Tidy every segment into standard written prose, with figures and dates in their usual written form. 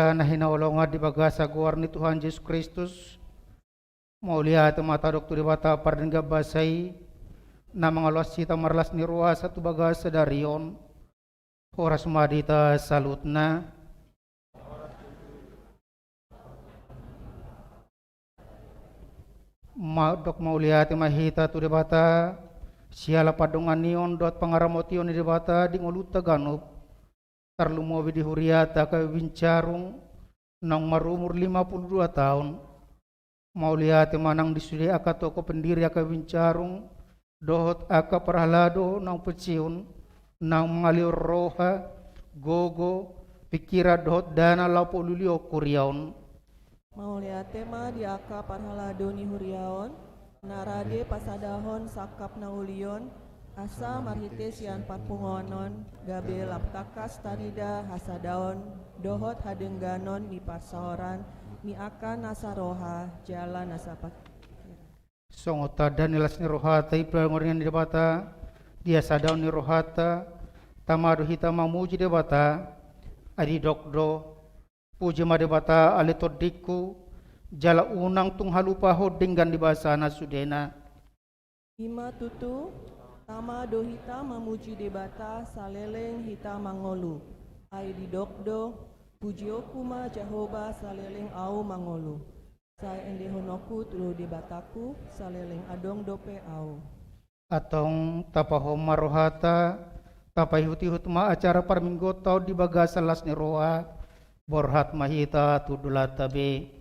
hata na hinaulungan di bagasa guar ni Tuhan Yesus Kristus. Maulia at mata doktor bata pardin gabasay na mga luas sita marlas ni ruas at bagasa darion. Oras madita salut na. Dok maulia at mahita tu bata siala padungan nion dot pangaramotion di bata di ngoluta ganup. Tarlumobi di huriata ka bincarung nang marumur 52 tahun. Mauliate manang disudi aka toko pendiri aka bincarung dohot aka perhalado nang peciun nang mengalir roha gogo pikira dohot dana lapo lulio kuriaun. Mauliate ma di aka parhalado ni huriaon narade pasadahon sakap na ulion asa marhite sian parpungonon gabe laptakas tanida hasadaon dohot hadengganon ni pasaoran ni akan nasaroha jalan nasapat Songota dan nilas ni rohata iplangoringan di bata dia sadaon ni rohata tamadu hita mamuji di bata adi dokdo puji ma di bata alitodiku jala unang tung halupa hodinggan di basana sudena ima tutu tama dohita mamuji debata saleleng hita mangolu ai didokdo pujiokuma Jehovah saleleng au mangolu saya ende honoku tulu debataku saleleng adong dope au atong tapahoma rohata tapahihuti hutma acara parminggo tau di bagasa las ni roa borhat mahita tudulata be.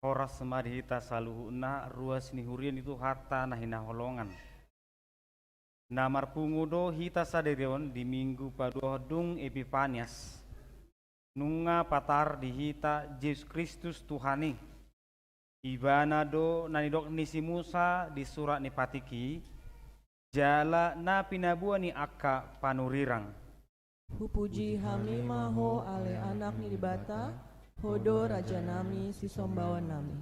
Horas semadhita saluhuna ruas ni hurian itu hata nahina holongan. Namar pungudo hita saderion di minggu paduhodung Epifanias. Nunga patar di hita Yesus Kristus Tuhani. Ibana do nanidok nisi Musa di surat ni patiki. Jala na pinabua ni akka panurirang. hupuji hamima ho ale anak ni dibata hodo raja nami si sombawan nami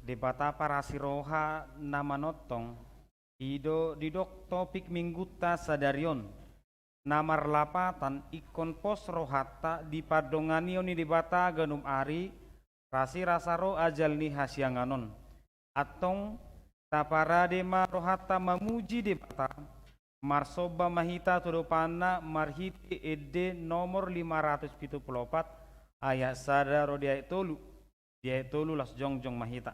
Debata para siroha nama notong Ido didok topik mingguta sadarion namar lapatan ikon pos rohata di padonganion ni debata ganum ari rasi rasaro ajal ni hasyanganon atong taparade ma rohata mamuji debata marsoba mahita tudopana marhiti ede nomor 574 ayat sadaro dia tolu las jongjong mahita.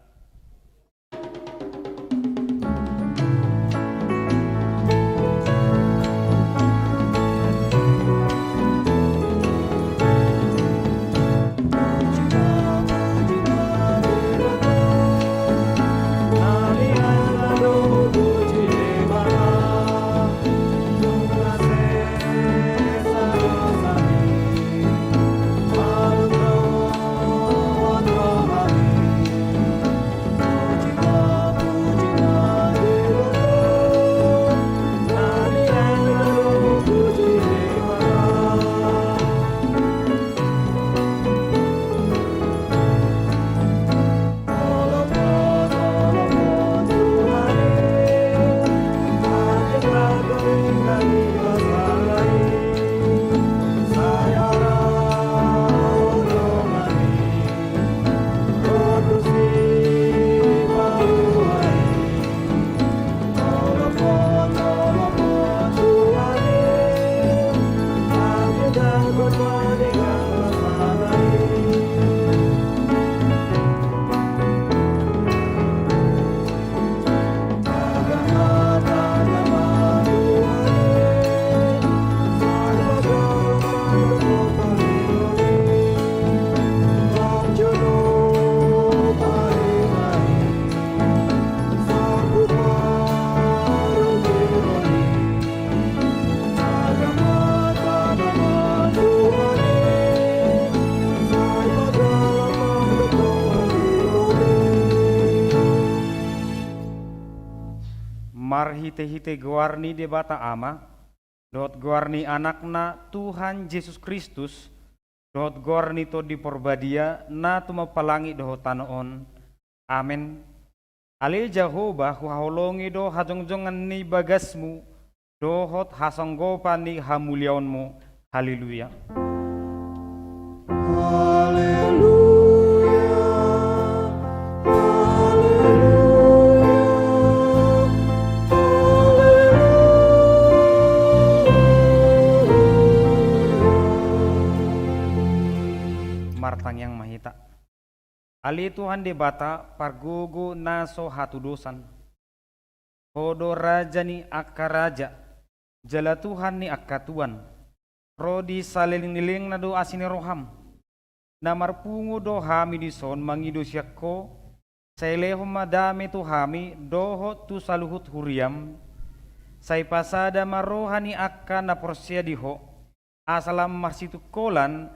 marhite-hite guarni de bata ama, dohot guarni anakna Tuhan Yesus Kristus, dohot guarni to di porbadia na tumapalangi dohot tanoon. Amen. Ale Jehovah huhaholongi do hajongjongan ni bagasmu, dohot hasanggopan ni hamuliaonmu. Haleluya. Martang yang mahita. Ali Tuhan de bata pargogo naso hatudosan. Hodo raja ni akka raja. Jala Tuhan ni akka tuan. Rodi saliling-niling na do asini roham. Namar pungo do hami di son mangido syakko. Saileho madame tu hami doho tu saluhut huriam. Sai pasada marohani akka na porsia diho. Asalam marsitu kolan.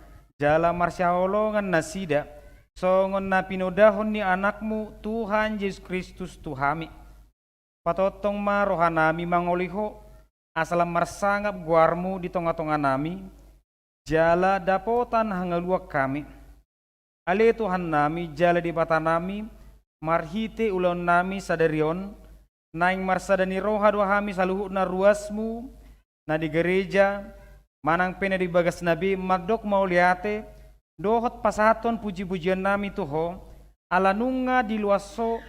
Jala marsyaolongan nasida, songon na pinodahon ni anakmu Tuhan Yesus Kristus Tuhami. Patotong marohanami mangoliho, asalam marsangap guarmu di tonga-tonga nami, jala dapotan hangaluak kami. Ale Tuhan nami, jala di bata nami, marhite ulon nami sadarion, naing marsadani roha dohami saluhut na ruasmu, na di gereja, manang pena di bagas nabi magdok mauliate dohot pasaton puji-pujian nami tuho alanunga di luaso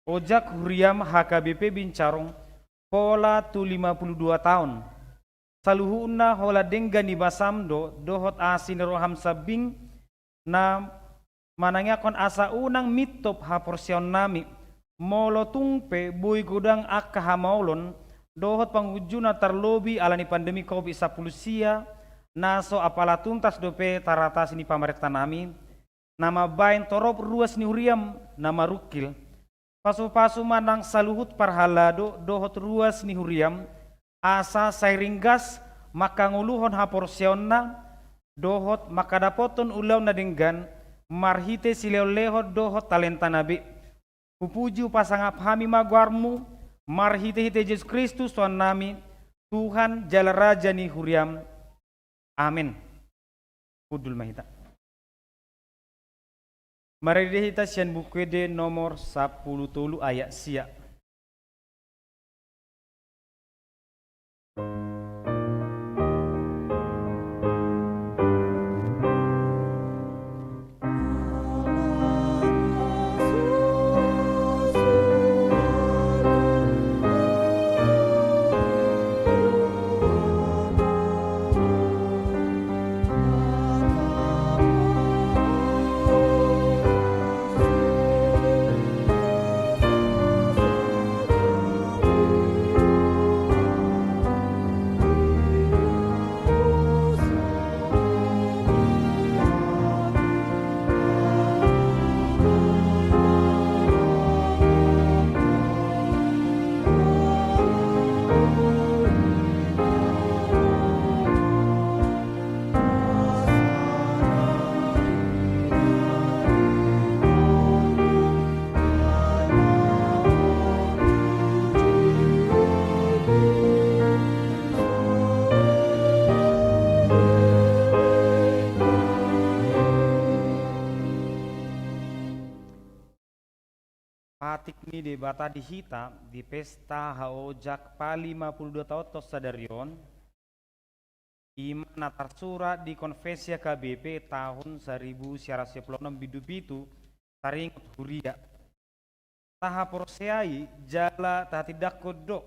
ojak huriam HKBP Bincarong pola tu 52 tahun saluhuna hola denggan di basamdo dohot asin roham sabing na manangakon asa unang mitop haporsion nami molo tungpe bui gudang akka hamaulon dohot panghujuna tarlobi alani pandemi COVID-19 sia naso apala tuntas dope taratas ni pamarikta nami nama bain torop ruas ni huriam nama rukil pasu-pasu manang saluhut parhalado dohot ruas ni huriam asa sairinggas maka nguluhon haporsionna dohot maka dapoton ulaw na denggan marhite sileo-lehot dohot talenta nabi pupuju pasangap hami magwarmu marhite-hite Yesus Kristus Tuhan nami, Tuhan jala raja ni huriam. Amin. Udul mahita. Mari dihita sian bukwede nomor 10 tolu ayat sia. Patik ni di bata dihita di pesta haojak pa 52 tahun tos sadarion iman natar surat di konfesia KBP tahun 1996 bidu-bidu taringut huria taha porseai jala tidak kodok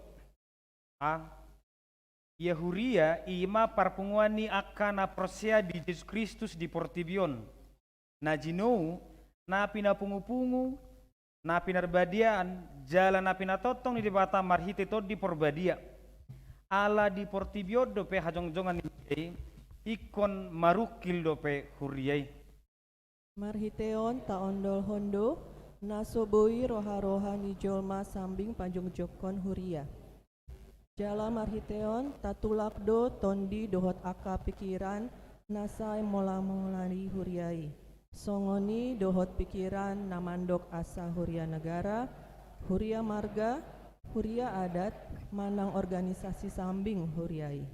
ya huria ima parpunguani akana persea di Yesus Kristus di Portibion na jinou na pinapungu-pungu na pinarbadiaan jala na pinatotong ni dibata marhite to di porbadia ala di Portibio dope hajong-jongan ni ikon marukil dope huriyai Marhiteon taondol hondo nasoboi roha-roha ni jolma sambing panjung jokon huria jala marhiteon tatulakdo tondi dohot aka pikiran nasai mola-molani huriai songoni dohot pikiran namandok asa huria negara, huria marga, Huria adat manang organisasi sambing huriai.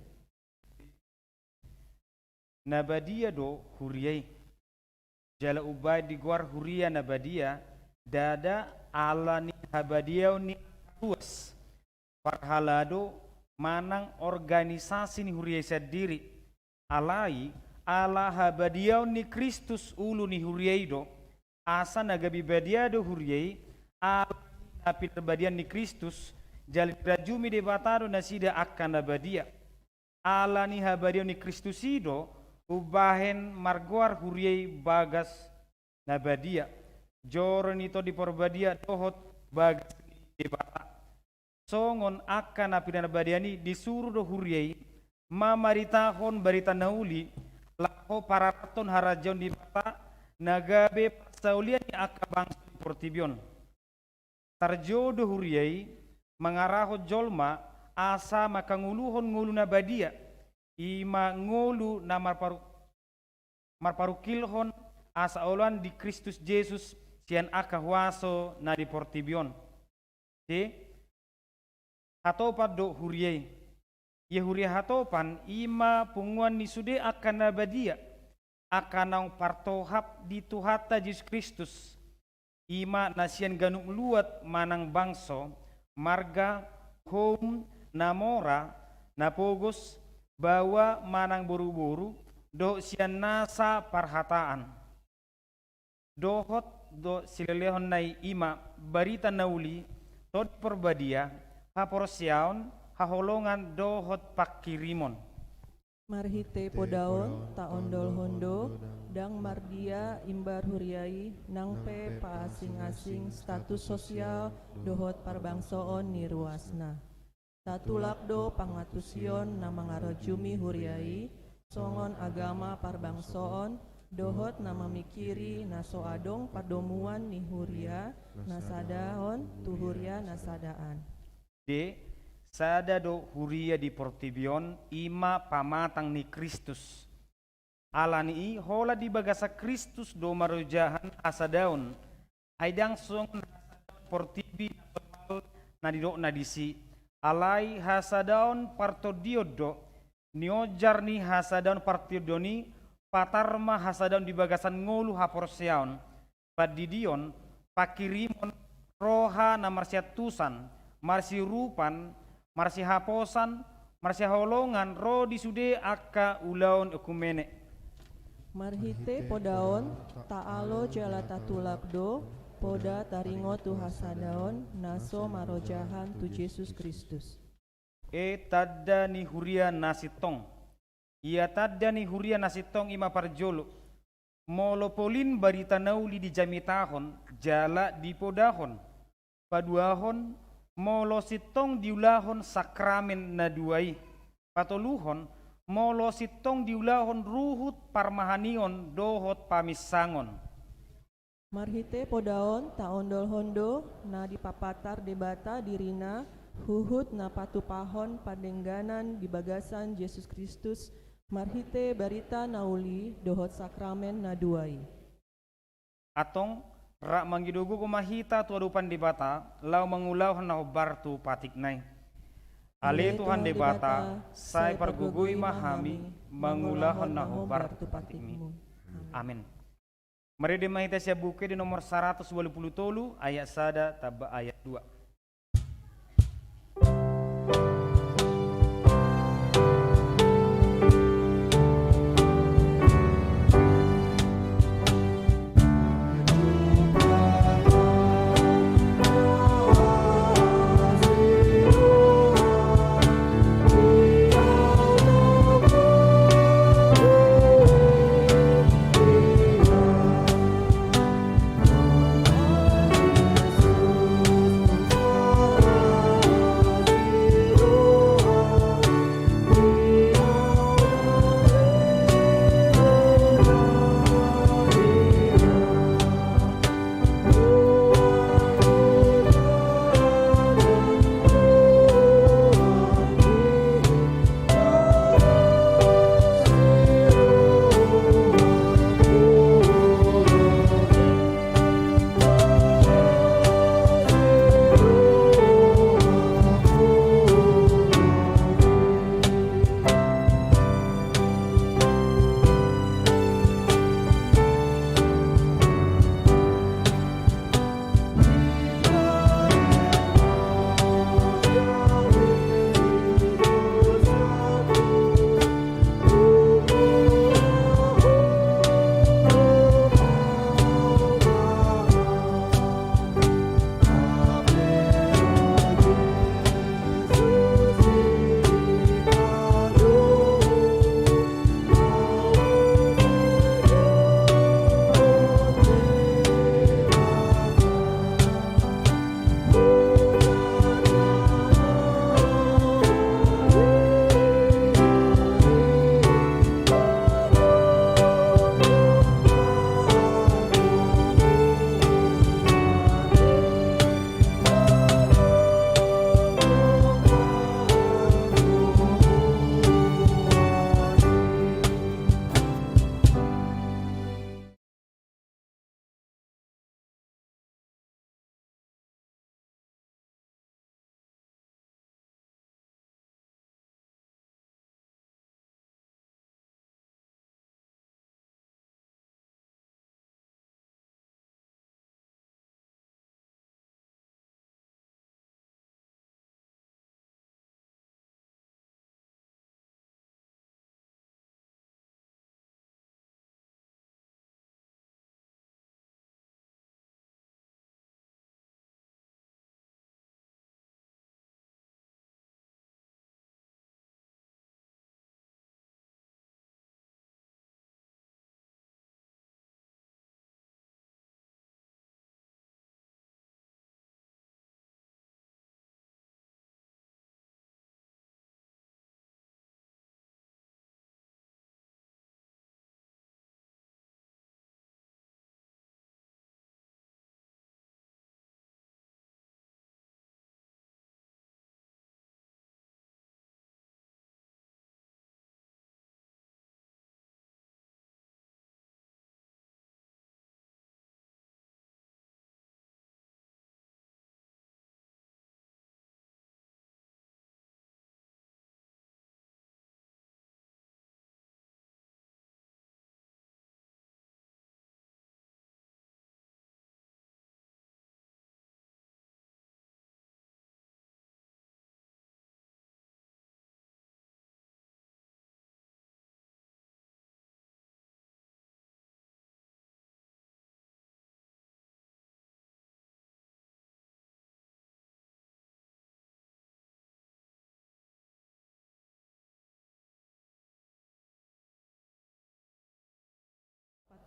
Nabadia do huriai. Jala ubay di guar huria nabadia dada ala ni habadiau ni luas. Parhalado manang organisasi ni huriai sendiri. Alai ala habadiau ni Kristus ulu ni huriai do. Asa nagabi badia do huriai ala tapi terbadian ni Kristus jali rajumi de batado nasida akan nabadia. Ala ni habadiau ni Kristus ido ubahen marguar huriai bagas nabadia. Joro nito di porbadia tohot bagas di bata. Songon akan napi nabadia ni disuruh do huriai mamaritahon barita nauli lako pararaton harajon di bata nagabe pasaulian ni akka bangsa di portibion. Tarjodo huriai mangaraho jolma asa makanguluhon ngulu nabadia ima ngulu na marparukilhon asa olan di Kristus Yesus sian aka huaso na di portibion. Hatopan do huriai ye huria hatopan ima punguan ni sude akan nabadia akan nang partohap di tuhata Yesus Kristus ima nasian ganuk luat manang bangso marga home namora napogos bawa manang buru-buru do sian nasa parhataan dohot do silelehon nai ima barita nauli tod perbadia haporsiaon haholongan dohot pakirimon. Marhite podaon taondol hondo dang mardia imbar huriai nangpe paasing-asing status sosial dohot parbangsoon ni ruasna. Tatulakdo pangatusion na mga rajumi huriai songon agama parbangsoon dohot na mamikiri na soadong padomuan ni huria nasadahon tu huria nasadaan. Sada do huria di portibion ima pamatang ni Kristus. Ala ni hola di bagasa Kristus do marojahan asadaon. Haidang song portibi na didok na disi. Alai hasadaon partodiodo niojar ni hasadaon partiodoni patarma hasadaon di bagasan ngolu haporsiaon. Padidion pakirimon roha na marsiatusan marsi rupan marsi haposan, marsi holongan, ro disude akka ulaon ekumene. Marhite podaon, taalo jala tatulakdo, poda taringo tu hasadaon, naso marojahan tu Yesus Kristus. Tadda ni huria nasitong. Ia tadda ni huria nasitong ima parjolo. Molopolin barita nauli di jamitahon, jala di podahon. Paduahon, molo sitong diulahon sakramen na duai. Patoluhon, molo sitong diulahon ruhut parmahanion dohot pamisangon. Marhite podaon taondol hondo na dipapatar debata dirina huhut na patupahon padengganan di bagasan Yesus Kristus marhite barita nauli dohot sakramen na duai. Atong rak manggidugu kumahita tuadupan debata lau mengulau na bartu patiknai. Ale Tuhan debata sai pergugui mahami mengulau na bartu patikmi. Amin. Mari demahita sia buke di nomor 180 ayat sada taba ayat 2.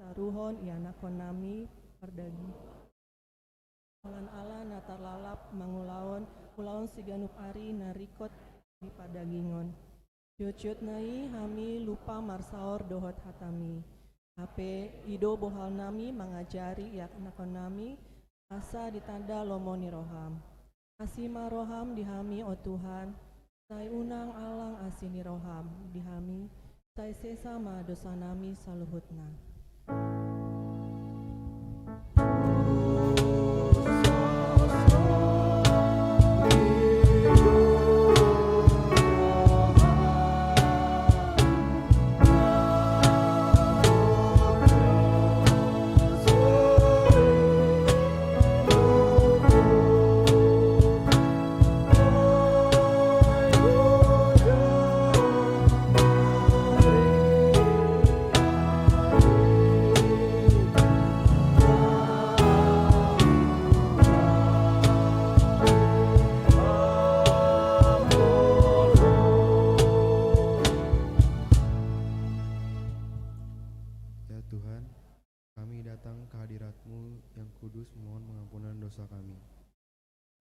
saruhon ianakon nami pardagi. Holan ala natar lalap mangulaon ulaon siganup ari narikot di padagingon. Cucut nai hami lupa marsaor dohot hatami. Hape ido bohal nami mangajari yak nakon nami asa ditanda lomoni roham. Asima roham dihami o Tuhan, sai unang alang asini roham dihami, sai sesama dosa nami saluhutna. Ya Tuhan, kami datang ke hadirat-Mu yang kudus memohon pengampunan dosa kami.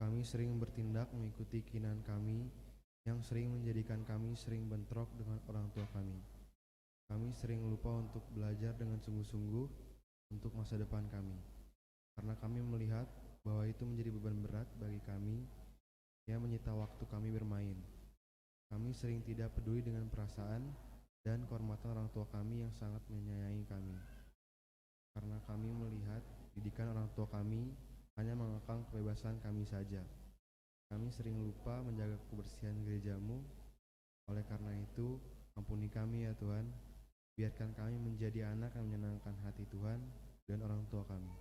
Kami sering bertindak mengikuti keinginan kami yang sering menjadikan kami sering bentrok dengan orang tua kami. Kami sering lupa untuk belajar dengan sungguh-sungguh untuk masa depan kami. Karena kami melihat bahwa itu menjadi beban berat bagi kami yang menyita waktu kami bermain. Kami sering tidak peduli dengan perasaan dan kehormatan orang tua kami yang sangat menyayangi kami. Karena kami melihat didikan orang tua kami hanya mengekang kebebasan kami saja. Kami sering lupa menjaga kebersihan gereja-Mu. Oleh karena itu, ampuni kami ya Tuhan. Biarkan kami menjadi anak yang menyenangkan hati Tuhan dan orang tua kami.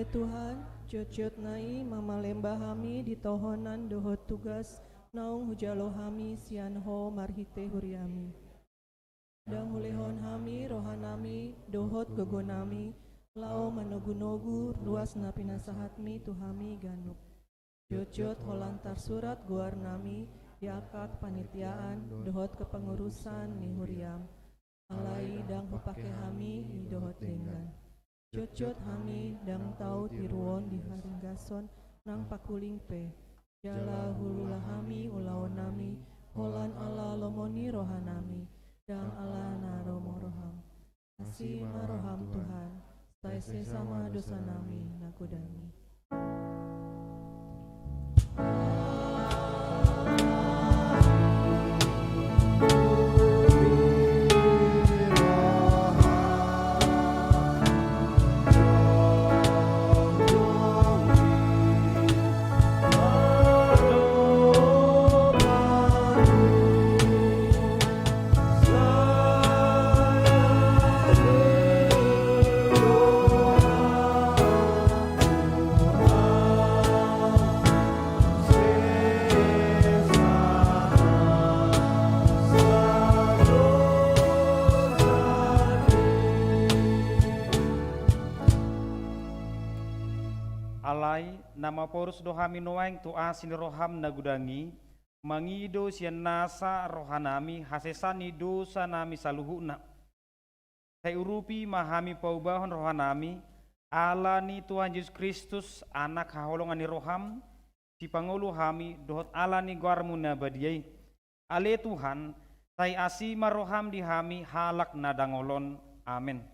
Tuhan, cucut nai mama lembah hami di tohonan dohot tugas naung hujalo hami sianho marhite huriami. Dang hulehon hami rohanami dohot gogonami lao manogu-nogu luas na pinasahatmi tuhami ganup. Cucut holantar surat guar nami diakak panitiaan dohot kepengurusan ni huriam. Alai dang hupake hami di dohot denggan. Cucut hami dang tau tiruon di haringgason nang pakuling pe. Jala hululah hami ulawan nami holan ala lomoni rohanami dang ala naromo roham. Asih maroham Tuhan, sai sesama dosa nami nakudami. Alai nama porus dohami noaing tu asin roham nagudangi mangido sian nasa rohanami hasesani dosa nami saluhuna. Sai urupi mahami paubahon rohanami ala ni Tuhan Yesus Kristus anak haholongan ni roham si pangulu hami dohot ala ni guarmu nabadiai. Ale Tuhan sai asima roham di hami halak nadangolon. Amin.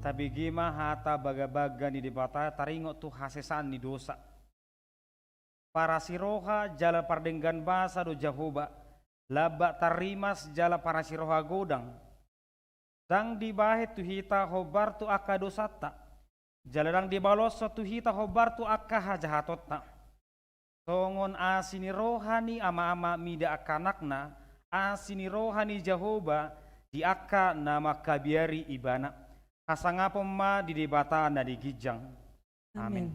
Tapi gima hata baga-baga ni debata taringo tu hasesan ni dosa. Para siroha jala pardenggan basa do Jahoba. Laba tarimas jala para siroha godang. Dang dibahe tu hita hobar tu aka dosata. Jala dang dibaloso tu hita hobar tu aka hajahatotna. Tongon asini rohani ama-ama mida akanakna. Asini rohani Jahoba di aka nama kabiari ibana. Kasangapom ma di debata na di gijang. Amin.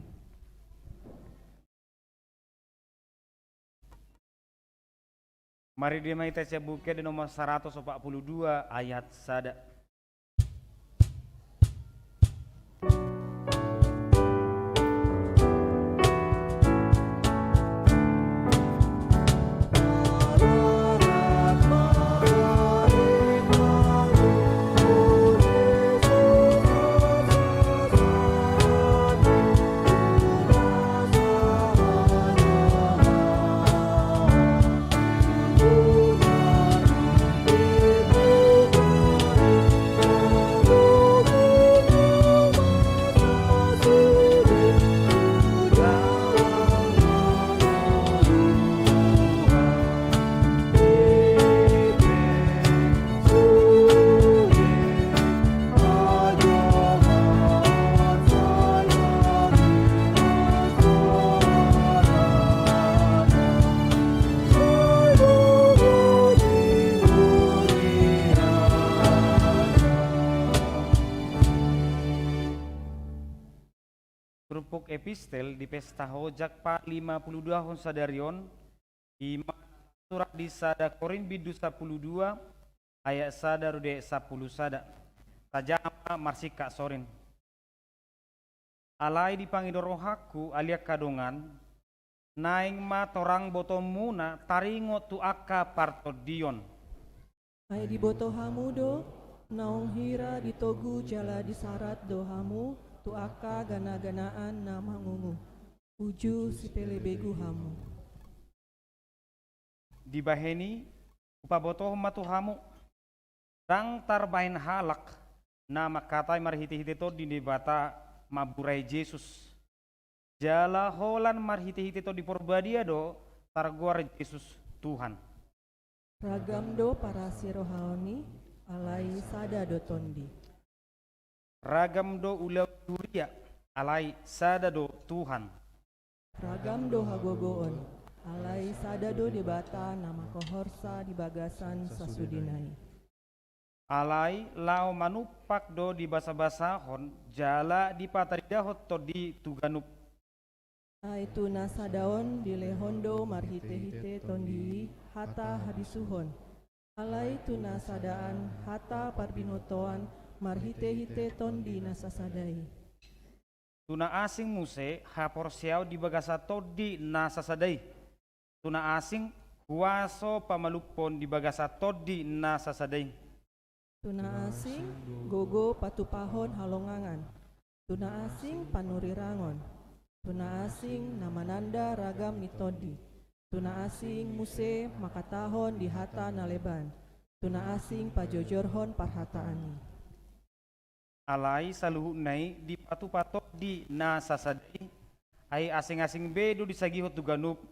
Mari dimai tece buke di nomor 142 ayat 1. Kerupuk epistel di pesta hojak pa 52 hon sadarion ima surat di sada Korin bidu 12 ayat sada rude 10 sada tajama marsika sorin alai dipanggil rohaku alia kadongan naing ma torang botomuna taringo tu aka partodion Ai di boto hamu do naung hira di togu jala di sarat do hamu tu aka gana-ganaan na mangungu uju si pelebegu hamu di baheni upabotoh matu hamu dang tarbain halak nama katai marhiti-hiti to di debata maburai Yesus jala holan marhiti-hiti to di porbadia do targuar Yesus Tuhan ragam do para sirohaoni alai sada do tondi ragam do ulau duria alai sada do Tuhan ragam do hagogoon alai sada do debata nama kohorsa di bagasan sasudinai alai lao manupak do di basa-basahon jala di pataridahot to di tuganup Aitu nasa daon di lehondo marhite-hite tondi hata habisuhon alai tu nasadaan hata parbinotoan marhite-hite tondi nasasadai tuna asing muse hapor siaw di bagasa todi nasasadai tuna asing kuaso pamalupon di bagasa todi nasasadai tuna asing gogo patupahon halongangan tuna asing panurirangon tuna asing namananda ragam nitodi tuna asing muse makatahon di hata naleban tuna asing pajojorhon parhataani alai saluhu nai di patu-patok di nasasadai ai asing-asing bedu di sagihot tuganup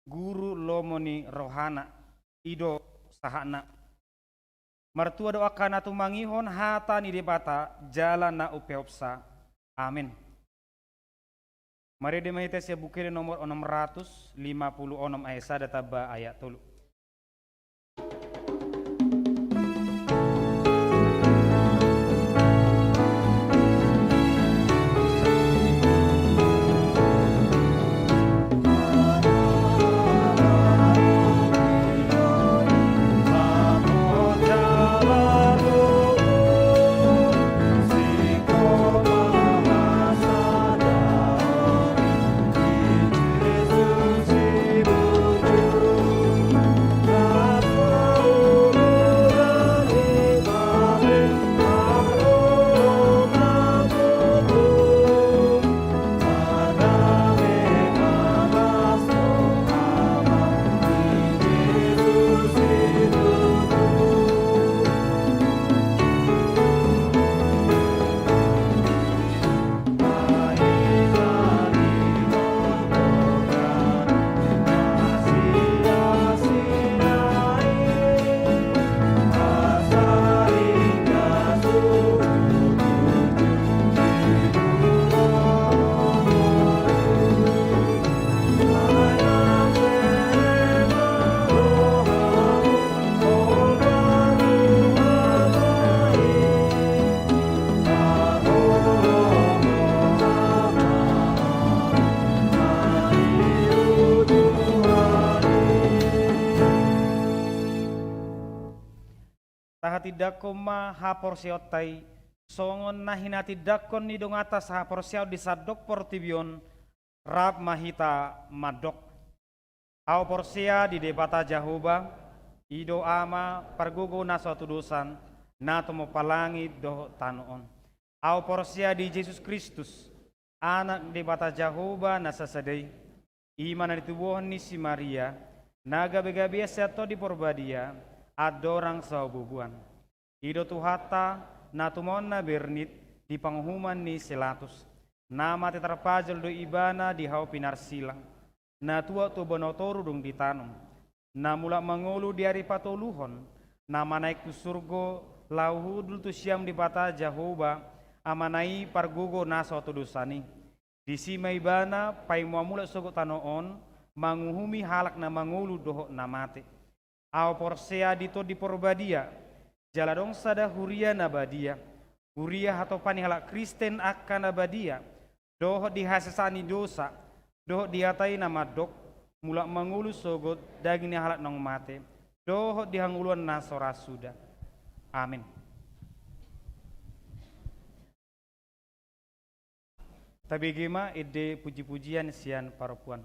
guru lomoni rohana ido sahana martua doa kana tumangihon hata ni debata jalan na upeopsa amin mari demaites ya bukir nomor 656 ayat sada taba ayat 3 Yesus ibu dakon ma haporsiotai songon nahinati dakon ni dong atas haporsiau di sadok portibion rab mahita madok au porsia di debata jahuba ido ama pargugo na suatu dosan na tomo palangi do tanoon au porsia di Yesus Kristus anak debata jahuba na sasadai iman di tubuhan ni si Maria naga begabias seto di porbadia adorang saububuan ido tuhata na tumon na bernit di panghuman ni selatus nama tetarpajal do ibana di hau pinar silang na tua tu bonotoru dong ditanum na mula mangulu di hari patoluhon nama naik tu surgo lauhudul tu siam di bata Jahoba amanai pargugo na suatu dosani di sima ibana pai mula sogo tanoon manguhumi halak na mangulu dohok na mate au porsea dito di porbadia jaladong sada huria na badia huria atau pani halak Kristen akan na badia dohok dihasesani dosa dohok diatai nama dok mulak mangulu sogot daging halak nong mate dohok dihanguluan nasora sudah amin. Tapi gima ide puji-pujian sian parapuan.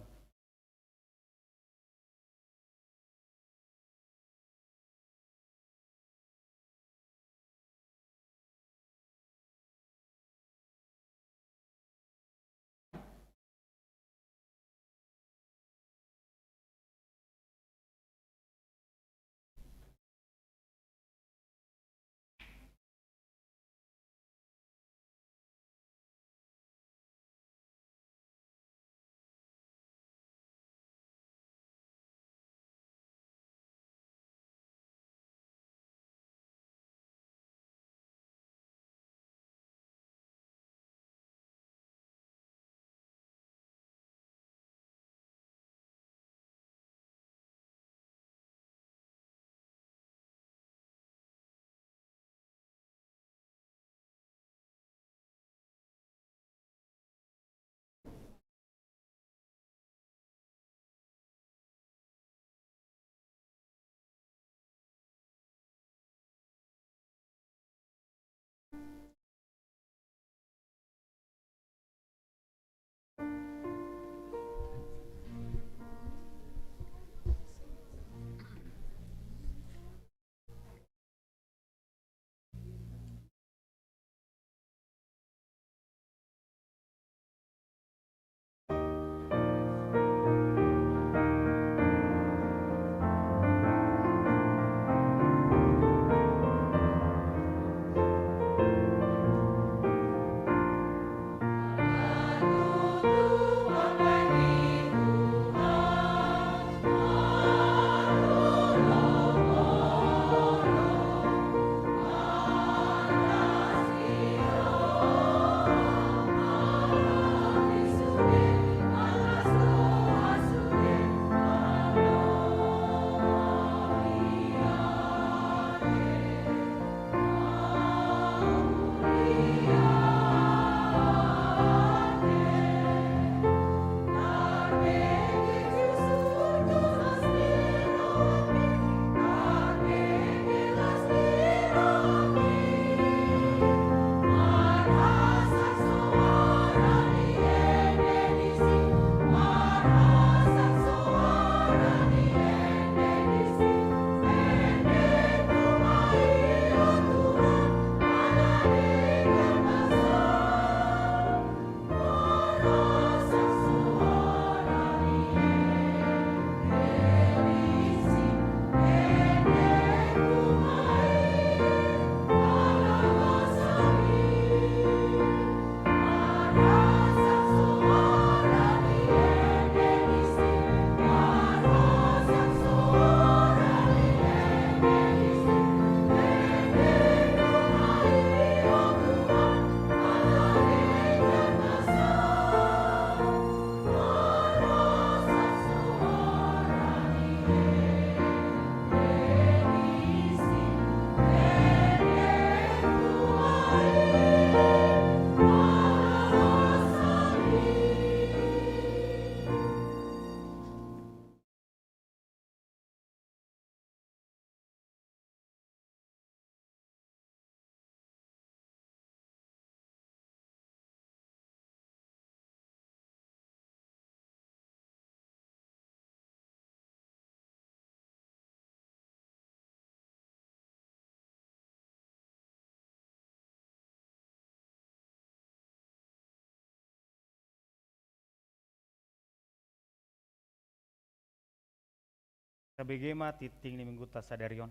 Sabegema titing ni mingguta sadarion.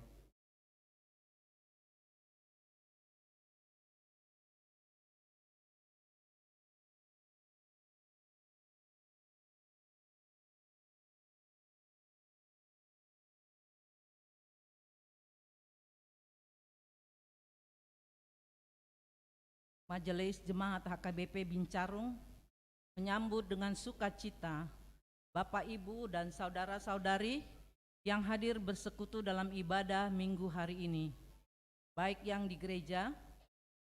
Majelis Jemaat HKBP Bincarung menyambut dengan sukacita Bapak Ibu dan saudara-saudari yang hadir bersekutu dalam ibadah minggu hari ini, baik yang di gereja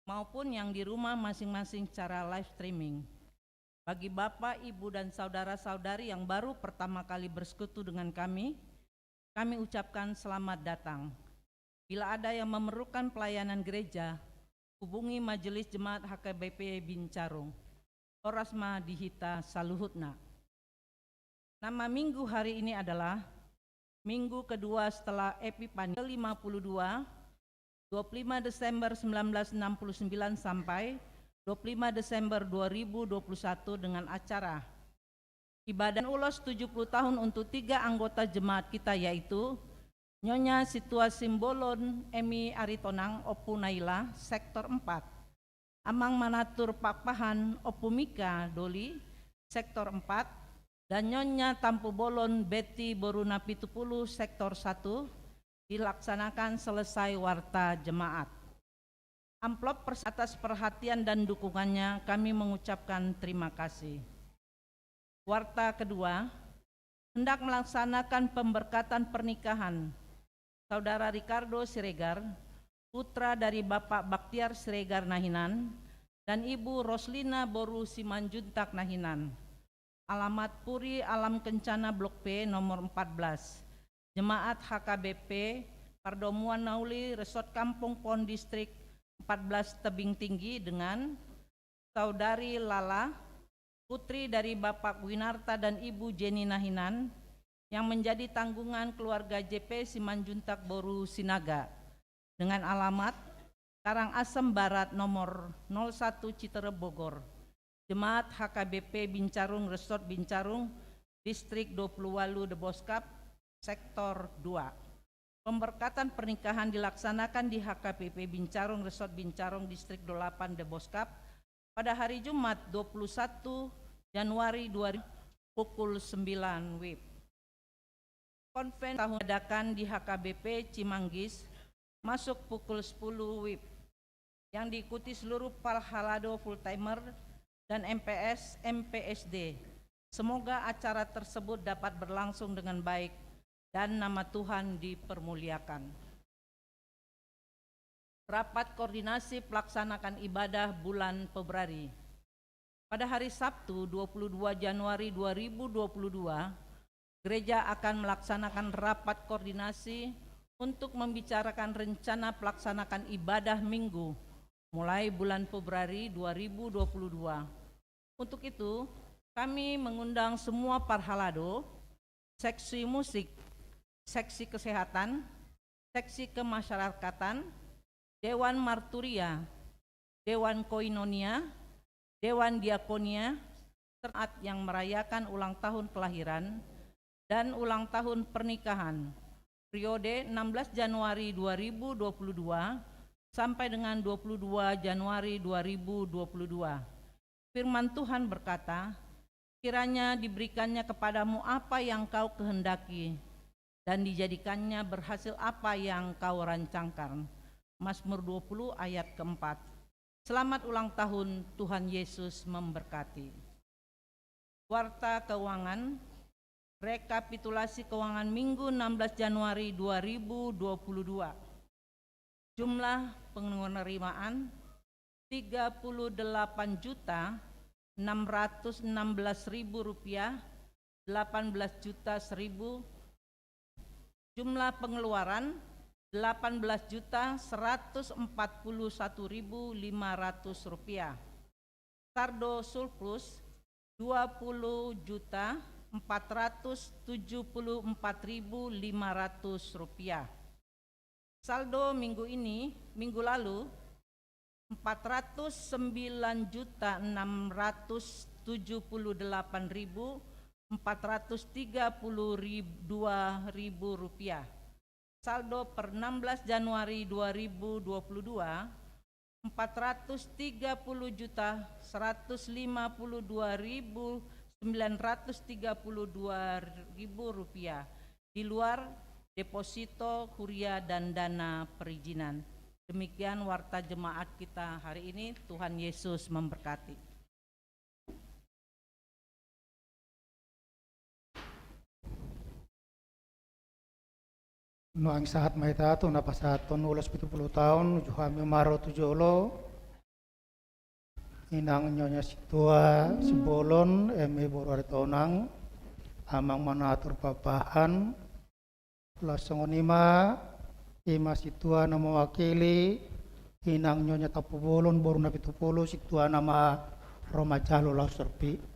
maupun yang di rumah masing-masing secara live streaming. Bagi Bapak, Ibu, dan saudara-saudari yang baru pertama kali bersekutu dengan kami ucapkan selamat datang. Bila ada yang memerlukan pelayanan gereja, hubungi Majelis Jemaat HKBP Bincarung. Orasma dihita saluhutna. Nama minggu hari ini adalah minggu kedua setelah Epifani ke-52, 25 Desember 1969 sampai 25 Desember 2021 dengan acara ibadah ulos 70 tahun untuk 3 anggota jemaat kita, yaitu Nyonya Situa Simbolon Emi Aritonang Opu Naila Sektor 4, Amang Manatur Papahan Opu Mika Doli Sektor 4, dan Nyonya Tampu Bolon Betty Boruna Pitupulu Sektor 1 dilaksanakan selesai warta jemaat. Amplop atas perhatian dan dukungannya kami mengucapkan terima kasih. Warta kedua, hendak melaksanakan pemberkatan pernikahan Saudara Ricardo Siregar, putra dari Bapak Baktiar Siregar Nahinan, dan Ibu Roslina Boru Simanjuntak Nahinan. Alamat Puri Alam Kencana Blok P nomor 14, Jemaat HKBP Pardomuan Nauli Resort Kampung Pon Distrik 14 Tebing Tinggi dengan Saudari Lala, putri dari Bapak Winarta dan Ibu Jenny Nahinan, yang menjadi tanggungan keluarga JP Simanjuntak Boru Sinaga, dengan alamat Karangasem Barat nomor 01 Citerep Bogor, Jemaat HKBP Bincarung Resort Bincarung, Distrik 20 Deboskap, Sektor 2. Pemberkatan pernikahan dilaksanakan di HKBP Bincarung Resort Bincarung, Distrik 28 Deboskap pada hari Jumat 21 Januari 2000 pukul 9 WIB. Konven tahun adakan di HKBP Cimanggis masuk pukul 10 WIB yang diikuti seluruh Parhalado full timer dan MPS MPSD. Semoga acara tersebut dapat berlangsung dengan baik dan nama Tuhan dipermuliakan. Rapat koordinasi pelaksanakan ibadah bulan Februari. Pada hari Sabtu 22 Januari 2022, gereja akan melaksanakan rapat koordinasi untuk membicarakan rencana pelaksanakan ibadah minggu mulai bulan Februari 2022. Untuk itu, kami mengundang semua Parhalado, seksi musik, seksi kesehatan, seksi kemasyarakatan, Dewan Marturia, Dewan Koinonia, Dewan Diakonia, serta yang merayakan ulang tahun kelahiran dan ulang tahun pernikahan periode 16 Januari 2022 sampai dengan 22 Januari 2022. Firman Tuhan berkata, kiranya diberikannya kepadamu apa yang kau kehendaki dan dijadikannya berhasil apa yang kau rancangkan. Mazmur 20 ayat keempat. Selamat ulang tahun, Tuhan Yesus memberkati. Warta keuangan, rekapitulasi keuangan Minggu 16 Januari 2022. Jumlah penerimaan 38.616.000 rupiah, 18.000. Jumlah pengeluaran 18.141.500 rupiah. Saldo surplus 20.474.500 rupiah. Saldo minggu ini, minggu lalu 409.678.000 Rp432.000. Saldo per 16 Januari 2022 Rp430.152.932 di luar deposito kuria dan dana perizinan. Demikian warta jemaat kita hari ini. Tuhan Yesus memberkati. No ang sahat may tato na pasaton ulas 70 taon juhami maro tujolo inang nyonya situa sibolon eme borwartonang amang manatur papahan lasongonima ima situa na mewakili inang nyonya tapubolon boru na 70 situa nama Roma Jalo Lauserpi.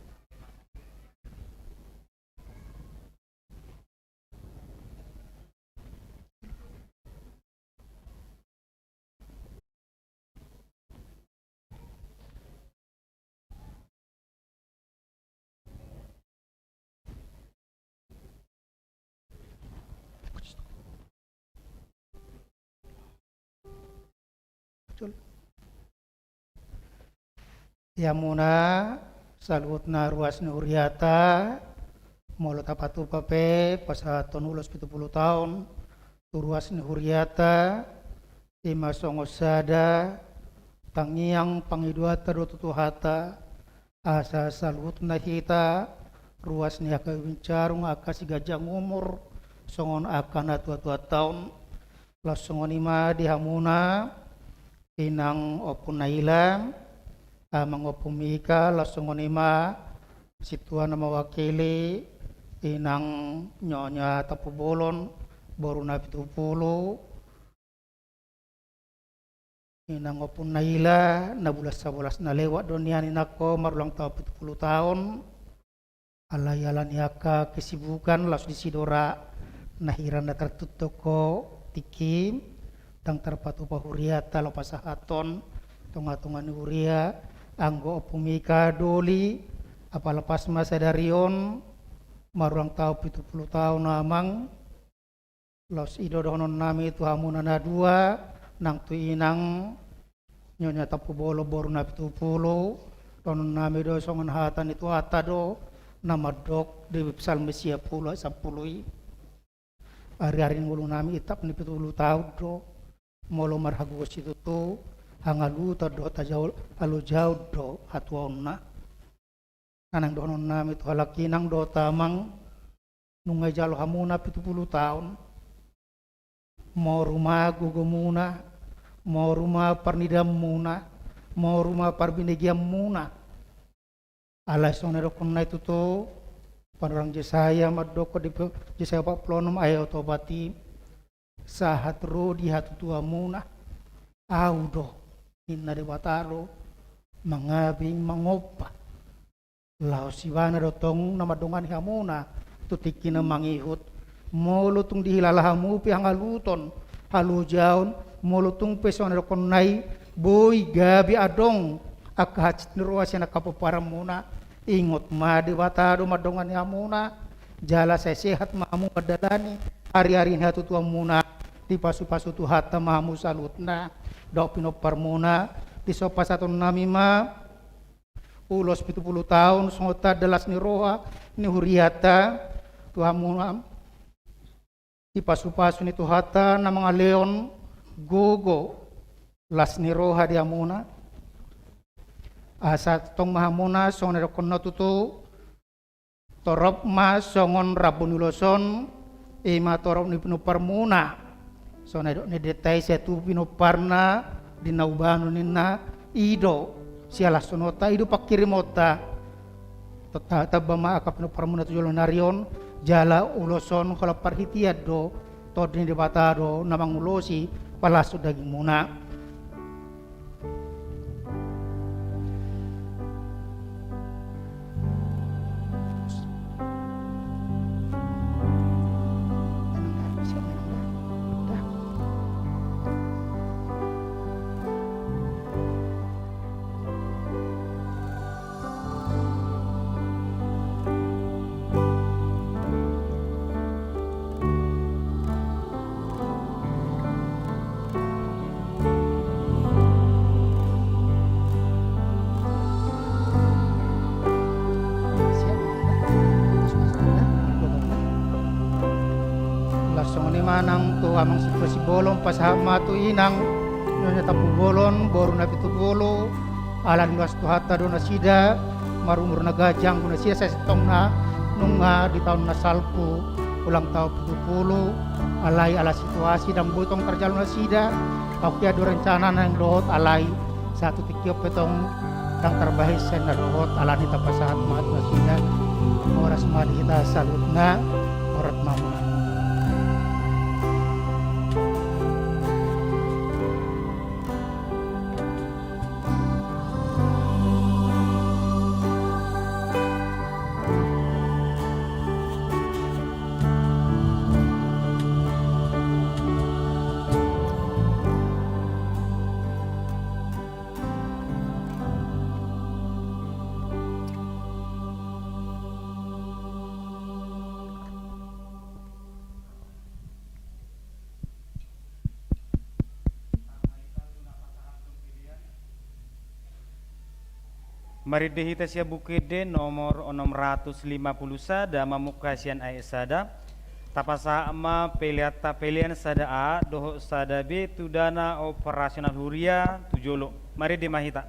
Ya muna salut na ruas ni Uriata molo tapatu pape pasaton ulos 70 tahun turuas ni Uriata ima songosada tangiang pangiduata do tutuhata asa salut na hita ruas ni aka wincarung aka sigajang umur songon aka na tua tahun lasongon ima dihamuna inang opun nailang mangopumika lasongonima situa na mawakili inang nyonya tapubolon boru na 70 inang opun naila na bulas 11 na lewat donian inako marulang tau 70 tahun alayalan yaka kesibukan las disidora nahiran na tertutoko tikim tang terpatu pahuriata lopasahaton tunga-tunga ni Uria anggo opumika doli apa lepas masa darion maruang tau 70 tahun namang los idodonon nami tu hamunana dua nang tu inang nyonya tapubolo boru na 70 donon nami do songon hatan itu atado nama dok di psal mesia pulo sapului hari-hari ngulu nami itap ni 70 tahun do molo marhagu situ tu hangalu do ta jauh alu jauh do hatuonna anang donon nami tu halakinang do tamang nungai jalo hamuna 70 tahun mau rumah gugumuna mau rumah parnidam muna mau rumah parbinegiam muna alai sonero konna itu tu panurang jesaya madoko di jesaya pak plonom ayo tobati sahat ro di hatu tua muna audo inna de bataro mangabing mangopa lao siwana dotong nama dongan hamuna tutiki na mangihut molutung dihilalahamu pi hangaluton halu jaun molutung peson konai boy gabi adong akahacit niruas na kapaparamuna ingot ma de bataro madongan hamuna jala saya sehat mamu kadalani hari-hari hatu tua muna di pasu-pasu tu hatta mamu salutna dok pino parmuna di sopa satu namima ulos 70 tahun songota delas ni roha ni huriata tuhamuna di pasu-pasu ni tuhata na mga leon gogo las ni roha di amuna asa tong mahamuna songon rekonna tutu torop ma songon rabunuloson ima torop ni pino parmuna so na ne detai setu pino parna di naubano nina ido siala sonota ido pakirimota tabama akap no parmuna tu jolo narion jala uloson kala parhitiad do todni de batado namang ulosi palaso daging muna nanang tu amang situasi bolong pasahama tu inang nyonya tapu bolon boru na pitu bolo alan was tu hatta dona sida marumur na gajang dona sida saya setong na nunga di tahun na salpu ulang tahun 70 alai ala situasi dan botong terjalun na sida aku ada rencana nang dohot alai satu tikiop petong yang terbaik sen na dohot alani tapasahat mahat na sida oras madi kita salut na orat mamuna. Mari dehita sia bukede nomor 650 sada mamukasian ai sada tapasa ma peliata pelian sada a doho sada b tudana operasional huria tujolo. Mari dimahita.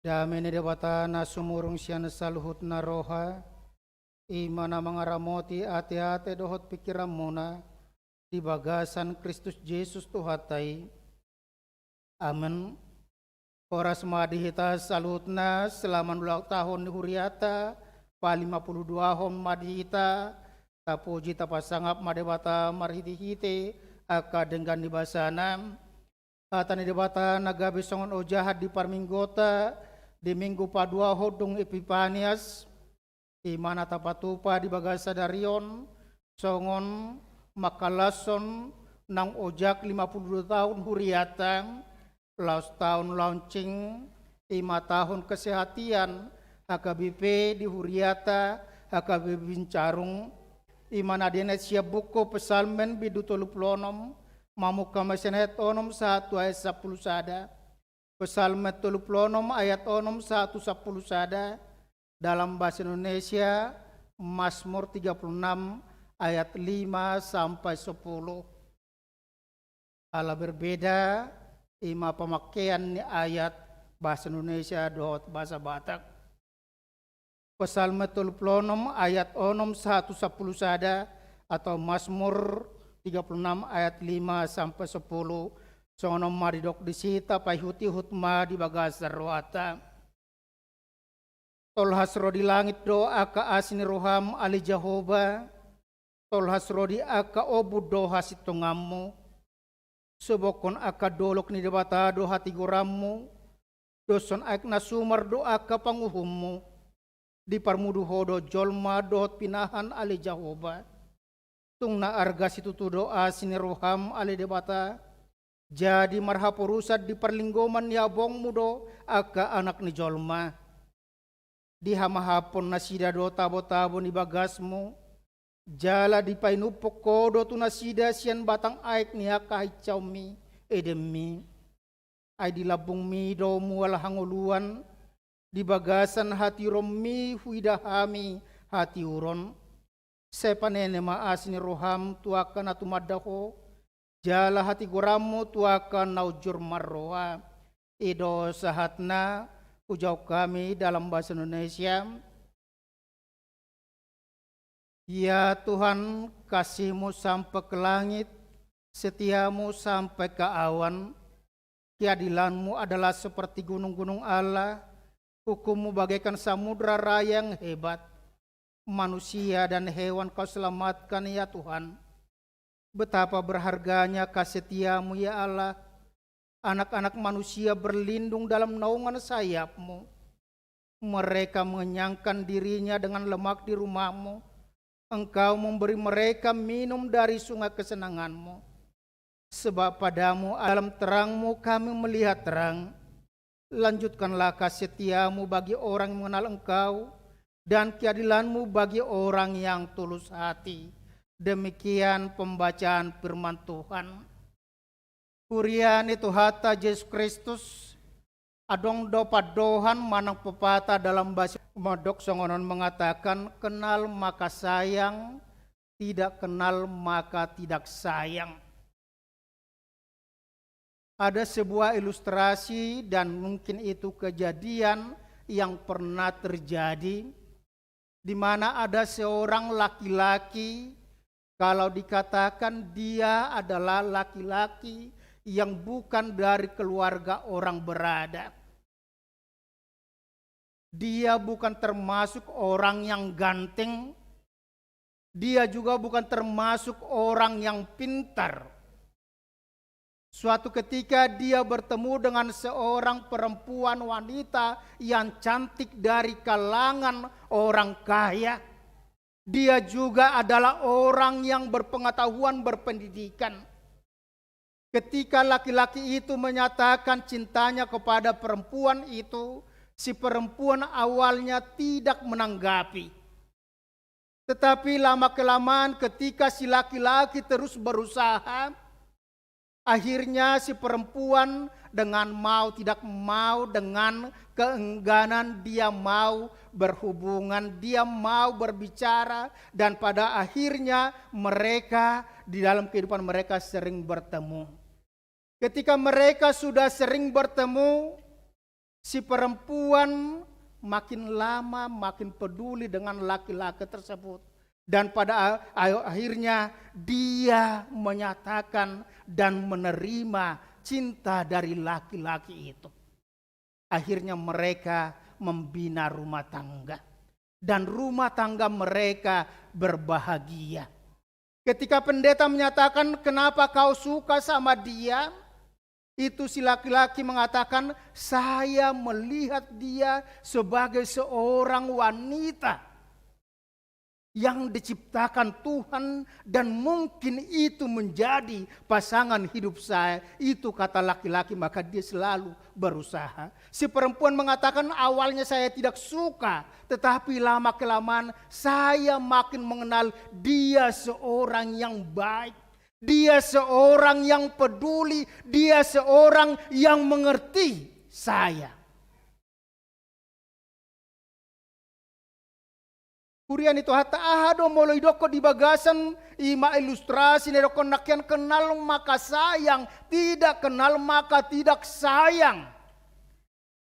Damene debata na sumurung siya na saluhut na roha, imana mangaramoti ate-ate dohot pikiran muna, di bagasan Kristus Yesus Tuhatai. Amin. Oras madihita saluhut na selama 2 tahun di huriata, pa 52 tahun madihita, tapuji tapasangap madebata marhiti-hiti, aka dengan di basanam. Atani debata nagabi songon o jahat di parminggota di minggu padua hodung Epipanias imana tapatupa di bagasa darion songon makalason nang ojak 52 tahun huriatan laus tahun launching 5 tahun kesehatian HKBP di huriata HKBP Bincarung imana dene siap buku pesalmen bidutoluplonom Mamuka masenet onom 1 ayat 10 sada. Pesalmet tuluplonom ayat onom 1 10 sada. Dalam bahasa Indonesia Mazmur 36 ayat 5 sampai 10. Ala berbeda ima pemakaian ayat bahasa Indonesia dot bahasa Batak. Pesalmet tuluplonom ayat onom 1 10 sada atau Mazmur 36 ayat 5 sampai 10 sono maridok disita paihuti hutma di bagasar roata tolhas rodi langit doa ka asini roham ali Jehovah tolhas rodi aka obud doha sitongammu sebokon aka dolok ni debata doha tigorammu doson aik nasumar doa ka panguhummu di parmudu hodo jolma dohot pinahan ali Jehovah tung na arga situ doa siniroham ale debata jadi marhapurusat di perlinggoman yabong mudo aka anak ni jolma di hamahapon nasida do tabo-tabo ni bagasmu jala di painupok kodo tu nasida sian batang aik ni aka hicawmi edemi ay di labung mi do mual hanguluan di bagasan hati romi huidahami hati uron sepanene maas ni roham tuakan atumadaho jala hati goramu tuakan naujur marroha ido sahatna ujau kami dalam bahasa Indonesia. Ya Tuhan, kasih-Mu sampai ke langit, setiamu sampai ke awan, keadilan-Mu adalah seperti gunung-gunung Allah, hukum-Mu bagaikan samudra raya yang hebat. Manusia dan hewan Kau selamatkan ya Tuhan. Betapa berharganya kasih-Setiamu ya Allah. Anak-anak manusia berlindung dalam naungan sayap-Mu. Mereka mengenyangkan dirinya dengan lemak di rumah-Mu. Engkau memberi mereka minum dari sungai kesenangan-Mu. Sebab padamu dalam terang-Mu kami melihat terang. Lanjutkanlah kasih-Setiamu bagi orang yang mengenal Engkau, dan keadilan-Mu bagi orang yang tulus hati. Demikian pembacaan firman Tuhan. Kurian itu hata Yesus Kristus adong do padohan manang pepatah dalam bahasa Modok Songonon mengatakan kenal maka sayang, tidak kenal maka tidak sayang. Ada sebuah ilustrasi dan mungkin itu kejadian yang pernah terjadi di mana ada seorang laki-laki, kalau dikatakan dia adalah laki-laki yang bukan dari keluarga orang berada. Dia bukan termasuk orang yang ganteng, dia juga bukan termasuk orang yang pintar. Suatu ketika dia bertemu dengan seorang perempuan wanita yang cantik dari kalangan orang kaya. Dia juga adalah orang yang berpengetahuan, berpendidikan. Ketika laki-laki itu menyatakan cintanya kepada perempuan itu, si perempuan awalnya tidak menanggapi. Tetapi lama-kelamaan ketika si laki-laki terus berusaha, akhirnya si perempuan dengan mau tidak mau, dengan keengganan dia mau berhubungan, dia mau berbicara, dan pada akhirnya mereka di dalam kehidupan mereka sering bertemu. Ketika mereka sudah sering bertemu, Si perempuan makin lama makin peduli dengan laki-laki tersebut. Dan pada akhirnya dia menyatakan dan menerima cinta dari laki-laki itu. Akhirnya mereka membina rumah tangga. Dan rumah tangga mereka berbahagia. Ketika pendeta menyatakan kenapa kau suka sama dia, itu si laki-laki mengatakan, saya melihat dia sebagai seorang wanita yang diciptakan Tuhan dan mungkin itu menjadi pasangan hidup saya. Itu kata laki-laki, maka dia selalu berusaha. Si perempuan mengatakan awalnya saya tidak suka, tetapi lama-kelamaan saya makin mengenal dia seorang yang baik. Dia seorang yang peduli, dia seorang yang mengerti saya. Kurian itu hata ahado moloi doko di bagasan ima ilustrasi nedoko nakian kenal maka sayang, tidak kenal maka tidak sayang.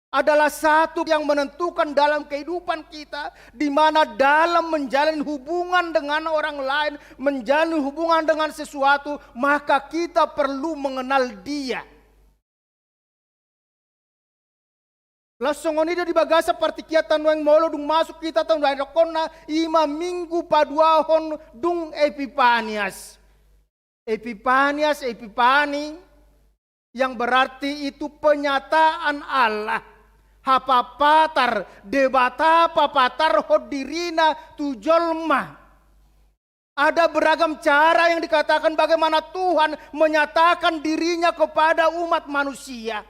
Adalah satu yang menentukan dalam kehidupan kita, di mana dalam menjalin hubungan dengan orang lain, menjalin hubungan dengan sesuatu, maka kita perlu mengenal dia. Langsung ini di bagasa partikiatan yang molo dung masuk kita tahun dari kona 5 minggu paduahon dung Epifanias. Epifani yang berarti itu penyataan Allah. Hapapatar debata papatar hodirina tujolma. Ada beragam cara yang dikatakan bagaimana Tuhan menyatakan dirinya kepada umat manusia.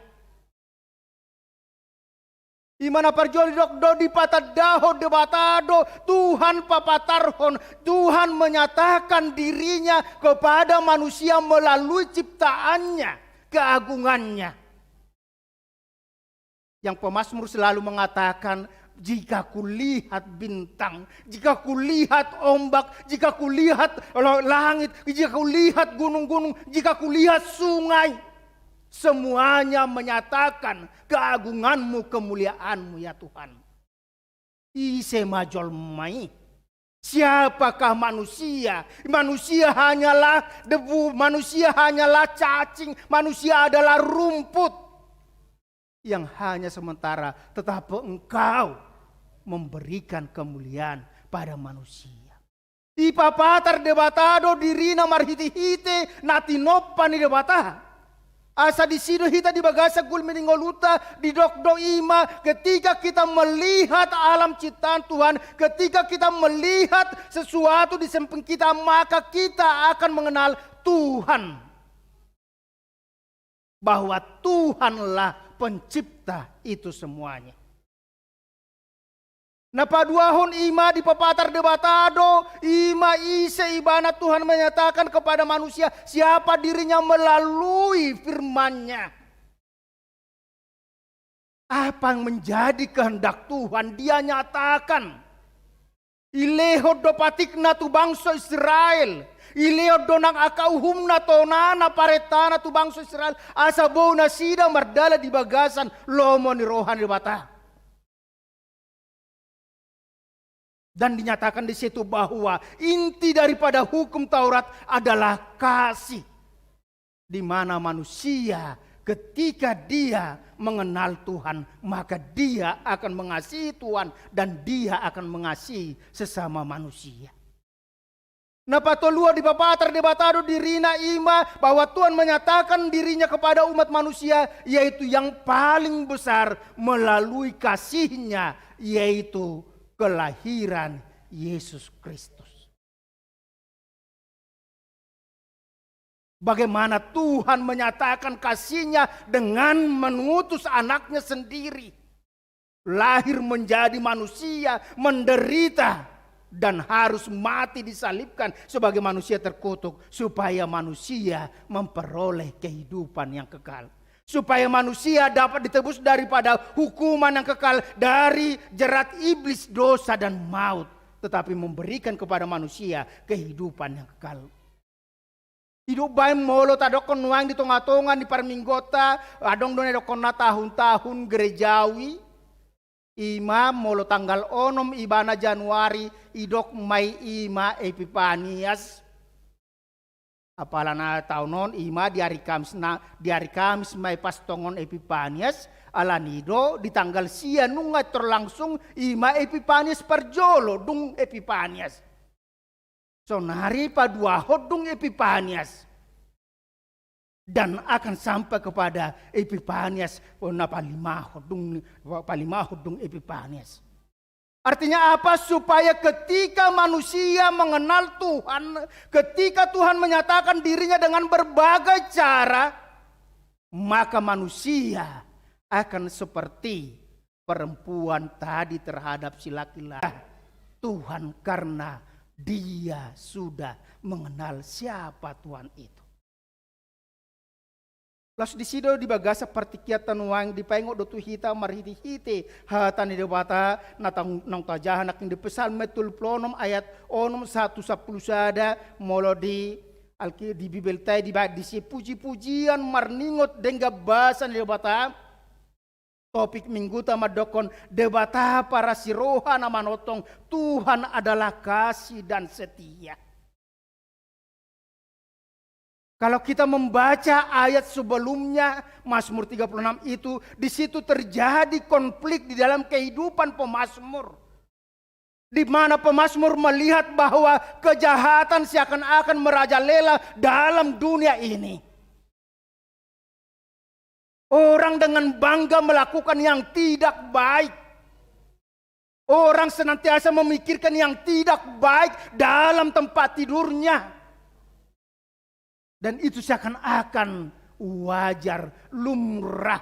Imana parjoli do di patadaho debatado Tuhan papatarhon, Tuhan menyatakan dirinya kepada manusia melalui ciptaannya, keagungannya. Yang pemazmur selalu mengatakan, jika kulihat bintang, jika kulihat ombak, jika kulihat langit, jika kulihat gunung-gunung, jika kulihat sungai, semuanya menyatakan keagunganmu, kemuliaanmu ya Tuhan. Ise majol mai. Siapakah manusia? Manusia hanyalah debu, manusia hanyalah cacing, manusia adalah rumput yang hanya sementara, tetapi Engkau memberikan kemuliaan pada manusia. Ipapatar debatado dirina marhiti-hite natinopani debata. Asa di sini kita di bagasa gul meningoluta di dokdo ima, ketika kita melihat alam ciptaan Tuhan, ketika kita melihat sesuatu di samping kita, maka kita akan mengenal Tuhan. Bahwa Tuhanlah pencipta itu semuanya. Nah paduahon ima di papatar debatado, ima ise ibana Tuhan menyatakan kepada manusia siapa dirinya melalui firman-Nya. Apa yang menjadi kehendak Tuhan dia nyatakan. Ileho dopatikna tu bangsa Israel. Ileho donang akauhumna tonana paretana tu bangsa Israel. Asabona sida mardala di bagasan lomo ni rohan di bata. Dan dinyatakan di situ bahwa inti daripada hukum Taurat adalah kasih. Di mana manusia ketika dia mengenal Tuhan, maka dia akan mengasihi Tuhan dan dia akan mengasihi sesama manusia. Nah patolua di papatar debatado dirina ima bahwa Tuhan menyatakan dirinya kepada umat manusia, yaitu yang paling besar melalui kasih-Nya, yaitu kelahiran Yesus Kristus. Bagaimana Tuhan menyatakan kasih-Nya dengan mengutus anaknya sendiri. Lahir menjadi manusia, menderita, dan harus mati disalibkan sebagai manusia terkutuk. Supaya manusia memperoleh kehidupan yang kekal. Supaya manusia dapat ditebus daripada hukuman yang kekal, dari jerat iblis, dosa dan maut, tetapi memberikan kepada manusia kehidupan yang kekal. Hidup baik molo tadokon nuang di tonga-tonga di parminggota, adong done dokon na tahun-tahun gerejawi. Ima molo tanggal 6 ibana Januari idok mai ima Epifanias. Apalana tahun non ima di hari Kamis mai pas tongon Epifanias alanido di tanggal sia nunga terlangsung ima Epifanias perjolo dung Epifanias. Sonari padua hodung Epifanias. Dan akan sampai kepada Epifanias palimahod dung Epifanias. Artinya apa? Supaya ketika manusia mengenal Tuhan, ketika Tuhan menyatakan dirinya dengan berbagai cara, maka manusia akan seperti perempuan tadi terhadap si laki-laki. Tuhan karena dia sudah mengenal siapa Tuhan itu. Las di sido di bagasa partikiatan wang di pengok dotu hita marhiti hite hatani debata natang nang tajahan naking di pesal metul plonom ayat onom 110 sada molo di di Bibel tay di si puji-pujian marningot dengga basan debata topik minggu tama dokon debata para siroha nama notong Tuhan adalah kasih dan setia. Kalau kita membaca ayat sebelumnya Mazmur 36 itu, di situ terjadi konflik di dalam kehidupan pemazmur. Di mana pemazmur melihat bahwa kejahatan seakan-akan merajalela dalam dunia ini. Orang dengan bangga melakukan yang tidak baik. Orang senantiasa memikirkan yang tidak baik dalam tempat tidurnya. Dan itu seakan-akan wajar, lumrah.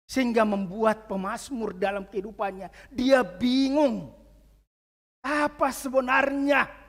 Sehingga membuat pemazmur dalam kehidupannya. Dia bingung. Apa sebenarnya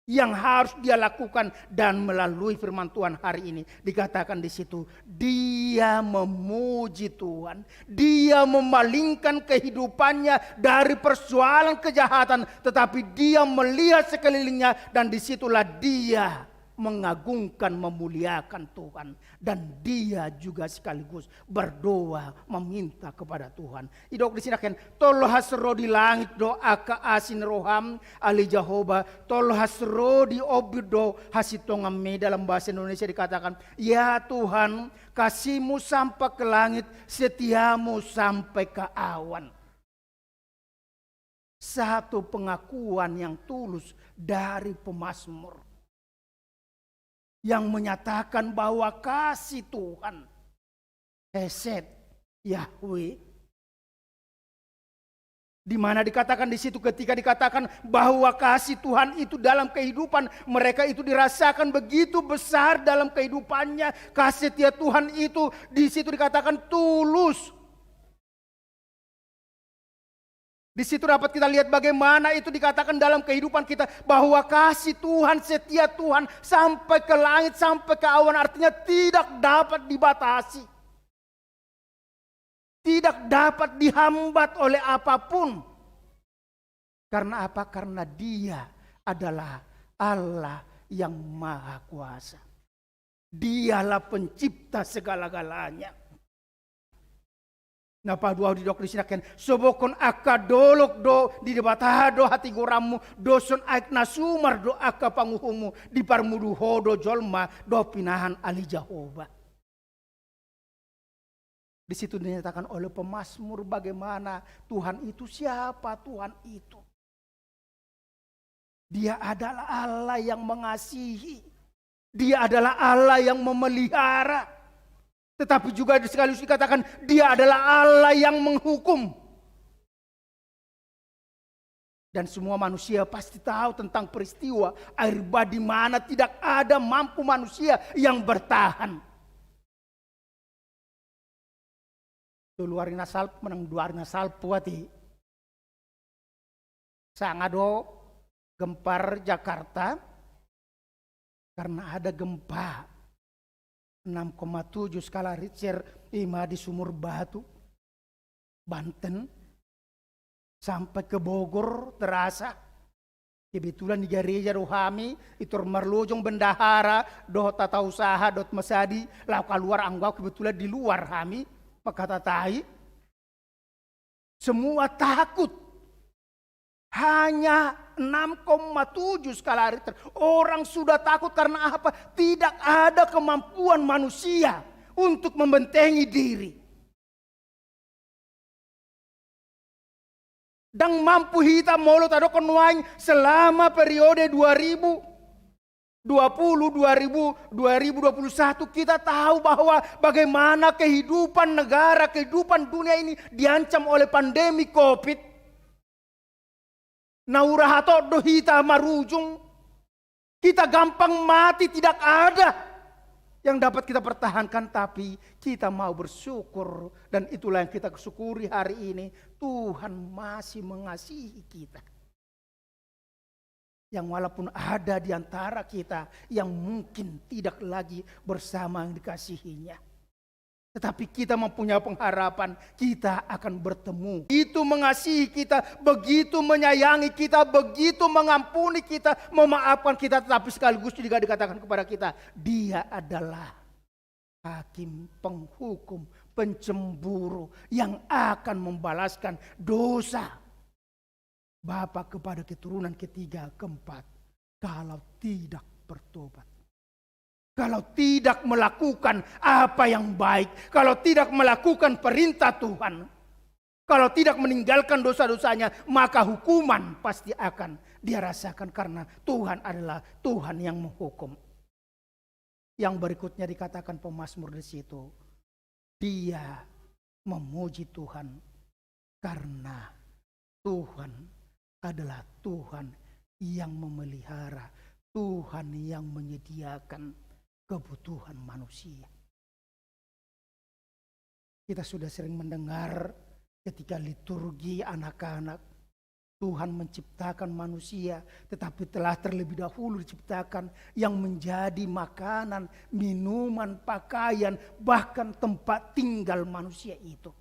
yang harus dia lakukan. Dan melalui firman Tuhan hari ini. Dikatakan di situ. Dia memuji Tuhan. Dia memalingkan kehidupannya dari persoalan kejahatan. Tetapi dia melihat sekelilingnya. Dan disitulah dia mengagungkan, memuliakan Tuhan. Dan dia juga sekaligus berdoa meminta kepada Tuhan. Idok disinakan tolo hasro di langit doa ke asin roham ali Jehovah. Tolo hasro di obido hasitongame dalam bahasa Indonesia dikatakan, ya Tuhan kasihmu sampai ke langit, setiamu sampai ke awan. Satu pengakuan yang tulus dari pemazmur. Yang menyatakan bahwa kasih Tuhan, Hesed, Yahweh, di mana dikatakan di situ ketika dikatakan bahwa kasih Tuhan itu dalam kehidupan mereka itu dirasakan begitu besar dalam kehidupannya. Kasih setia Tuhan itu di situ dikatakan tulus. Di situ dapat kita lihat bagaimana itu dikatakan dalam kehidupan kita bahwa kasih Tuhan, setia Tuhan sampai ke langit, sampai ke awan, artinya tidak dapat dibatasi. Tidak dapat dihambat oleh apapun. Karena apa? Karena Dia adalah Allah yang Maha Kuasa. Dialah pencipta segala-galanya. Napa dua di dok disinakan sobokon akadolok do di debatah do hati goramu doson aik nasumar do aka panguhumu di parmudu hodo jolma do pinahan ali Jehovah. Di situ dinyatakan oleh pemazmur bagaimana Tuhan itu siapa Tuhan itu. Dia adalah Allah yang mengasihi. Dia adalah Allah yang memelihara. Tetapi juga sekaligus dikatakan Dia adalah Allah yang menghukum. Dan semua manusia pasti tahu tentang peristiwa air bah di mana tidak ada mampu manusia yang bertahan. Luarina salp menang duarina salpuati. Sangado gempar Jakarta karena ada gempa 6,7 skala Richter ima di Sumur Batu, Banten, sampai ke Bogor terasa Kebetulan di gereja rohami itu merlojong bendahara doh tata usaha dot masadi lau keluar anggau kebetulan di luar kami maka tatai semua takut. Hanya 6,7 skala Richter. Orang sudah takut karena apa? Tidak ada kemampuan manusia untuk membentengi diri. Dan mampu hitam mulut ada konwain selama periode 2021 kita tahu bahwa bagaimana kehidupan negara, kehidupan dunia ini diancam oleh pandemi Covid. Naurahato dohita marujung. Kita gampang mati, tidak ada yang dapat kita pertahankan, tapi kita mau bersyukur dan itulah yang kita syukuri hari ini. Tuhan masih mengasihi kita. Yang walaupun ada di antara kita yang mungkin tidak lagi bersama yang dikasihinya. Tetapi kita mempunyai pengharapan kita akan bertemu. Begitu mengasihi kita, begitu menyayangi kita, begitu mengampuni kita, memaafkan kita. Tetapi sekaligus juga dikatakan kepada kita, Dia adalah hakim, penghukum, pencemburu yang akan membalaskan dosa bapa kepada keturunan ketiga, keempat, kalau tidak bertobat. Kalau tidak melakukan apa yang baik, kalau tidak melakukan perintah Tuhan, kalau tidak meninggalkan dosa-dosanya, maka hukuman pasti akan dia rasakan karena Tuhan adalah Tuhan yang menghukum. Yang berikutnya dikatakan pemazmur di situ, dia memuji Tuhan karena Tuhan adalah Tuhan yang memelihara, Tuhan yang menyediakan kebutuhan manusia. Kita sudah sering mendengar ketika liturgi anak-anak, Tuhan menciptakan manusia, tetapi telah terlebih dahulu diciptakan yang menjadi makanan, minuman, pakaian, bahkan tempat tinggal manusia itu.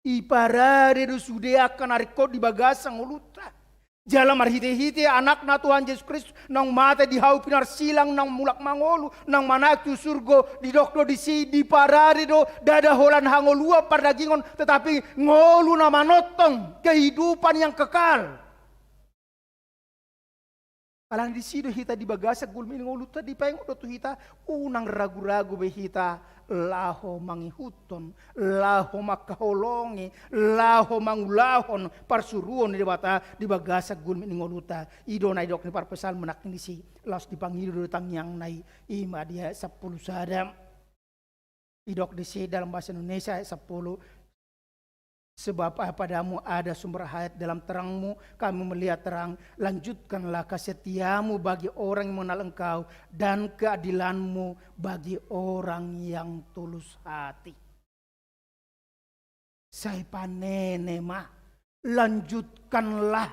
Iparare do sudah akan ariko di bagasang uluta. Jalan marhite-hite anak na Tuhan Yesus Kristus nang mata di hau pinar silang nang mulak mangolu nang manak tu surgo di dokdo di si di parari do dada holan hangolua pardagingon tetapi ngolu na manotong kehidupan yang kekal. Alang di sido hita di bagasa gulmin ngolu tadi payung do tu hita unang ragu-ragu be hita laho mangihuton, laho makaholongi, laho mangulahon parsuruon di bata di bagasa gulmin ngoluta ido na idok ni parpesal menak ni si las dipanggil datang yang nai ima dia 10 sadam idok di si dalam bahasa Indonesia 10 sebab padamu ada sumber hayat dalam terangmu kami melihat terang lanjutkanlah kesetiamu bagi orang yang mengenal engkau dan keadilanmu bagi orang yang tulus hati. Saya panene mah lanjutkanlah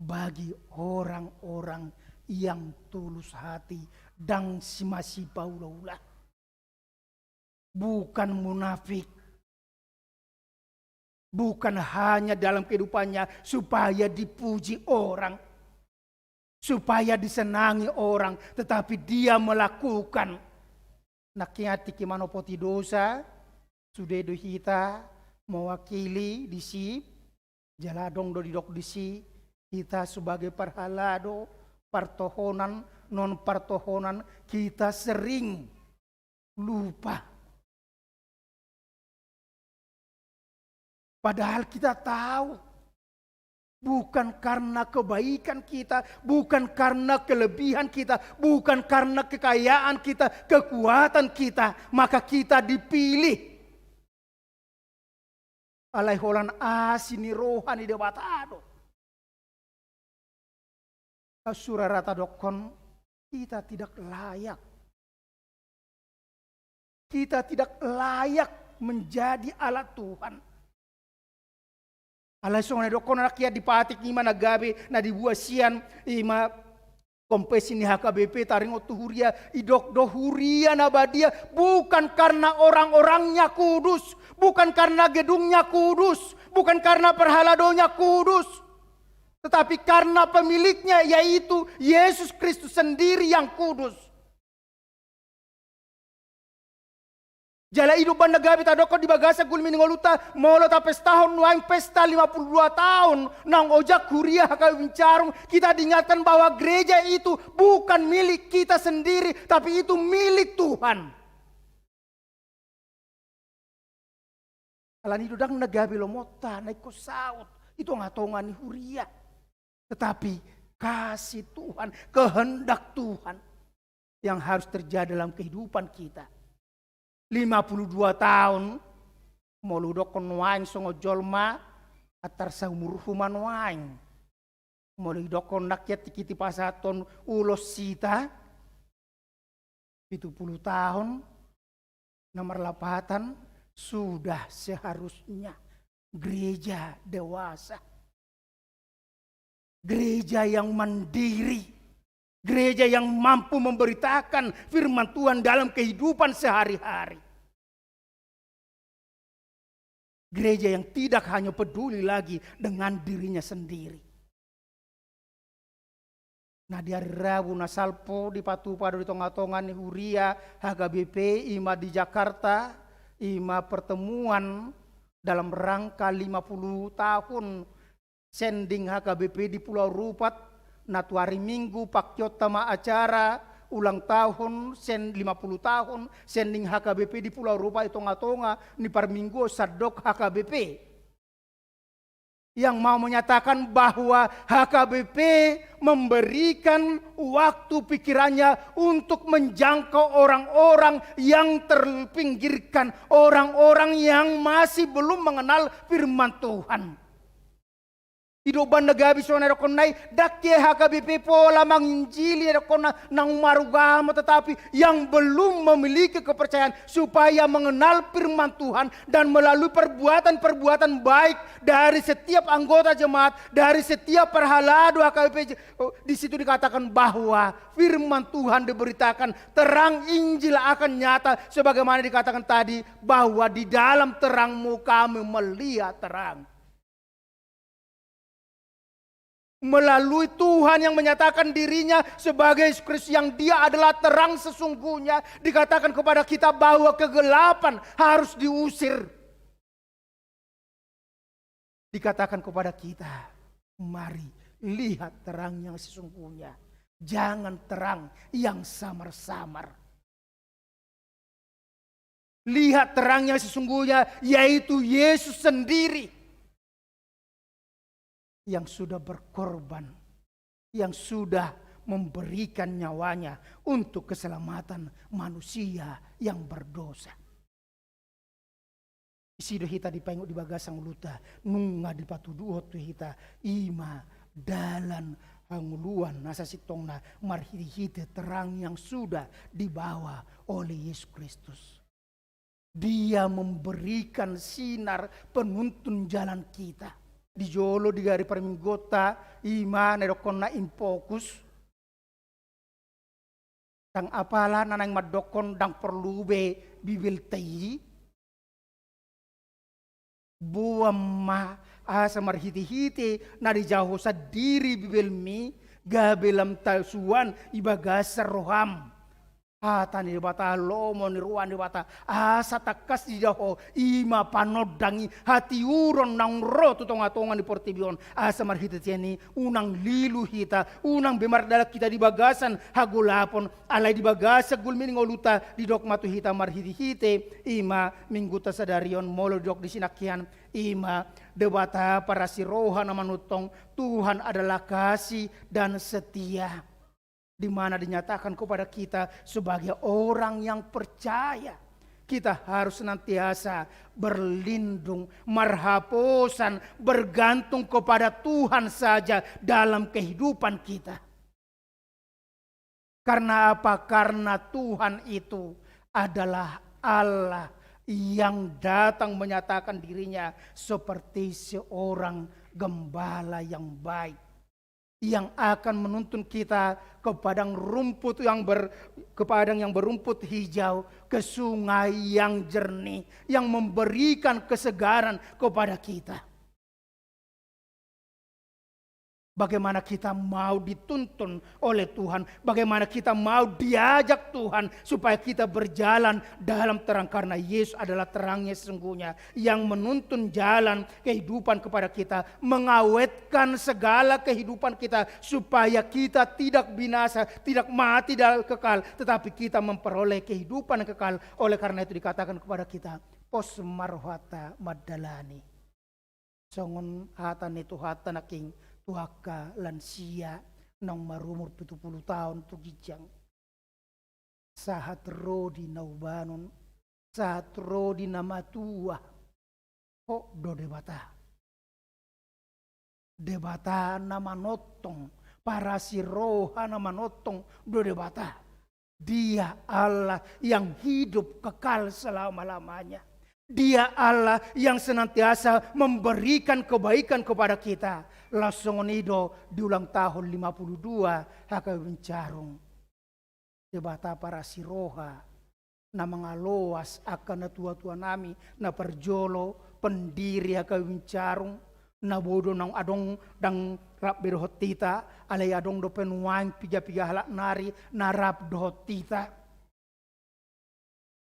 bagi orang-orang yang tulus hati dan masih paulah bukan munafik. Bukan hanya dalam kehidupannya supaya dipuji orang, supaya disenangi orang, tetapi dia melakukan nakiati kimanopoti dosa, sudah hita mewakili di si, jaladong do didok di si, kita sebagai parhalado, partohonan, non partohonan, kita sering lupa. Padahal kita tahu bukan karena kebaikan kita, bukan karena kelebihan kita, bukan karena kekayaan kita, kekuatan kita, maka kita dipilih. Alaiholan asini rohani debatado. Surarata dokon kita tidak layak. Kita tidak layak menjadi alat Tuhan. Alasong na dokon rakyat dipatik ima nagabi na dibuasian ima Kompes ini HKBP taringo tu huria idok do huria nabadia bukan karena orang-orangnya kudus, bukan karena gedungnya kudus, bukan karena perhaladonya kudus, tetapi karena pemiliknya yaitu Yesus Kristus sendiri yang kudus. Jala hidup banda gabi tadoko di bagasa gulmini ngoluta molo tapes tahun nuaing pesta 52 tahun nang ojak kuria haka wincarung. Kita diingatkan bahwa gereja itu bukan milik kita sendiri, tapi itu milik Tuhan. Alan hidup dang nagabi lo mota naik ko saut itu ngatongan huria, tetapi kasih Tuhan, kehendak Tuhan yang harus terjadi dalam kehidupan kita. 52 tahun moludok waing songo jolma atar saumur human waing moludok nakyat tikiti pasaton ulos sita 70 tahun nomor lapatan sudah seharusnya gereja dewasa, gereja yang mandiri, gereja yang mampu memberitakan firman Tuhan dalam kehidupan sehari-hari. Gereja yang tidak hanya peduli lagi dengan dirinya sendiri. Nah di hari Rabu nasalpo di Patupado di tonga-tonga ni Huria HKBP ima di Jakarta ima pertemuan dalam rangka 50 tahun sending HKBP di Pulau Rupat. Natu hari Minggu pakyotama acara ulang tahun 50 tahun sending HKBP di Pulau Rupa itu ngatonga ni par minggu sadok HKBP yang mau menyatakan bahwa HKBP memberikan waktu pikirannya untuk menjangkau orang-orang yang terpinggirkan, orang-orang yang masih belum mengenal firman Tuhan. Idoban nagabi so na rekonay dakye HKBP pola manginjili rekona nang marugama, tetapi yang belum memiliki kepercayaan supaya mengenal firman Tuhan dan melalui perbuatan-perbuatan baik dari setiap anggota jemaat, dari setiap perhalado HKBP. Di situ dikatakan bahwa firman Tuhan diberitakan, terang Injil akan nyata sebagaimana dikatakan tadi bahwa di dalam terangmu kami melihat terang. Melalui Tuhan yang menyatakan dirinya sebagai Kristus yang dia adalah terang sesungguhnya, dikatakan kepada kita bahwa kegelapan harus diusir. Dikatakan kepada kita, mari lihat terang yang sesungguhnya, jangan terang yang samar-samar. Lihat terang yang sesungguhnya yaitu Yesus sendiri yang sudah berkorban, yang sudah memberikan nyawanya untuk keselamatan manusia yang berdosa. Isido hita dipengok di bagasang luta, nunga di patuduho tu hita, ima dalan hanguluan nasa sitongna marhiti terang yang sudah dibawa oleh Yesus Kristus. Dia memberikan sinar penuntun jalan kita. Di jolo di gari perminggota ima nedokon na impokus tang apala nanang madokon dang perlube bibil tei buam ma asa marhiti-hiti na di jauh sadiri bibil mi gabelam talsuan ibagas roham tani di bata lomo ni ruan di bata asa takas di jauh ima panodangi hati uron nang ro tutonga-tonga di portibion asa marhita tiani unang lilu hita unang bemar dalak kita di bagasan hagulapon alai di bagasa gulmini ngoluta di dok matu hita marhiti hite ima mingguta sadarion molo dok di sinakian ima debata para siroha namanutong Tuhan adalah kasih dan setia, di mana dinyatakan kepada kita sebagai orang yang percaya kita harus senantiasa berlindung, marhaposan, bergantung kepada Tuhan saja dalam kehidupan kita. Karena apa? Karena Tuhan itu adalah Allah yang datang menyatakan dirinya seperti seorang gembala yang baik. yang akan menuntun kita ke padang yang berumput hijau, ke sungai yang jernih, yang memberikan kesegaran kepada kita. Bagaimana kita mau dituntun oleh Tuhan, bagaimana kita mau diajak Tuhan supaya kita berjalan dalam terang, karena Yesus adalah terangnya sesungguhnya yang menuntun jalan kehidupan kepada kita, mengawetkan segala kehidupan kita supaya kita tidak binasa, tidak mati dan kekal, tetapi kita memperoleh kehidupan yang kekal. Oleh karena itu dikatakan kepada kita, pos marhata madalani, songon hatan itu hatan aking tuaka lansia nang marumur 70 tahun tu gijang. Sahat rodi naubanon, sahat rodi namatua. Ho do debata. Debata nama notong, para siroha nama notong do debata. Dia Allah yang hidup kekal selama-lamanya. Dia Allah yang senantiasa memberikan kebaikan kepada kita. Langsung nido di ulang tahun 52 haka bencarung. Debata para siroha na mangaloas akan na tua-tua nami na perjolo pendiri haka bencarung na bodo nang adong dang rap berhotita alay adong do penuang piga-piga halak nari na rap dohotita.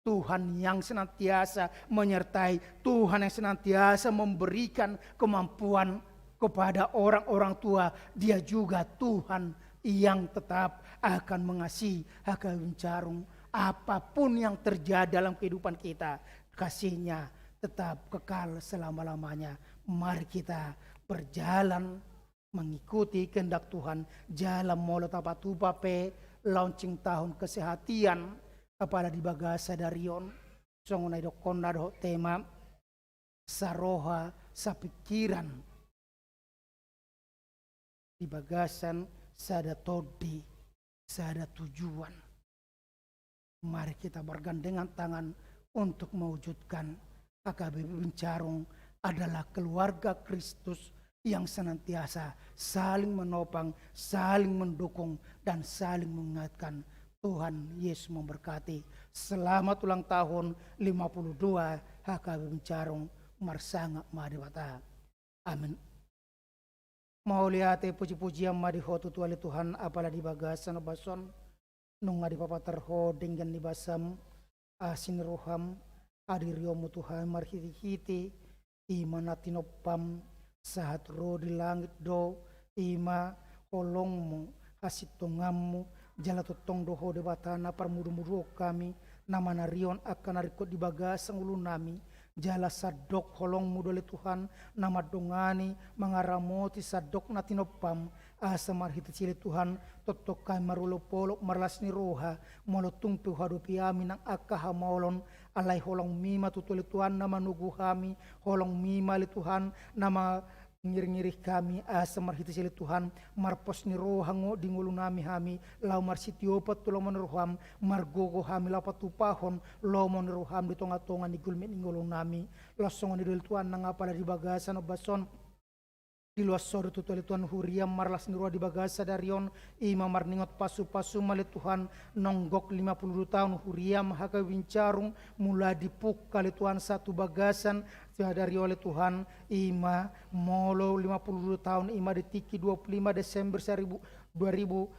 Tuhan yang senantiasa menyertai, Tuhan yang senantiasa memberikan kemampuan kepada orang-orang tua. Dia juga Tuhan yang tetap akan mengasihi, akan mencarung apapun yang terjadi dalam kehidupan kita. Kasihnya tetap kekal selama-lamanya. Mari kita berjalan mengikuti kehendak Tuhan. Jalan molo tapatupape launching tahun kesehatan kepada di bagasa darion songonai dokona do tema saroha sapikiran di bagasan sada todi sada tujuan. Mari kita bergandengan tangan untuk mewujudkan AKBP Bincarung adalah keluarga Kristus yang senantiasa saling menopang, saling mendukung, dan saling mengingatkan. Tuhan Yesus memberkati. Selamat ulang tahun 52 HKB Bincarung Marsanga Madewata. Amin. Mau lihat puji-pujian madihotu tuali Tuhan apalah di bagasan bason nung adi papa terho dengan di basam asin roham adiriomu Tuhan marhiti-hiti ima natinopam sahat ro di langit do ima holongmu hasit tongammu jala totong doho de batana parmudu-mudu kami nama narion akan narikot di bagasang ulu nami jala sadok holong mudole Tuhan nama dongani mangaramoti sadok natinopam asa marhiti cili Tuhan totokai marulo polok marlasni roha molotung tuhadopi amin ang akaha maulon alai holong mima tutuli Tuhan nama nugu kami holong mima li Tuhan nama ngiri-ngiri kami asa marhiti sili Tuhan marpos ni rohango di ngulu nami hami lau marsitiopat tulomon roham margogo hami lapatupahon lomon roham di tonga-tonga ni gulmit ni ngulu nami lasongon ni Tuhan nangapala di bagasan obason di luas sore tutuli Tuhan huriam marlas ni roha di bagasa darion ima marningot pasu-pasu mali Tuhan nonggok 52 tahun huriam haka wincarung mula dipuk kali Tuhan satu bagasan dari oleh Tuhan ima molo 52 tahun ima ditiki 25 Desember 2020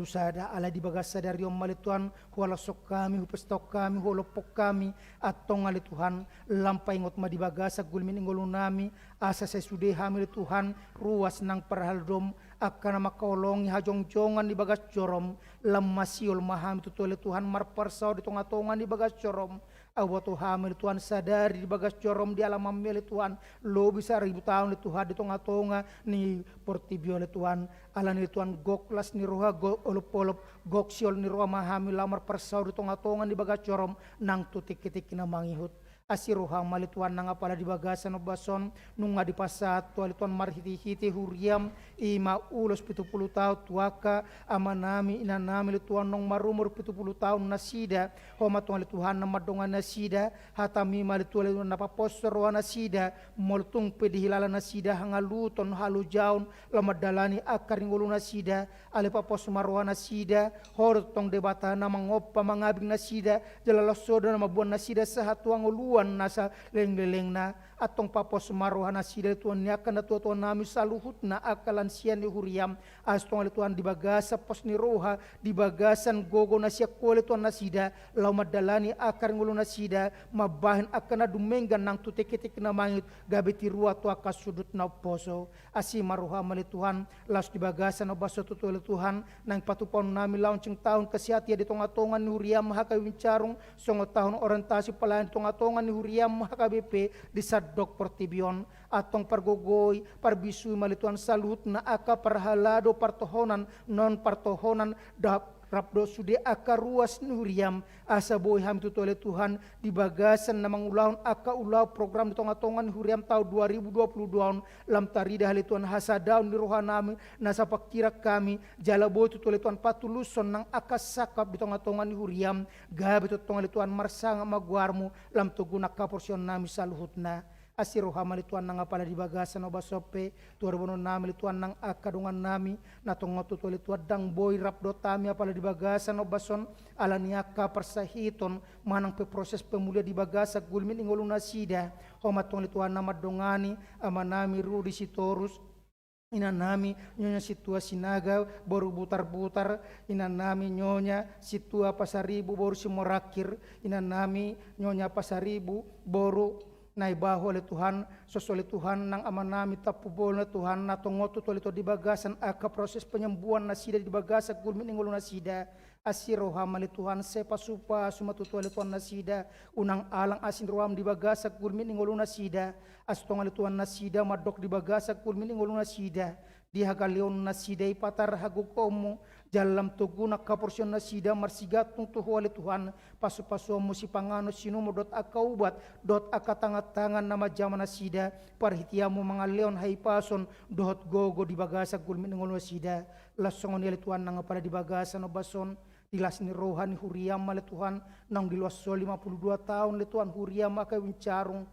sada ala di bagasa dari mali Tuhan huala sok kami hupestok kami holopok kami atong ali Tuhan lampai ngot ma di bagasa gulmin ingolun nami asa sesude hamil Tuhan ruas nang perhaldom akan makaolongi hajong-jongan di bagas jorom lemasiol maham tutole Tuhan marparsau di tonga-tongan di bagas jorom awato hamil Tuhan sadari di bagas jorom di alam mamil Tuhan lo bisa 1000 tahun di Tuhan di tonga-tonga ni portibio le Tuhan ala ni Tuhan goklas ni roha olop-olop goksiol ni roha mahami lamar persau di tonga-tonga di bagas jorom nang tutik-titik na mangihut asiroha mali Tuhan nanga pala di bagasan obason nunga di pasat tuali Tuhan marhiti-hiti huriam ima ulos 70 tahun tuaka amanami inanami li Tuhan nong marumur 70 tahun nasida homa Tuhan li Tuhan nama dongan nasida hatami mali Tuhan li napa posoro nasida moltung pedihilala nasida hangaluton halu jaun lamadalani akar ngulu nasida alepa pos marwa nasida hortong debata nama ngopa mangabing nasida jalala soda nama buan nasida sahatuang uluan nasa leng-leng na atong papos maroha nasida Tuhan niakan na Tuhan nami saluhut na akalan siyan ni huriam astong Tuhan di bagasa pos ni roha di bagasan gogo na siya kuali Tuhan nasida lau madalani akar ngulu nasida mabahin akan na dumenggan nang tutik-tik na mangit gabiti ruwa tu akas sudut na poso asi maroha mali Tuhan las di bagasan na baso tutuali Tuhan nang patupon nami launcing tahun kesihati di tonga-tongan ni huriam hakawincarung songo tahun orientasi pelayan tonga-tongan ni huriam HKBP di Sadok Portibion atong pargogoy parbisu mali Tuhan salut na aka parhalado partohonan non partohonan rapdo sude aka ruas ni huriam asa boy ham tutole Tuhan di bagasan na mangulaon aka ulaw program di tonga-tongan ni huriam tahun 2022 lam tarida hali Tuhan hasadaun di roha nami nasa pakira kami jala boy tutole Tuhan patuluson nang aka sakap di tonga-tongan ni huriam gabi tutongan Tuhan marsanga magwarmu lam tuguna kaporsion nami saluhutna asiroha mali Tuhan nang apala di bagasan obasope tuarbono nami li Tuhan nang akadungan nami natongotu tole Tuhan dang boy rapdo tami apala di bagasan obason alaniaka persahiton manang pe proses pemulia di bagasa gulmin ingoluna sida homatong li Tuhan nama dongani amanami rudi sitorus inanami nyonya situa sinaga baru butar-butar inanami nyonya situa pasaribu baru simorakir inanami nyonya pasaribu baru naibaho oleh Tuhan sosole Tuhan nang amanami tapubol na Tuhan na tongoto tolito di bagasan aka proses penyembuhan nasida di bagasan gulmin ingolo nasida asiroha mali Tuhan sepa supa sumatutu oleh Tuhan nasida unang alang asin ruam di bagasan gulmin ingolo nasida astong oleh Tuhan nasida madok di bagasan gulmin ingolo nasida di hagalion nasida ipatar hagukomu dalam tuguna kaporsion nasida marsigatung tuho oleh Tuhan pasu-pasu musi pangano sinumo dot akaubat dot akatangat-tangan nama zaman nasida parhitiamu mga leon haipason dot gogo di bagasa gulmin ngolo nasida lasongon oleh Tuhan nang pada di bagasa no bason dilas ni rohani huriam oleh Tuhan nang di luas 52 tahun oleh Tuhan huriam akai wincarung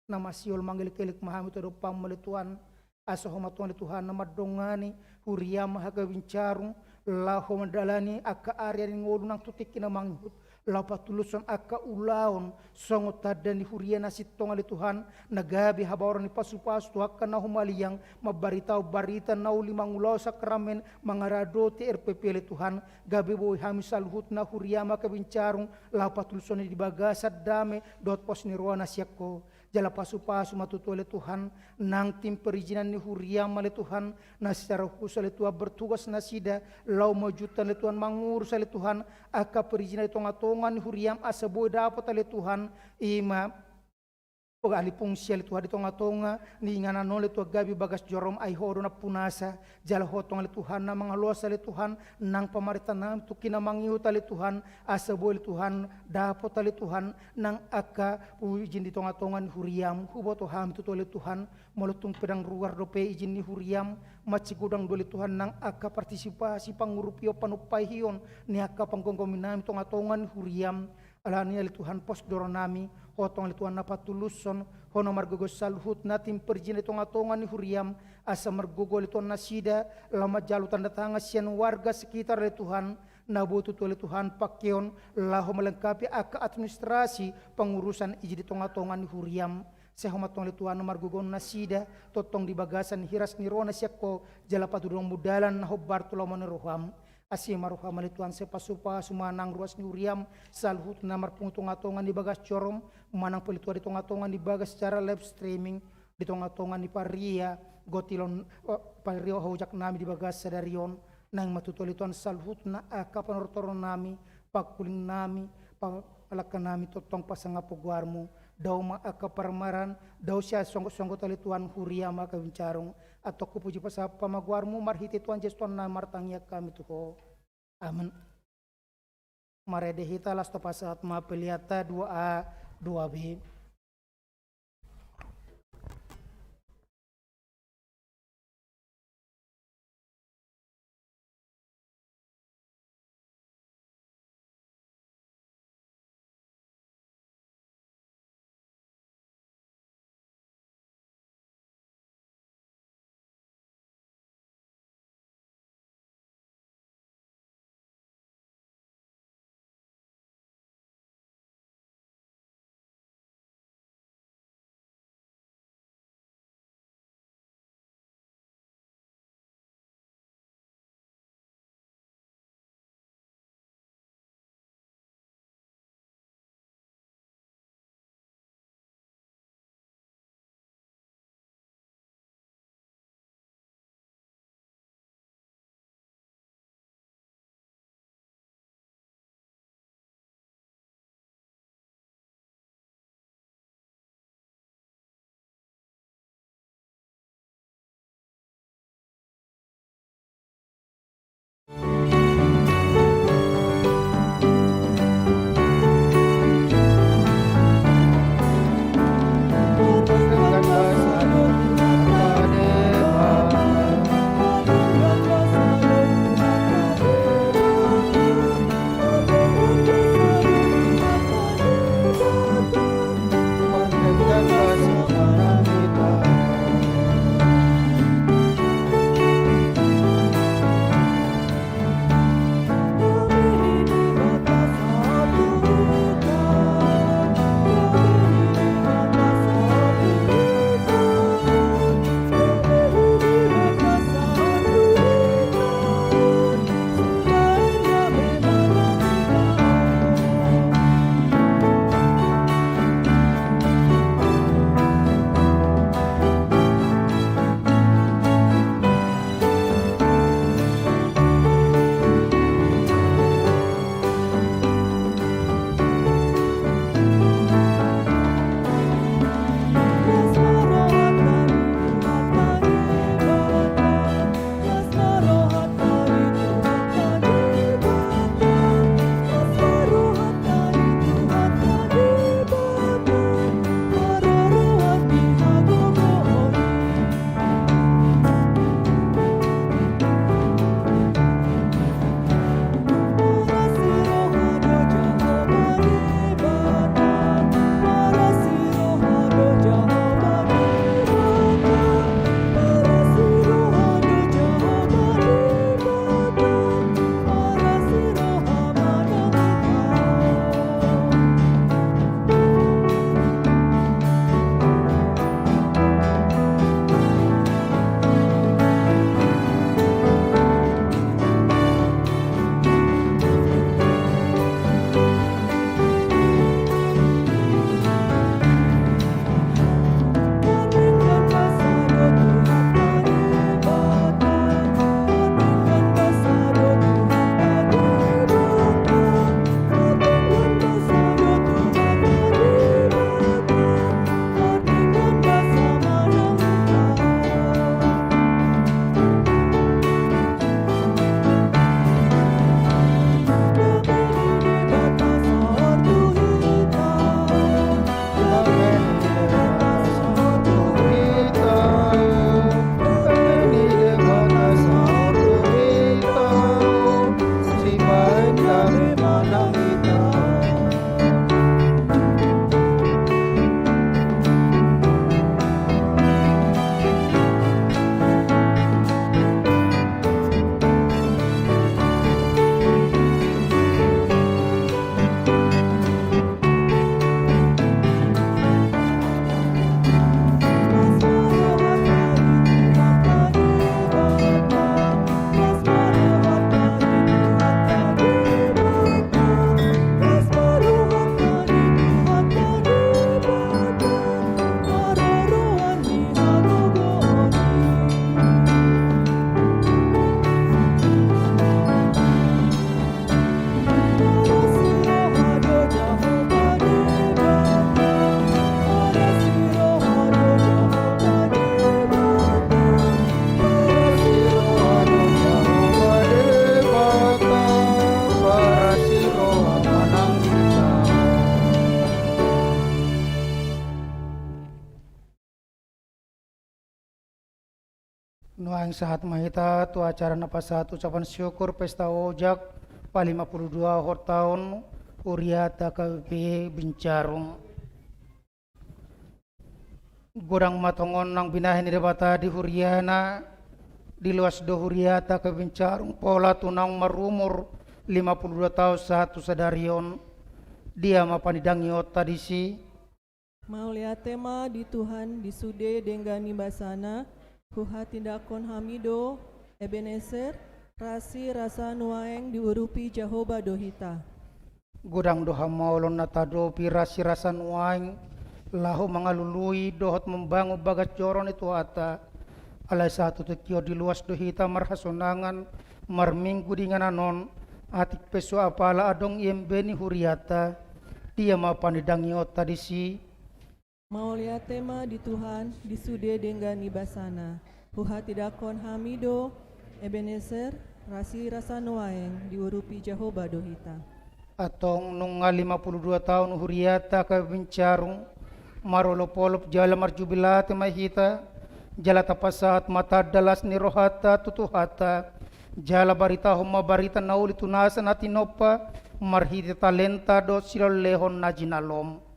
nama siol manggil-kelik mahami todo pam oleh Tuhan asohomatuan oleh Tuhan nama dongani huriam akai wincarung laho madalani aka area ni ngodu nang tutik na manghut lapa tuluson aka ulaon songo tadani huriana sitong ali Tuhan nagabi habaron ni pasu-pasu aka na humaliyang mabaritao barita na limang ulaw sa kramen mangarado ti RPP ali Tuhan gabi boy hami saluhut na huriama kabincarong lapa tuluson ni dibaga dame dot pos ni ruana siako jala pasu-pasu matutu oleh Tuhan nang tim perizinan ni huriam oleh Tuhan na secara khusus oleh Tuhan bertugas nasida lau majutan oleh Tuhan mangurus oleh Tuhan aka perizinan tonga-tongan ni huriam asa boy dapat oleh Tuhan ima Oga alipung siya litu hadi tonga-tonga ni ingana no litu gabi bagas jorom ay horo na punasa jala hotong ali Tuhan na mga luasa ali Tuhan nang pamarita na tukina mangiut ali Tuhan asa boy ali Tuhan dapot ali Tuhan nang aka ujin di tonga-tonga ni huriam huboto ham tutu ali Tuhan molutung pedang ruar dope izin ni huriam macigudang doli Tuhan nang aka partisipasi pangurupio panupay hiyon ni aka panggonggominami tonga-tonga ni huriam alani ali Tuhan pos doronami hotong ali Tuhan napatuluson hono margogos salhut natin perjin ali tonga-tonga ni huriam asa margogo ali Tuhan nasida lama jalu tanda tanga sian warga sekitar ali Tuhan nabututu ali Tuhan pakyon laho melengkapi aka administrasi pengurusan iji di tonga-tonga ni huriam sehomatong ali Tuhan margogon nasida totong di bagasan hiras ni rona siako jala patudong mudalan na hobar tulamon roham asi maruham ali Tuhan sepasupa sumanang ruas ni huriam salhut na marpuntungatongan di bagas corom manang pelitua di tongatongan di bagas secara live streaming di tongatongan di paria gotilon pario haujak nami di bagas sadarion nang matutuli Tuhan salhut na aka panortoron nami pakuling nami palakan nami totong pasangapuguarmu daw aka parmaran daw siya songgot-songgot ali Tuhan huriam aka wincarong atau kupuji pasal pamaguarmu marhiti Tuhan Yesus Tuhan na martangya kami tuho amin marede hita las pasat ma peliata 2A 2B Nuang sahat mahita tu acara napasat ucapan syukur pesta ojak pa 52 hor tahun Uriata KBP Bincarung. Gurang matongon nang binahin ni bata di Huriana di luas do Huriata ke Bincarung pola tunang marumur 52 tahun satu sadarion dia mapanidangi otta disi. Maulia tema di Tuhan di sude denggani basana huha tindakon hamido Ebenezer rasi rasa nuaeng diurupi Jehovah dohita. Gudang doha maulon natado pirasi rasa nuaeng lahu mangalului dohot membangun bagat joron itu ata alai satu tekio di luas dohita marhasonangan marminggu dengan anon atik peso apala adong iembeni huriata dia mapanidangi otta disi. Maulia tema di Tuhan di sude denggani basana huha tidakon hamido Ebenezer rasi rasa nuaeng diurupi Jehovah dohita. Atong nunga 52 tahun huriata ka Bincarung marolopolop jala marjubilate mahita jala tapasat mata dalas ni rohata tutuhata jala barita homa barita nauli tunasa natinopa marhita talenta do silolehon najinalom.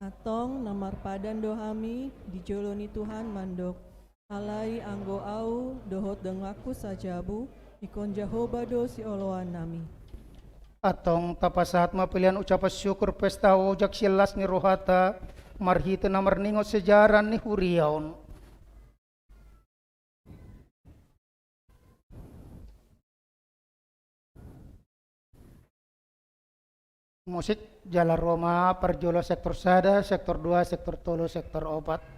Atong namar padan dohami dijoloni Tuhan mandok alai anggo au dohot dengaku sajabu ikon Jehovah do si oloan nami. Atong tapasat mapilian ucapan syukur pesta ojak silas ni rohata marhita na marningo sejarah ni huriaon. Musik Jala Roma Parjolo sektor sada, sektor 2, sektor tolo, sektor 4.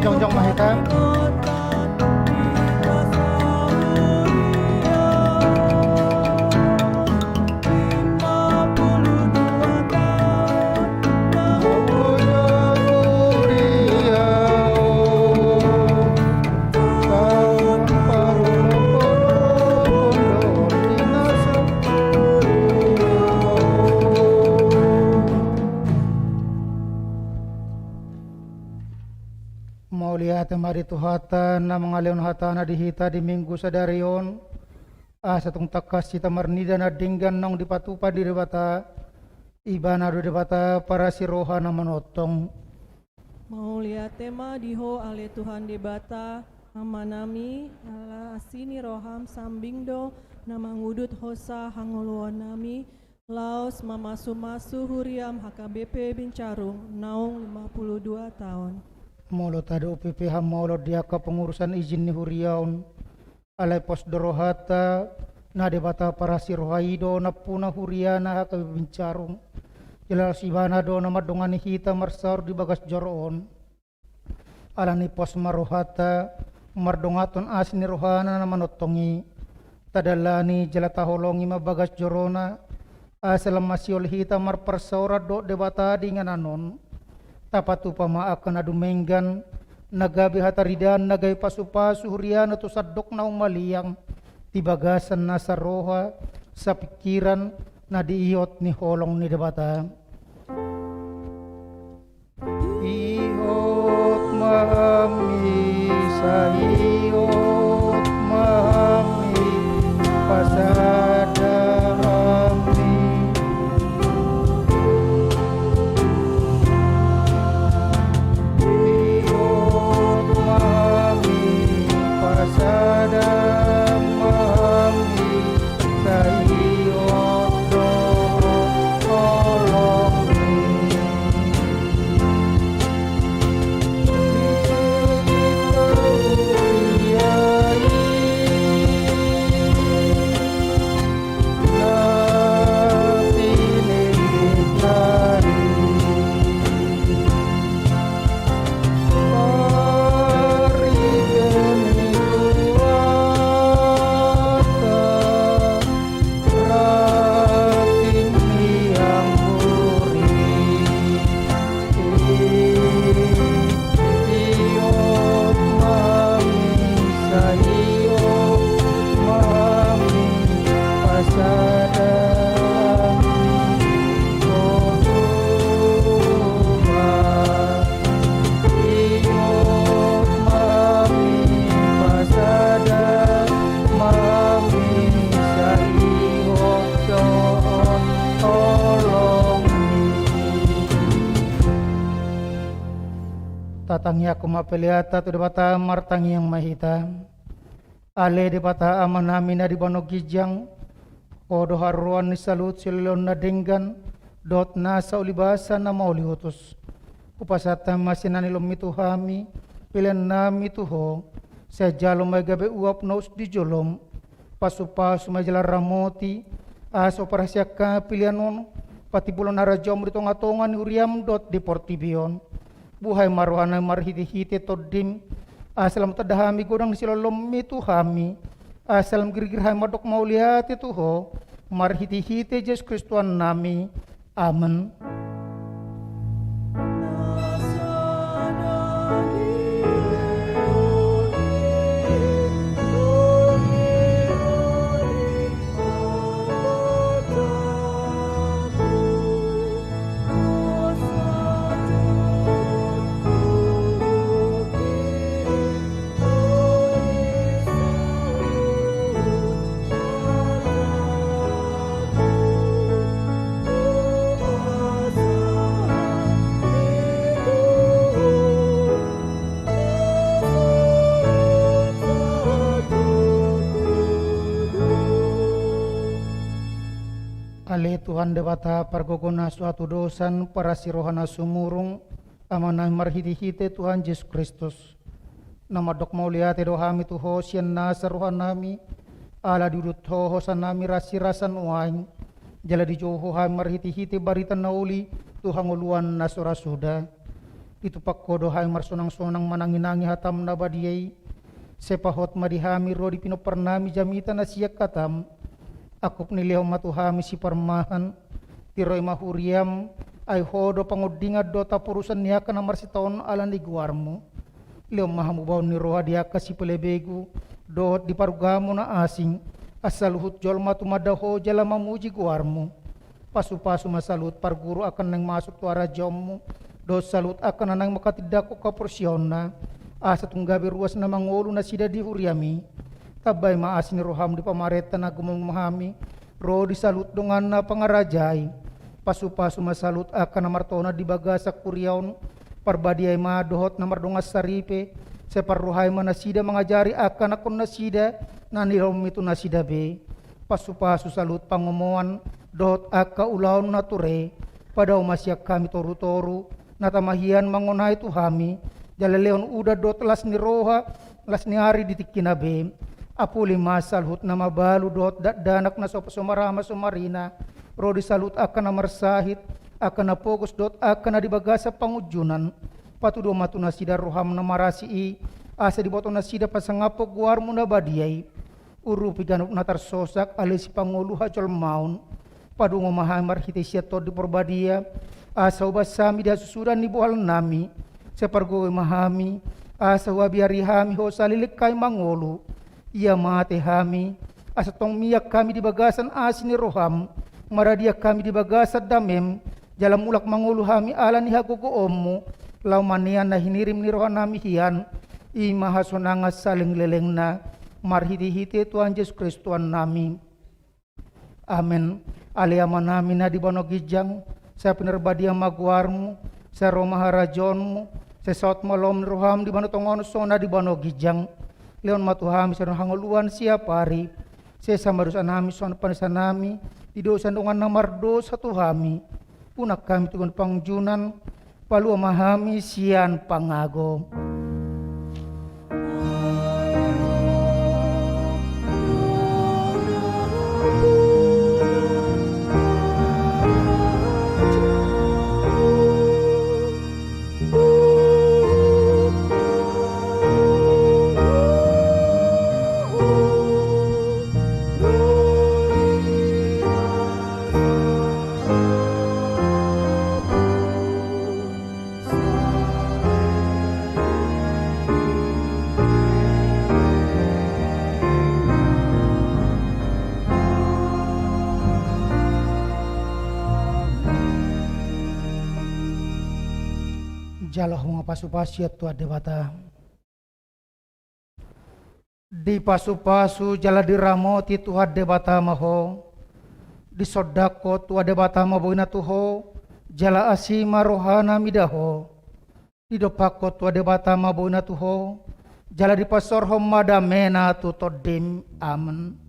Jongjong Mahita. Maulia temari tuhata na mga leon hata na dihita di minggu sadarion satong takas cita marnida na dinggan nong dipatupa di debata iba na do debata para si roha na manotong. Maulia tema diho ale Tuhan debata hamanami ala asini roham sambingdo na mangudut hosa hanguluan nami laos mamasu-masu huriam HKBP Bincarung naung 52 tahun. Molo tada UPPH molo dia ke pengurusan izin ni huriaun alai pos dorohata na debata para si rohaido na puna huriana HKBP Bincarung jelas ibana do na madongani hita marsar di bagas joroon alani pos marohata mardongaton asni rohana na manotongi tadalani jelata holongi mabagas jorona asalam masiol hita marparsora do debata dengan anon tapatu pama akan adu menggan nagabi hataridan nagai pasu-pasu huriana tu sadok na umaliang tibagasan na sa roha sa pikiran na diiyot ni holong ni debata. Iyot mahami sa iyot mahami pasada hami iyot mahami pasada mahami sa iyot do holong ni Tatangya kumapeliata tu debata martangi yang mahita. Ale debata amanamina di bano gijang. Odo haruan ni salut silon na denggan. Dot nasa ulibasa na maulihutus. Upasata masinani lomitu hami. Pilihan nami tuho. Saya jalo may gabi uap naus di jolom. Pasu-pasu may jala ramoti. Aso parasya pilihan nono. Pati bulan narajom di tonga-tonga ni uriam dot di portibion. Buhay maruhanay marhiti-hiti todim. Asalam tadahami godang silolom itu hami. Asalam girigirhay madok mauliati tuho. Marhiti-hiti Yesus Kristuan nami. Amen. Ale Tuhan debata pargogona suatu dosan para sirohana sumurung amanah marhiti-hiti Tuhan Yesus Kristus. Nama dok mauliate dohami tuho sian nasa rohanami ala dudut ho sanami rasi-rasan uain jala di joho hai marhiti-hiti barita nauli Tuhan uluan nasura suda. Itu pakko dohai marsonang-sonang mananginangi hatam nabadiyai sepahot madihami rodi pino pernami jamita nasiyak katam. Aku penilih matuhami si permahan tiroi mahuriam ay hodo pangudinga dota purusan niya ka namar si taon alan di guarmo leo mahamu baw ni roha dia kasi pelebegu dot di parugamo na asing asaluhut jol matumadaho jala mamuji guarmo pasu-pasu masalut parguru akan nang masuk tuara jommu do salut akan nang makatidako ka porsyon na asa tunggabi ruas na mangolo na sida di huriami. Tabay maas ni roham di pamareta na gumamahami. Ro di salut dongan na pangarajay. Pasu-pasu masalut akan na martona di bagasak kuryaon. Parbadiay madohot na mardongas saripe. Separruhay manasida mangajari akan akon nasida. Nanilom itu nasida be. Pasu-pasu salut pangomoan. Dohot aka ulaon na ture. Padaw masyak kami toru-toru. Natamahian mangonay tuhami. Jalaleon uda dot las ni roha. Las ni hari ditikinabe. Apuli masalhut na mabalu dot danak na somarama somarina. Rodi salut akan na marsahit. Akan na pogos dot akan na dibagasa pangujunan. Patudo matu na sida roham na marasi asa diboto na sida pasangapo guar mo na badiyay. Urupi ganuk na tarsosak alisi pangulu hacol maun. Padungo mahamar hiti siya to di porbadia. Asa ubasami da susudan ni buhal nami. Separgoy mahami. Asa wabiari hami ho salilik kay mangolu. Ia mate hami, asa tong miyak kami di bagasan asin ni roham, maradia kami di bagasan damem, jalan mulak mangulu hami ala ni hagogo omu, lau manian na hinirim ni rohan nami hian, imaha sonangas saling leleng na, marhiti-hiti Tuhan Yesus Kristus nami. Amen. Aliaman nami na di bano gijang, sa pinerbadia maguarmu, sa romaharajonmu, sa saot malom ni roham di bano tongon sona di bano gijang, leon matuhami sa hanguluan siapa hari sesa marusan nami son panisan nami di dosa dongan namardo sa tuhami punak kami tugon pangjunan palu mahami sian pangago. Jalah mga pasu-pasu tu ada bata. Di pasu-pasu jala di ramoti tu ada bata maho. Di sodako tu ada bata maboina tuho. Jala asima rohana midaho. Di dopakot wa debata mabuna tuho. Jala di pasor homada mena tu todim. Amen.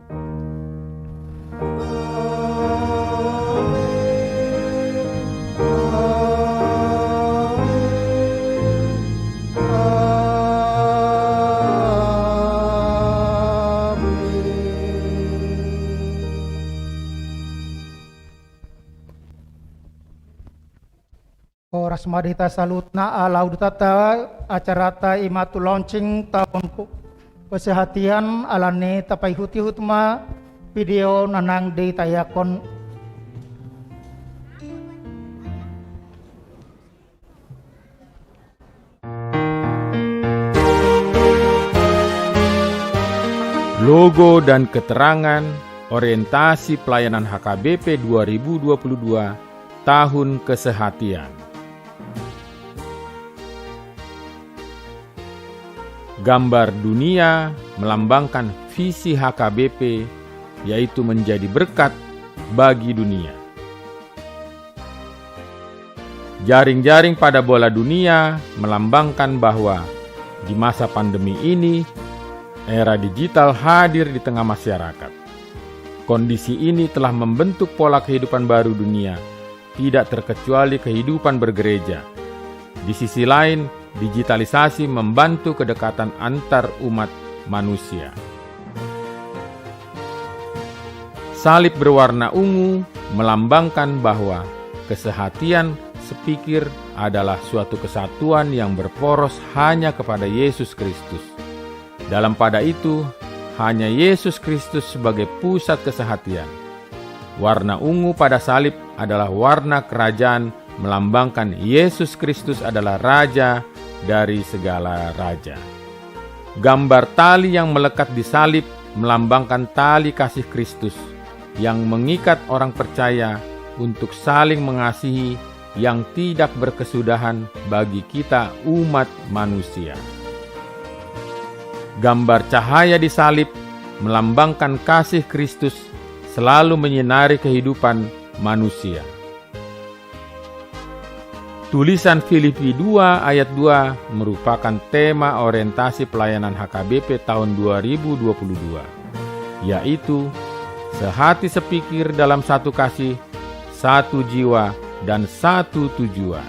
Oras madita salutna alau tata acarata imatu launching tahun kesehatian alane tapai huti hutma video nanang di tayakon. Logo dan keterangan orientasi pelayanan HKBP 2022 tahun kesehatian. Gambar dunia melambangkan visi HKBP, yaitu menjadi berkat bagi dunia. Jaring-jaring pada bola dunia melambangkan bahwa di masa pandemi ini, era digital hadir di tengah masyarakat. Kondisi ini telah membentuk pola kehidupan baru dunia, tidak terkecuali kehidupan bergereja. Di sisi lain, digitalisasi membantu kedekatan antar umat manusia. Salib berwarna ungu melambangkan bahwa kesehatian sepikir adalah suatu kesatuan yang berporos hanya kepada Yesus Kristus. Dalam pada itu, hanya Yesus Kristus sebagai pusat kesehatian. Warna ungu pada salib adalah warna kerajaan, melambangkan Yesus Kristus adalah Raja dari segala raja. Gambar tali yang melekat di salib melambangkan tali kasih Kristus yang mengikat orang percaya untuk saling mengasihi yang tidak berkesudahan bagi kita umat manusia. Gambar cahaya di salib melambangkan kasih Kristus selalu menyinari kehidupan manusia. Tulisan Filipi 2 ayat 2 merupakan tema orientasi pelayanan HKBP tahun 2022, yaitu sehati sepikir dalam satu kasih, satu jiwa, dan satu tujuan.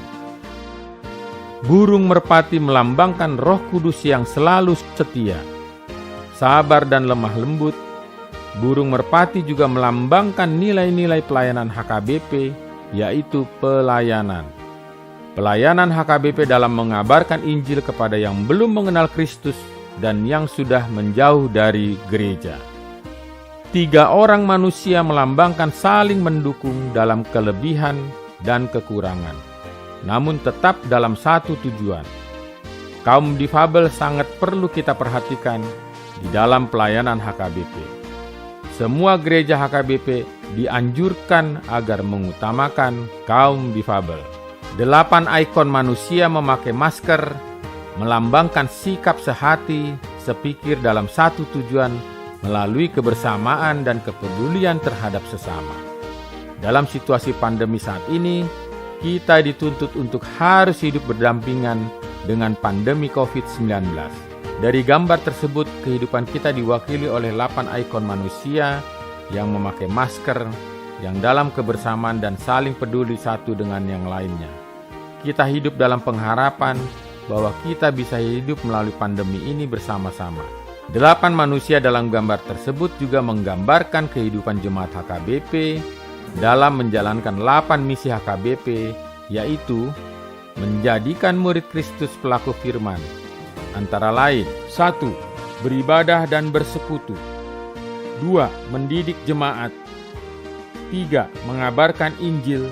Burung merpati melambangkan Roh Kudus yang selalu setia, sabar dan lemah lembut. Burung merpati juga melambangkan nilai-nilai pelayanan HKBP, yaitu pelayanan. Pelayanan HKBP dalam mengabarkan Injil kepada yang belum mengenal Kristus dan yang sudah menjauh dari gereja. 3 orang manusia melambangkan saling mendukung dalam kelebihan dan kekurangan, namun tetap dalam satu tujuan. Kaum difabel sangat perlu kita perhatikan di dalam pelayanan HKBP. Semua gereja HKBP dianjurkan agar mengutamakan kaum difabel. 8 ikon manusia memakai masker melambangkan sikap sehati, sepikir dalam satu tujuan melalui kebersamaan dan kepedulian terhadap sesama. Dalam situasi pandemi saat ini, kita dituntut untuk harus hidup berdampingan dengan pandemi COVID-19. Dari gambar tersebut, kehidupan kita diwakili oleh 8 ikon manusia yang memakai masker, yang dalam kebersamaan dan saling peduli satu dengan yang lainnya. Kita hidup dalam pengharapan bahwa kita bisa hidup melalui pandemi ini bersama-sama. 8 manusia dalam gambar tersebut juga menggambarkan kehidupan jemaat HKBP dalam menjalankan 8 misi HKBP, yaitu menjadikan murid Kristus pelaku firman. Antara lain, 1. Beribadah dan bersekutu. 2. Mendidik jemaat. 3. Mengabarkan Injil.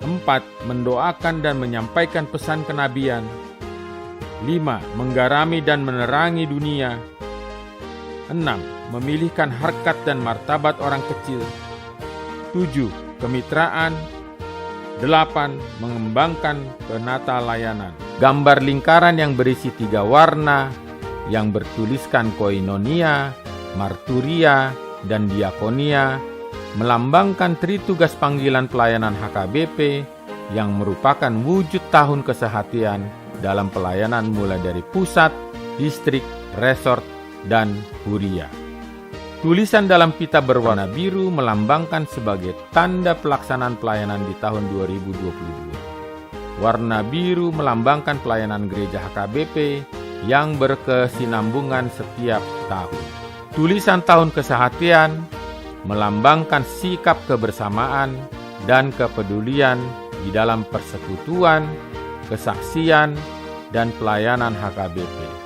4. Mendoakan dan menyampaikan pesan kenabian. 5. Menggarami dan menerangi dunia. 6. Memilihkan harkat dan martabat orang kecil. 7. Kemitraan. 8. Mengembangkan penata layanan. Gambar lingkaran yang berisi 3 warna yang bertuliskan koinonia, marturia, dan diakonia melambangkan tritugas panggilan pelayanan HKBP yang merupakan wujud tahun kesehatian dalam pelayanan mulai dari pusat, distrik, resort, dan huria. Tulisan dalam pita berwarna biru melambangkan sebagai tanda pelaksanaan pelayanan di tahun 2022. Warna biru melambangkan pelayanan gereja HKBP yang berkesinambungan setiap tahun. Tulisan tahun kesehatian melambangkan sikap kebersamaan dan kepedulian di dalam persekutuan, kesaksian, dan pelayanan HKBP.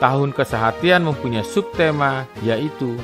Tahun kesehatian mempunyai subtema yaitu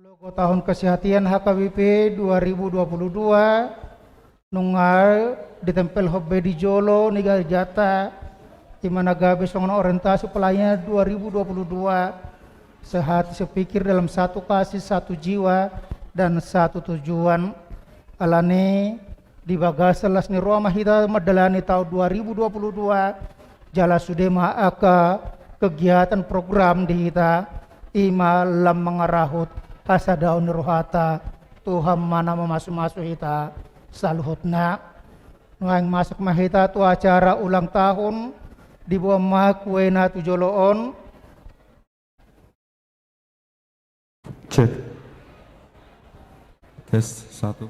Logo tahun kesehatan HKBP 2022 nungal ditempel hobbe di Jolo niga jata di mana gabe songon orientasi pelayanan 2022 sehati sepikir dalam satu kasih, satu jiwa, dan satu tujuan. Alane di bagaselas ni Roma hita madalani tahun 2022 jala sudema aka kegiatan program di hita ima lam mengarahut asa daun rohata Tuhan mana memasuk-masuk hita saluhutna ngang masuk mahita tu acara ulang tahun di bawah makuena tu joloon. Cek tes 1.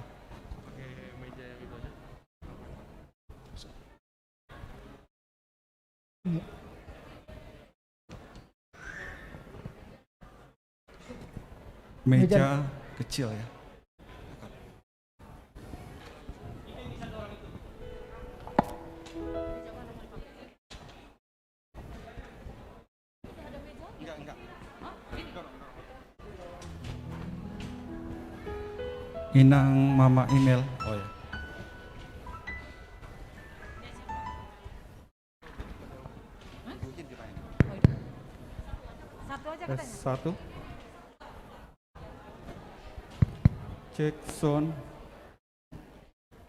Meja kecil ya. Inang Mama email. Oh ya. Tes 1. Cek sound.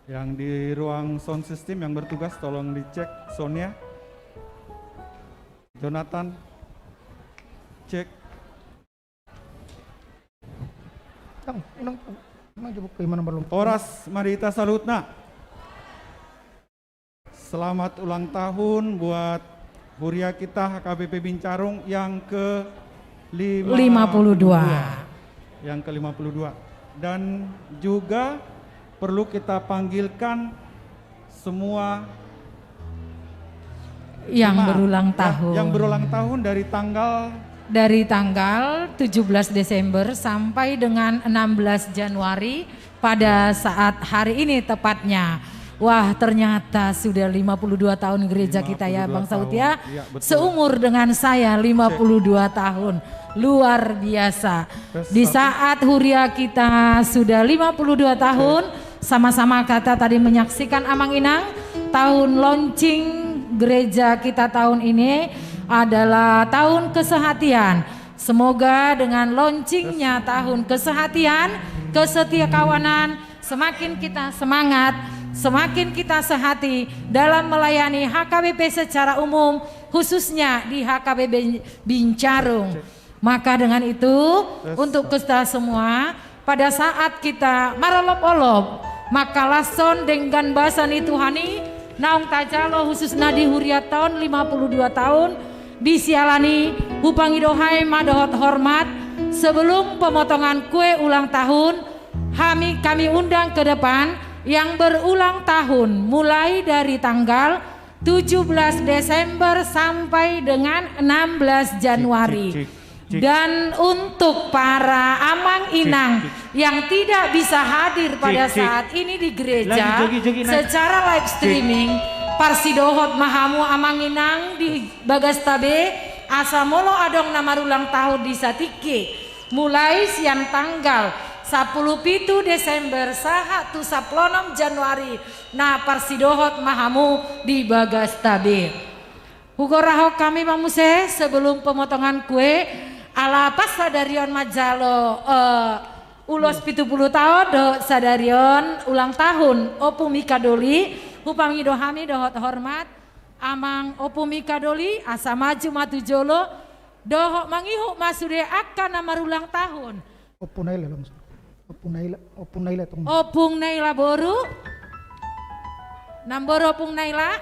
Yang di ruang sound system yang bertugas tolong dicek soundnya. Jonathan, cek. Oras Marita Salutna. Selamat ulang tahun buat Huria kita HKBP Bincarung yang ke-52. Yang ke-52. Dan juga perlu kita panggilkan semua yang berulang tahun. Yang berulang tahun dari tanggal 17 Desember sampai dengan 16 Januari pada saat hari ini tepatnya. Wah, ternyata sudah 52 tahun gereja kita ya Bang Saud ya. Seumur dengan saya 52 tahun. Luar biasa. Di saat Huria kita sudah 52 tahun, sama-sama kata tadi menyaksikan Amang Inang, tahun launching gereja kita tahun ini adalah tahun kesehatian. Semoga dengan launchingnya tahun kesehatian, kesetiakawanan, semakin kita semangat, semakin kita sehati dalam melayani HKBP secara umum, khususnya di HKBP Bincarung. Maka dengan itu untuk kita semua pada saat kita marolop-olop maka lason dengan bahasan Tuhani naung tajalo khususnya di Huria tahun 52 tahun bisialani hupangi dohai madohot hormat sebelum pemotongan kue ulang tahun kami undang ke depan yang berulang tahun mulai dari tanggal 17 Desember sampai dengan 16 Januari. Dan untuk para Amang Inang yang tidak bisa hadir pada saat ini di gereja secara live streaming, Parsidohot Mahamu Amang Inang di Bagastabe Asamolo adong nama ulang tahun di Satike mulai siang tanggal 10 pitu Desember saha tu 16 Januari na Parsidohot Mahamu di Bagastabe. Hukorahok kami Bang Muse sebelum pemotongan kue ala pas sadarion majalo ulos 70 tahun do sadarion ulang tahun Opu Mikadoli upami dohami dohot hormat amang Opu Mikadoli asa maju matu jolo dohok mangihu masude akan nama ulang tahun Opung Naila langsung. Opung Naila tong. Opung Naila boru nambor Opung Naila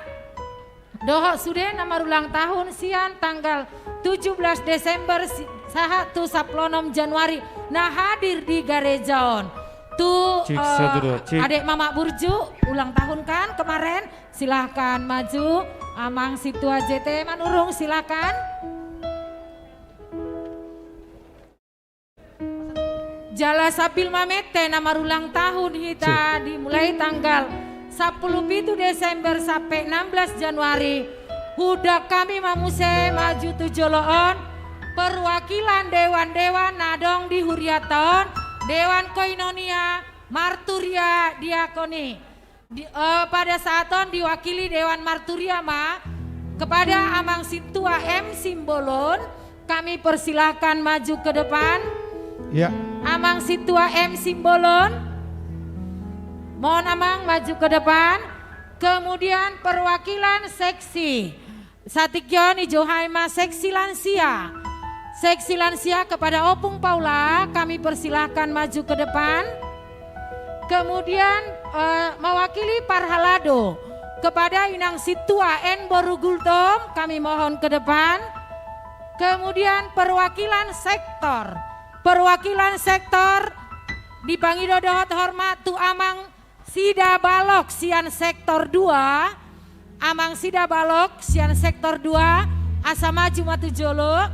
dohok sude nama ulang tahun sian tanggal 17 Desember saha tu 16 Januari nah hadir di Garejaon tuh adik Mama Burju ulang tahun kan kemarin silahkan maju amang situa JT manurung silahkan Jala Sapil Mamete nama ulang tahun kita dimulai tanggal 10 Desember sampai 16 Januari hudak kami mamuse maju tujoloon perwakilan dewan-dewan nadong di Huriaton Dewan Koinonia Marturia Diakoni pada saaton diwakili Dewan Marturia kepada Amang Situa M Simbolon kami persilahkan maju ke depan Ya. Amang Situa M Simbolon mohon Amang maju ke depan kemudian perwakilan seksi Satikyon Ijo Haima seksi lansia kepada Opung Paula kami persilahkan maju ke depan kemudian mewakili Parhalado kepada Inang Situa N Borugultom kami mohon ke depan kemudian perwakilan sektor dipanggil dohot hormat tu Amang Sida Balok sian sektor 2 Amang Sida Balok sian sektor 2 asa maju matu jolo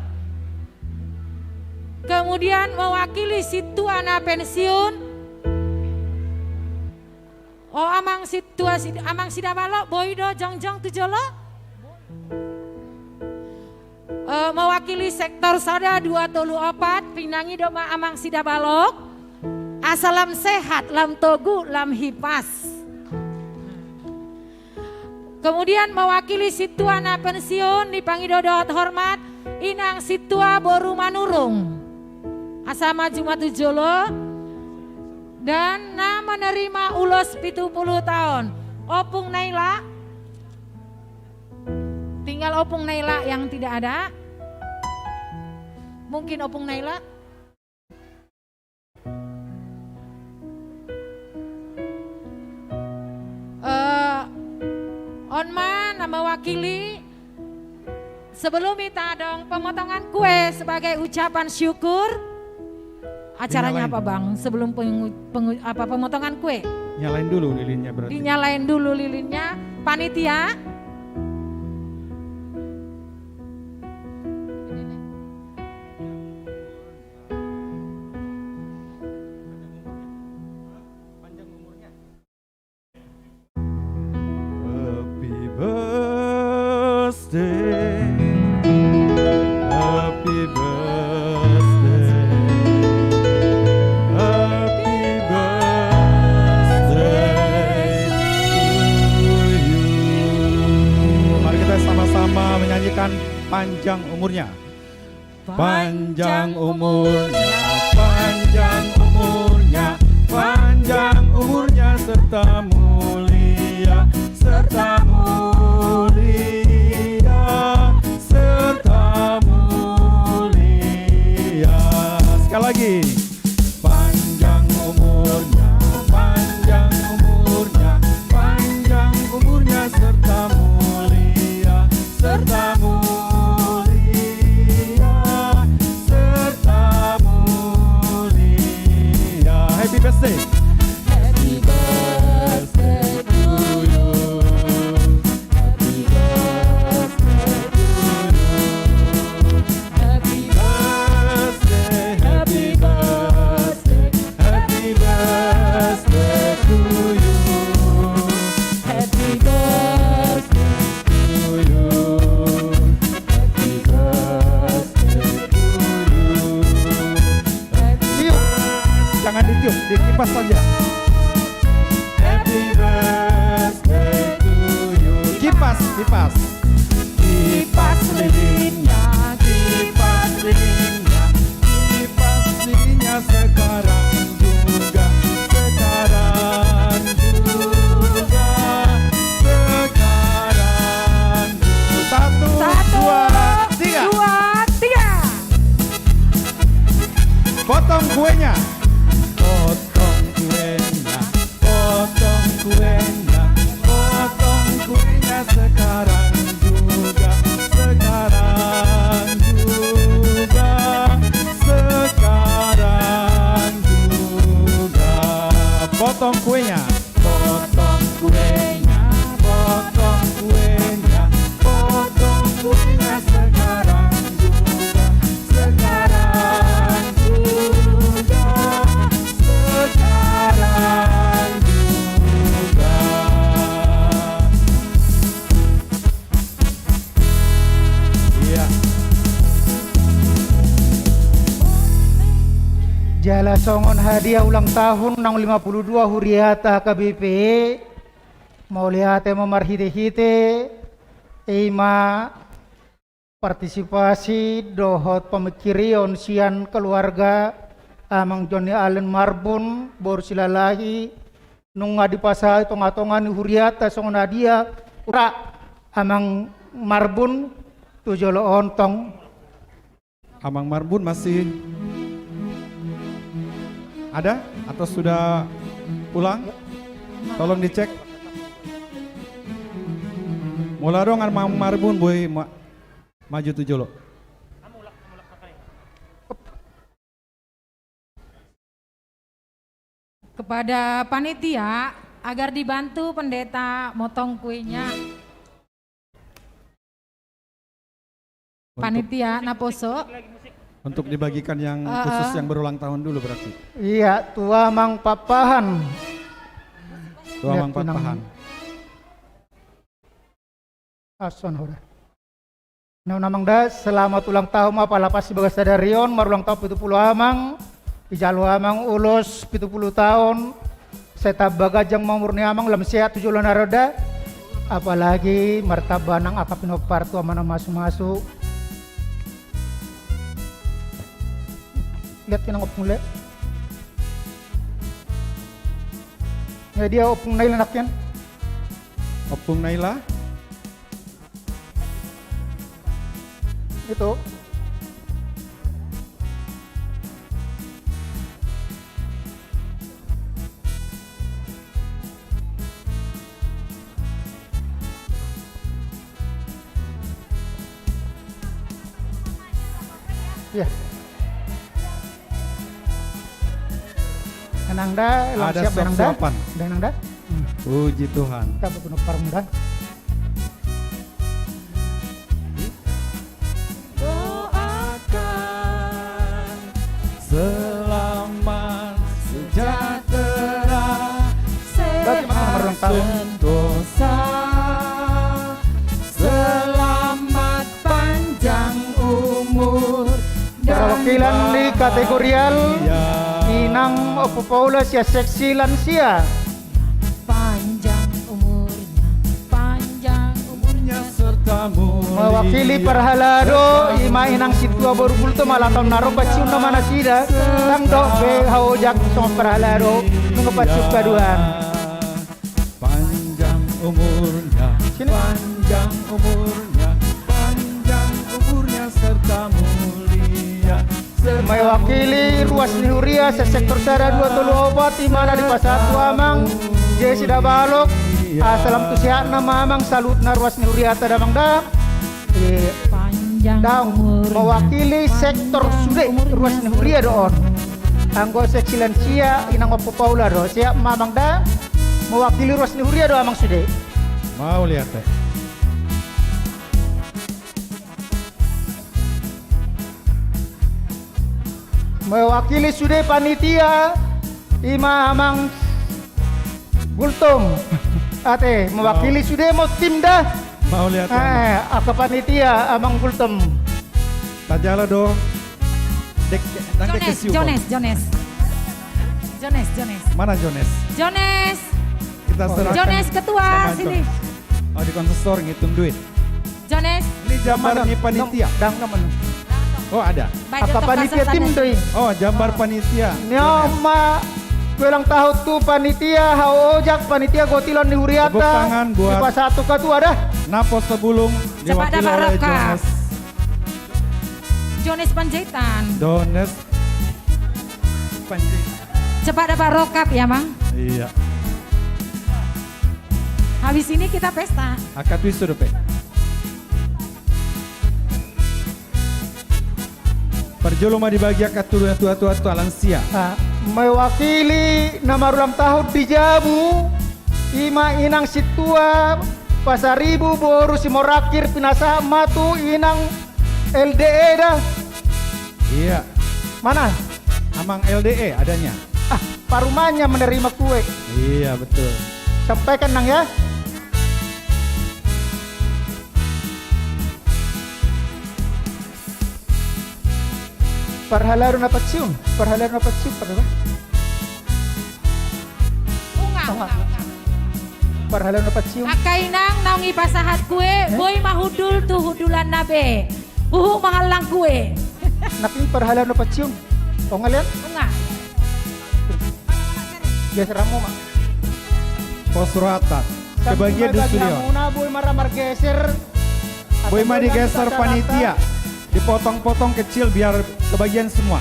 kemudian mewakili Situana pensiun Amang Sida Balok boido jongjong tu jolo mewakili sektor sada 234 pinangi doma Amang Sida Balok asalam sehat lam togu lam hipas kemudian mewakili Situana pensiun dipanggil dodot hormat Inang Situa Boru Manurung asa maju matu jolo dan menerima ulos 70 tahun Opung Naila tinggal Opung Naila yang tidak ada mungkin Opung Naila Onma nama wakili sebelum kita dong pemotongan kue sebagai ucapan syukur acaranya apa Bang sebelum pemotongan kue Nyalain dulu lilinnya berarti. Dinyalain dulu lilinnya panitia. Happy birthday, happy birthday to you. Mari kita sama-sama menyanyikan panjang umurnya. Panjang umurnya, panjang umurnya, panjang umurnya serta mulia, serta mulia, serta mulia. Sekali lagi. Panjang umurnya, panjang umurnya, panjang umurnya serta mulia, serta mulia, serta mulia. Happy birthday. Happy birthday to you. Happy birthday to you. Happy birthday, happy birthday, happy birthday to you. Happy birthday to you. Happy birthday to you. Jangan ditiup, dikipas saja. Happy birthday to you. Kipas, kipas. Kipas lilinnya, kipas lilinnya, Potong kuenya. Potong kuenya. Potong kuenya. Potong kuenya sekarang juga. Sekarang juga. Sekarang juga. Potong kuenya. Potong kuenya. Potong kuenya. Potong kuenya sekarang juga. Sekarang juga. Sekarang juga. Iya. Jala songon hadiah ulang tahun nang 52 huriata KBP. Mau lihat memarhite-hite Ima partisipasi dohot pemikirion sian keluarga amang Johnny Allen Marbun bor silalahi nunga di pasal tonga-tonga ni huriata songon hadiah ura amang Marbun tujolo ontong. Amang Marbun masih ada atau sudah pulang? Tolong dicek. Mula dong Amang Marbun boy maju tuh jolo. Kepada panitia agar dibantu pendeta motong kuenya. Panitia Naposo. Untuk dibagikan yang khusus yang berulang tahun dulu berarti. Iya, tua Mang Papahan. Tua Mang Papahan. Ason hora. Nah, namang da selamat ulang tahun ma palapas sebagai sadarion marulang tahun 70 amang. Ijalu amang ulos 70 tahun. Seta bagajang mamurni amang lam sehat 7 roda. Apalagi martabanang akapino partu amana masu-masu. Lihat kinang opung le. Ya dia opung naila nakyan. Opung Naila. Itu. Ya. Anangda, Ada siap Anangda. suapan. Dan Anangda. Puji Tuhan. Kita penuh parmuda. Selamat sejahtera Sehat sentosa. Selamat panjang umur. Perwakilan di kategorial Inang Opo Paulus ya seksi lansia. Panjang umurnya Serta mulia. Mewakili Perhalado Ima Inang Situa Borgulto Malakam Naro Pacium nama nasida Tang dok be haojak sama Perhalado Nunggu pacium kaduan. Panjang umurnya. Sini. Panjang umurnya. Panjang umurnya serta mulia. Mewakili Ruas Nihuria sektor Sada 2 Tolu Obat Imana di Pasar Tuamang Jesi Dabalok Salam tu sehat nama Amang salut na Ruas Nihuria Tadamang da. panjang Dan umurnya. mewakili sektor Sude Ruas Nihuria doon. Anggo seksi lansia Inang Opo Paula do siap mamang da mewakili Ruas Nihuria do Amang Sude. Mau lihat teh. Mewakili Sude panitia Ima Amang Gultung. Ate mewakili Sude mau tim dah. Mau lihat Aka panitia Amang Gultum. Tajala do. Dek nang dek kesiu. Jones. Mana Jones? Jones. Kita serahkan. Jones ketua sama sini. Jones. Oh di konsesor ngitung duit. Jones. Ini jambar nih panitia. Dang naman. Oh ada. Baik, Aka untuk panitia kasus tim ada. doy. Oh jambar panitia. Nyoma ulang tahun tu panitia haojak panitia gotilon di Huriata. Tepuk tangan buat- di pas satu ketua dah. Napo sebelum Cepat diwakili dapat oleh Raka. Jones. Jones Panjaitan. Jones pancing. Cepat dapat rokap ya Mang. Iya. Habis ini kita pesta. Akad wisuda pe. Perjolo mah dibagi akad tua-tua lansia. Mewakili nama ulang tahun di Jabu, Ima Inang Situa, Pasaribu Boru Simorakir Pinasa Matu Inang LDE dah. Iya. Mana? Amang LDE adanya. Parumanya menerima kue. Iya betul. Sampaikan Nang ya. Parhalaru na patsiun, parhalaru na patsiun, parhalaru. Unga. Parhalaru na patsiun. Akainang naungi pasahat kue, boy mahudul tuh hudulan nabe. Buhu mahalang kue. Naking parhalaru na patsiun. O ngalian? Unga. Geser mo ma. Pos rohata. Kebagian di studio. Muna boy maramar geser. Boy mah digeser panitia. Dipotong-potong kecil biar kebagian semua.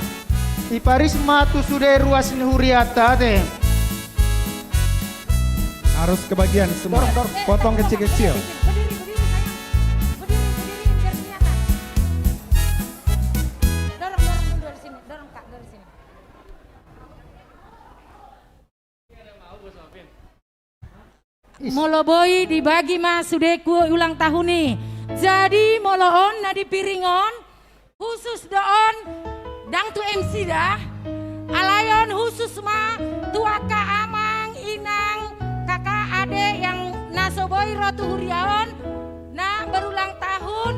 Di Paris matu sudah ruas ni huriata teh. Harus kebagian semua. Potong kecil-kecil. Berdiri biar kelihatan. Dorong mundur sini, dorong Kak dari sini. Moloboy dibagi mas sudeku ulang tahun nih. Jadi moloon na dipiringon khusus doon dang tu MC dah. Alayon khusus mah tuaka amang inang kakak ade yang nasoboy rotu huriaon na berulang tahun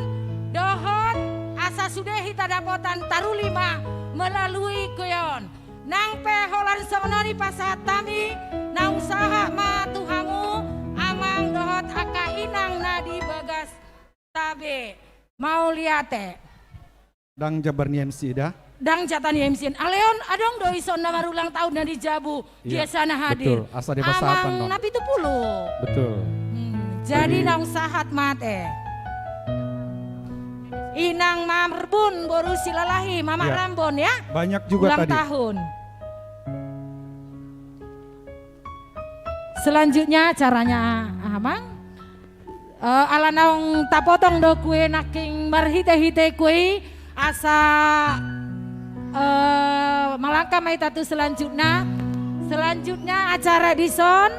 dohot asa sudah hita dapotan tarulima melalui kuyon. Nang peholan sonori pasat tami na usaha ma tuhamu amang dohot aka inang na di bagas tabe mau liate Dang jabarni MC dah. dang jatani MCN Aleon adong doi son nama ulang tahun dan dijabu Iya, dia sana hadir betul. Asa di pasapan, amang non. napi itu puluh Betul. jadi nang sahat mate inang marbun boru silalahi mama Iya. Rambon ya Banyak juga ulang tadi. tahun. Selanjutnya caranya amang ala naung tapotong do kue naking marhite-hite kue asa malangka mai tatu selanjutnya acara dison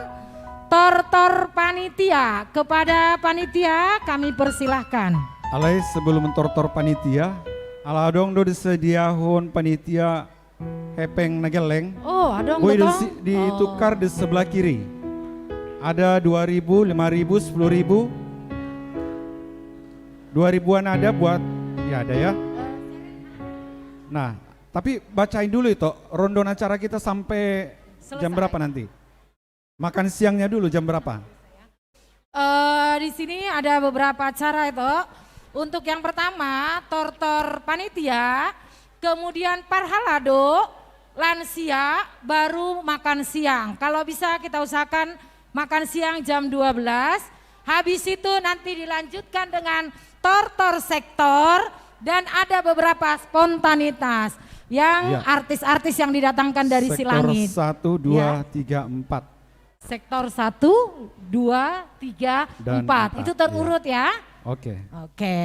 tortor panitia. Kepada panitia kami persilahkan. Alai sebelum mentortor panitia, ala dong do disediahun panitia hepeng nageleng. Oh adong Boy betul. ditukar di sebelah kiri. Ada 2.000, 5.000, 10.000. 2.000-an ada buat ya ada ya. Nah, tapi bacain dulu itu rondon acara kita sampai jam Selesai. berapa nanti? Makan siangnya dulu jam berapa? Di sini ada beberapa acara itu. Untuk yang pertama tortor panitia, kemudian parhalado, lansia, baru makan siang. Kalau bisa kita usahakan makan siang jam 12. Habis itu nanti dilanjutkan dengan tortor sektor dan ada beberapa spontanitas yang Iya. artis-artis yang didatangkan dari Silangit. Sektor 1, 2, Ya. 3, 4. Sektor 1, 2, 3, Dan 4. 4, Itu terurut ya. Oke. Oke.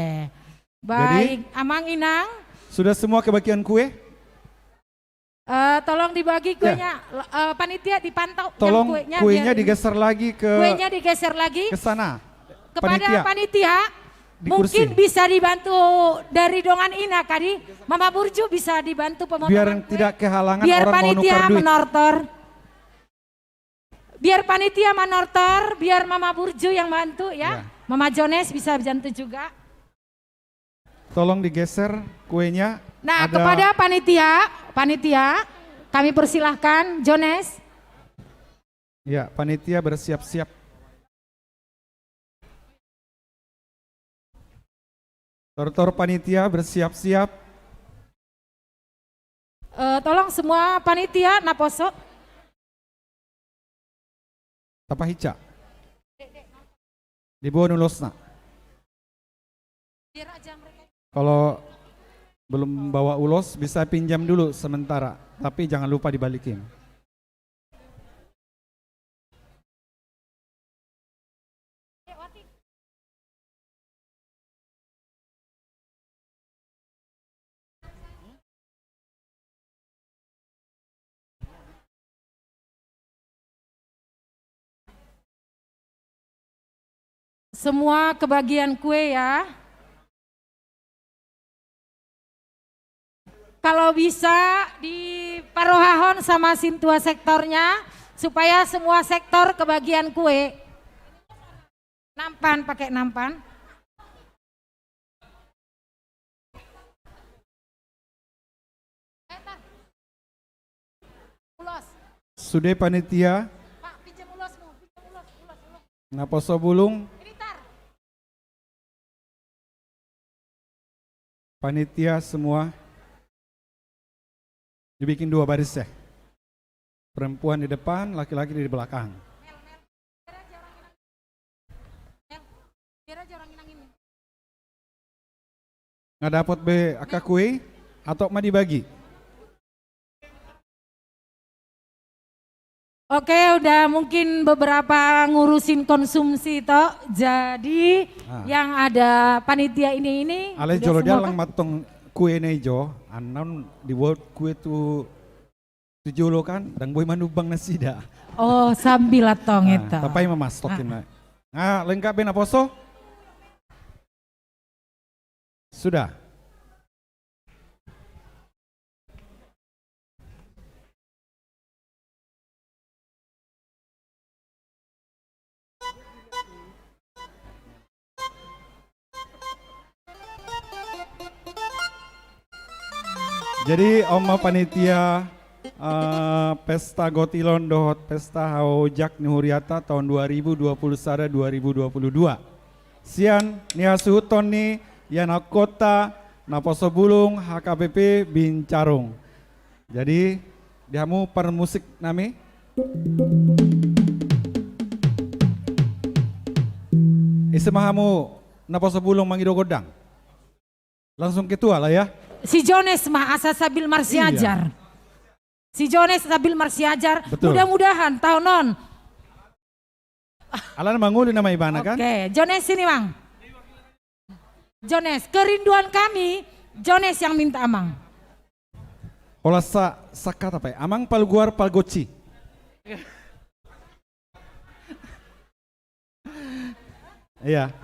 Baik, Amang Inang, Sudah semua kebagian kue? tolong dibagi kuenya. Panitia dipantau yang Tolong kuenya biar- digeser lagi kuenya digeser lagi ke sana. kepada panitia. Di Mungkin kursi. bisa dibantu dari Dongan Ina kadi. Mama Burju bisa dibantu pemotongan Biar kue. tidak kehalangan Biar orang mau panitia nukar duit. menortor. Biar panitia menortor, biar Mama Burju yang bantu ya. Ya. Mama Jones bisa bantu juga. Tolong digeser kuenya. Nah, Ada- kepada panitia kami persilahkan Jones. Ya, panitia bersiap-siap. Tortor panitia bersiap-siap. Tolong semua panitia naposo. Tapa hica. Di bawah nulosna. Biar aja mereka. Kalau belum bawa ulos bisa pinjam dulu sementara, tapi jangan lupa dibalikin. Semua kebagian kue ya. Kalau bisa di Parohahon sama Sintua sektornya supaya semua sektor kebagian kue. Nampan, pakai nampan. Ulos. Sudah panitia. Pak, pinjam ulosmu, ulos. Naposo Bulung. Ini tar. Panitia semua dibikin 2 baris ya. Perempuan di depan, laki-laki di belakang. Biar aja orang inang ini. Nggak dapat be akak kue atau mah dibagi? Oke, udah mungkin beberapa ngurusin konsumsi toh. Jadi yang ada panitia ini Ale udah jolo dia semua lang matong kue nejo, anon dibuat kue tu jolo kan, dan boy manubang nasida. Oh, sambil atong itu. Tapai memastokin na. Nah, lengkap ben aposo? Sudah. Jadi Oma panitia Pesta Gotilon dohot Pesta Haojak Nihuriata tahun 2020 sada 2022. Sian nia suhuton ni yana kota Naposo Bulung HKBP Bincarung. Jadi dihamu per musik nami. Isemahamu Naposo Bulung Mangido Godang. Langsung ketua lah ya. Si Jones mah asa sabil marsiajar. Si Jones sabil marsiajar. Betul. Mudah-mudahan tahun non. Alan manguli nama Ibana kan? Oke, Jones ini Mang. Jones, kerinduan kami, Jones yang minta Amang. Olah sakat apa ya? Amang palguar palgoci. Iya.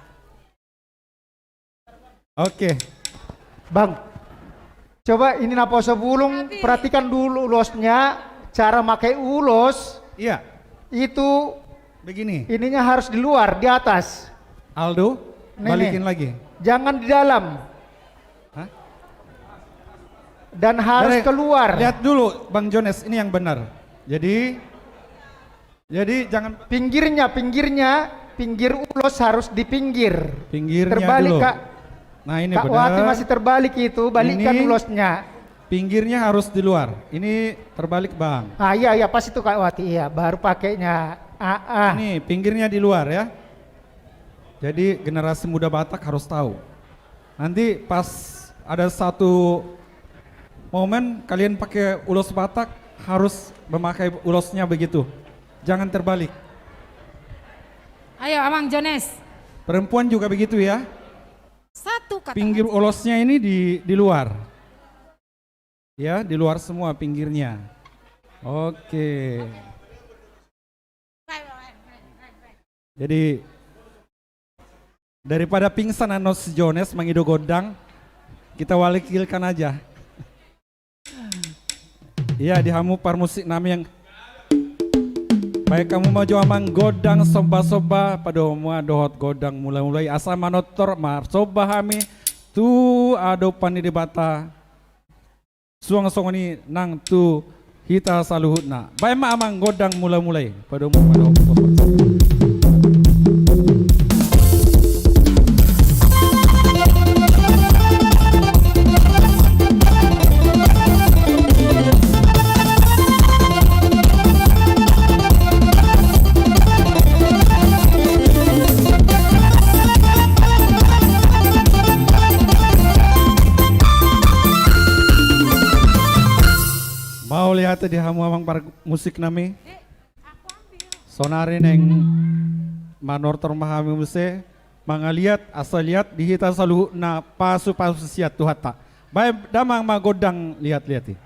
Oke. Bang, coba ini Naposo Bulung, perhatikan dulu ulosnya, cara pakai ulos. Iya. Itu Begini. ininya harus di luar, di atas. Aldo, Nih, balikin nih. lagi. Jangan di dalam. Hah? Dan harus Dari- keluar. Lihat dulu Bang Jones, ini yang benar. Jadi jangan Pinggirnya, pinggir ulos harus di pinggir. pinggirnya Terbalik dulu. Kak. Nah ini Kak Wati benar. masih terbalik itu, balikkan Ini- ulosnya. Pinggirnya harus di luar. Ini terbalik Bang. Ah iya pas itu Kak Wati, iya baru pakainya. Ini pinggirnya di luar ya. Jadi generasi muda Batak harus tahu. Nanti pas ada satu momen kalian pakai ulos Batak harus memakai ulosnya begitu. Jangan terbalik. Ayo Amang Jones. Perempuan juga begitu ya. Satu kata. Pinggir ulosnya ini di luar. Ya, di luar semua pinggirnya. Oke. Jadi daripada pingsan Anos Jones Mangido Godang, kita walikilkan aja. Iya, dihamu par musik nami yang baik kamu mau jauh Amang Godang soba-soba pada mua dohot Godang mulai-mulai asa manotor mar soba hami tu ado pani di bata suang songoni nang tu hita saluhutna baik ma Amang Godang mulai-mulai pada mua pada Mau lihat di hamu amang par musik nami. Sonari neng manortor mahami muse mangaliat asal lihat dihita salu na pasu siat tuhata. Baik damang magodang lihat-lihat.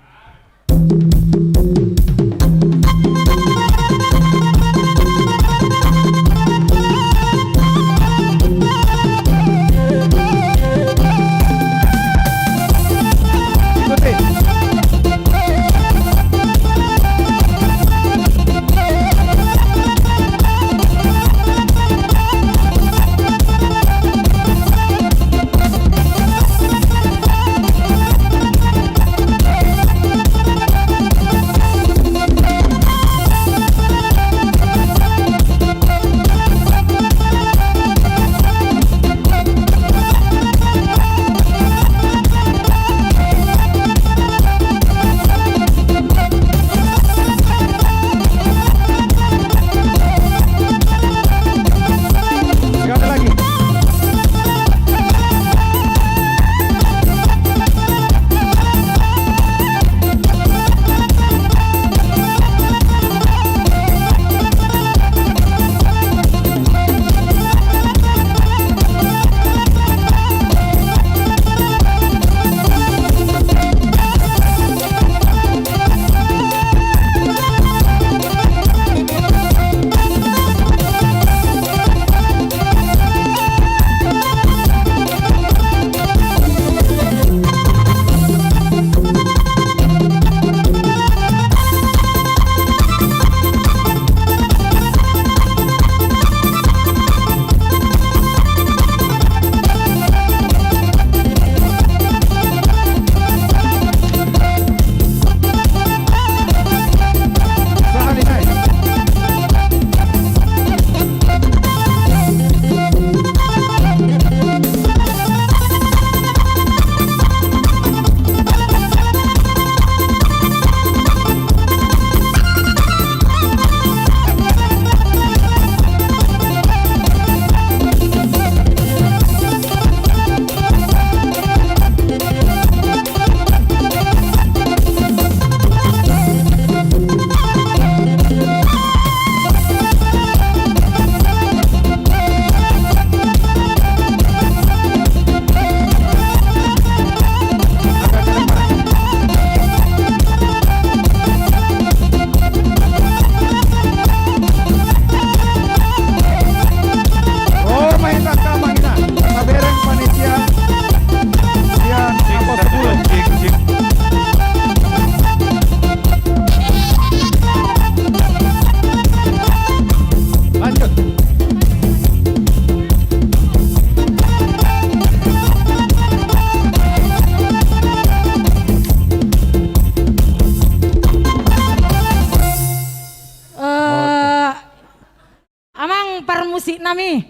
musik nami.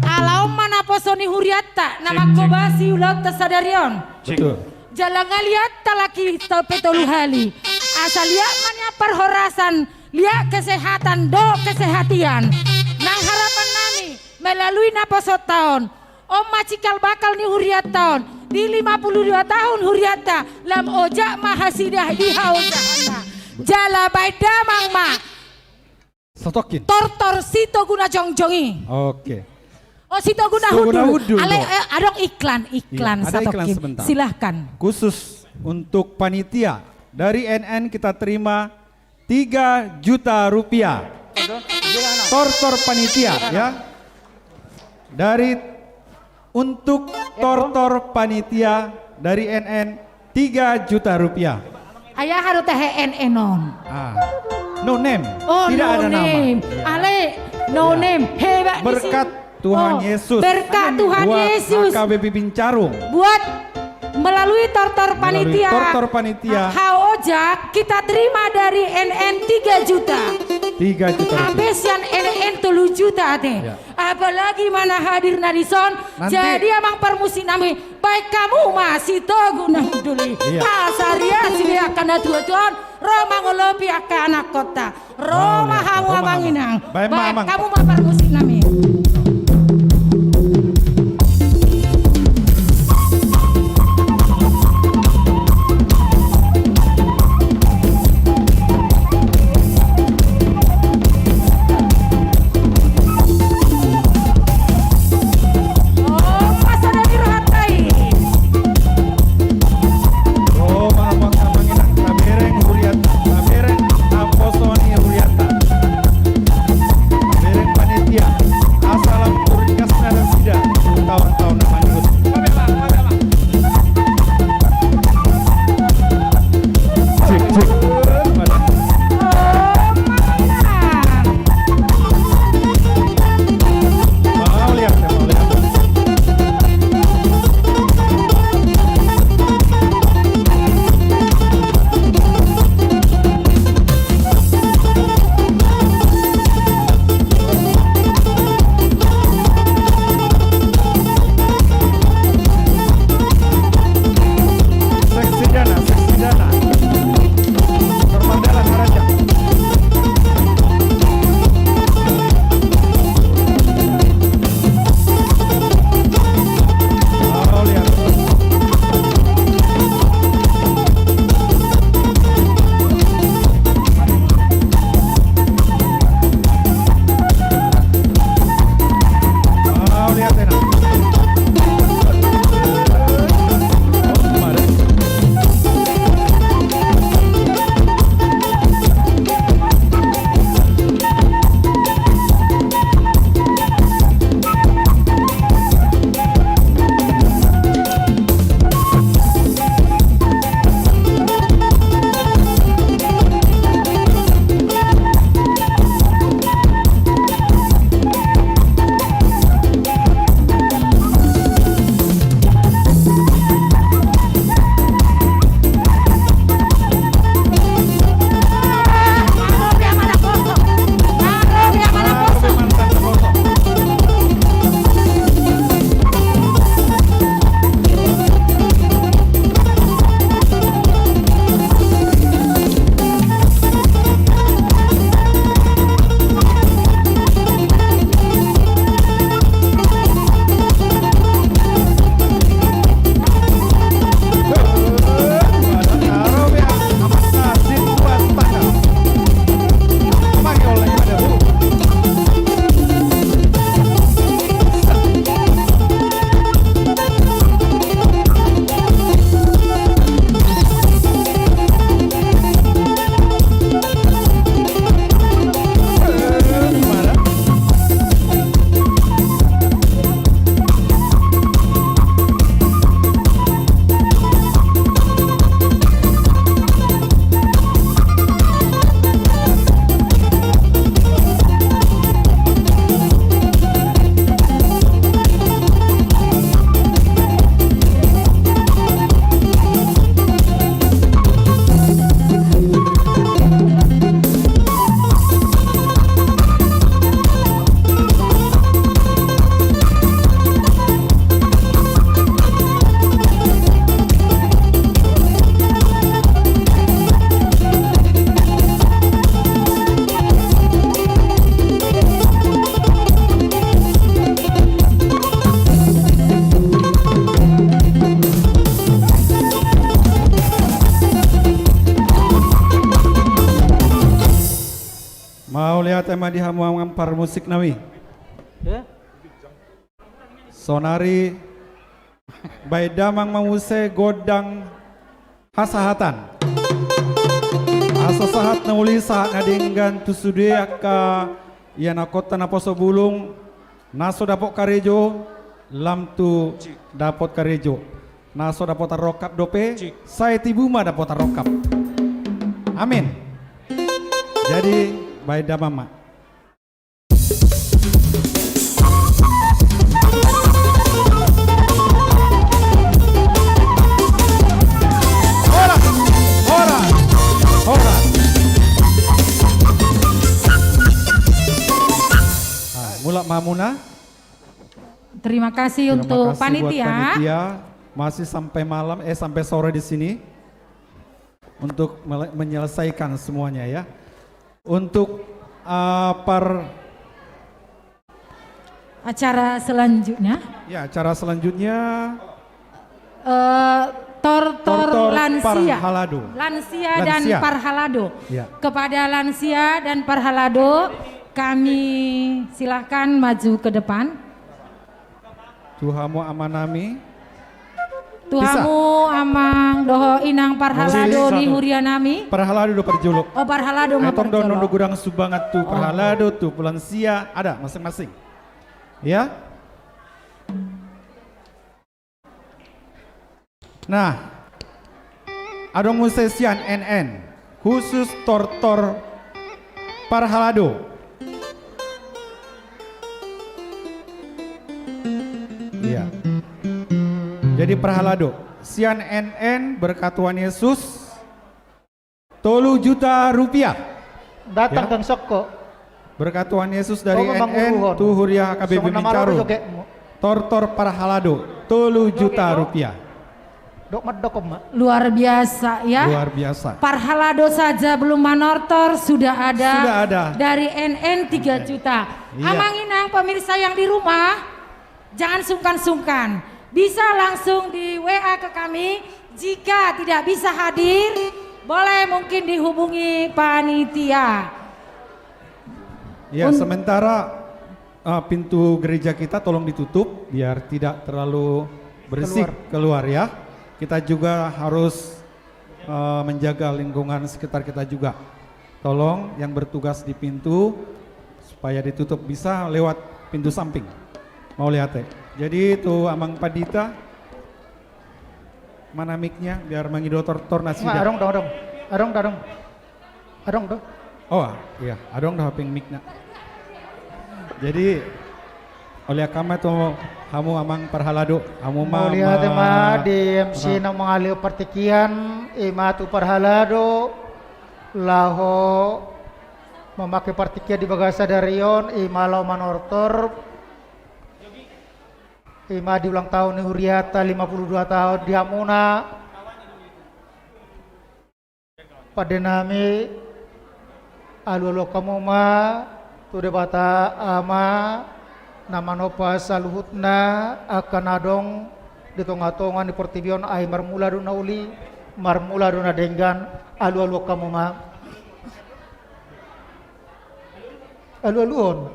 Alau mana posoni huriata nama kobasi ulat tasadarion. Betul. Jalan ngaliat talaki petolu hali. Asal lihat mana perhorasan, lihat kesehatan do kesehatian. Nang harapan nami melalui naposot tahun. Om macikal bakal ni huriat tahun. Di 52 tahun huriata lam ojak mahasidah di haujahana. Jala baida mangma. Sotokin. Tortor sito guna jongjongi. Oke. Oh sito guna hudu. Ale adong iklan Iya, ada satokin. iklan sebentar. Silahkan. Khusus untuk panitia dari NN kita terima 3 juta rupiah. Tortor panitia ya. Dari untuk tortor panitia dari NN 3 juta rupiah. Ayah harus teh NN-on. No name. Oh, Tidak no ada name. nama. Ale no Ya. name. Hebat di Berkat sini. Tuhan Oh, Yesus. Berkat Tuhan buat Yesus. HKBP Bincarung. Buat melalui tortor Melalui panitia. tortor panitia. Ojak kita terima dari NN 3 juta. 3 juta rupiah. Habis yang NN 3 juta teh. Ya. Apalagi mana hadir Nadison. Nanti- Jadi amang permusi nami. Baik kamu masih togu nah dulu. Iya. Asaria sini akan tuan. Roma ngolopi akan anak kota. Roma lihat. hamu Roma amang Hamang. inang. Baik, Baik Mamang. kamu mah permusi nami. lihat tema di hamuang par musik nami. Ya. Sonari baidamang mamuse godang hasahatan. Asa sahat na uli saat nadinggan tusude ka yana kota na poso bulung naso dapok karejo lam tu dapot karejo naso dapot rokap dope saya tibuma dapot rokap. Amin. Jadi baida mama. Ora. Mulak Mamuna. Terima kasih untuk Terima kasih buat panitia. panitia masih sampai malam sampai sore di sini untuk menyelesaikan semuanya ya. Untuk Acara selanjutnya acara selanjutnya Tortor lansia. Parhalado. Lansia dan Lansia. Parhalado. Ya. Kepada lansia dan Parhalado kami silahkan maju ke depan. Tuhamu amanami. Tuhamu amang doho inang Parhalado ni hurianami. Parhalado do perjuluk. Oh Parhalado Etong don memperjolo. gudang subangat tu Parhalado tu lansia ada masing-masing. Ya. Nah, adong musesian NN khusus Tortor Parhalado. Iya. Jadi Parhalado, sian NN berkatuan Yesus 3 juta rupiah. Datang Ya. kang Soko. Berkatuan Yesus dari Oh, Bang NN Uruhon. tu Huria HKBP Sumana Mincaru. Marodo joget. Tortor Parhalado 3 juta rupiah. Dok medok mak. Luar biasa ya. Luar biasa. Parhalado saja belum manortor sudah ada. Sudah ada. Dari NN 3 juta. Iya. Amang inang pemirsa yang di rumah, jangan sungkan-sungkan. Bisa langsung di WA ke kami. Jika tidak bisa hadir, boleh mungkin dihubungi panitia. Ya, sementara pintu gereja kita tolong ditutup biar tidak terlalu berisik keluar ya. Kita juga harus menjaga lingkungan sekitar kita juga. Tolong yang bertugas di pintu supaya ditutup bisa lewat pintu samping. Mau lihat ya. Jadi itu Amang Padita. Mana mic-nya biar mengido Tortor Mak nasida. arong dong. Arong dong. Oh iya, adong dah ping mic-nya. Jadi oleh kami tuh kamu Amang Parhalado, kamu Mau lihat ma di MC na mengalir pertikian ima tu Parhalado laho memakai partikia di bagasa darion ima lau manortor ima di ulang tahun ni Huriata 52 tahun di Hamuna pada nami alu kamu ma tu debata ama nama nopa saluhutna akan adong di tonga-tonga di pertibion ay marmula duna uli marmula duna denggan alu kamu ma aluon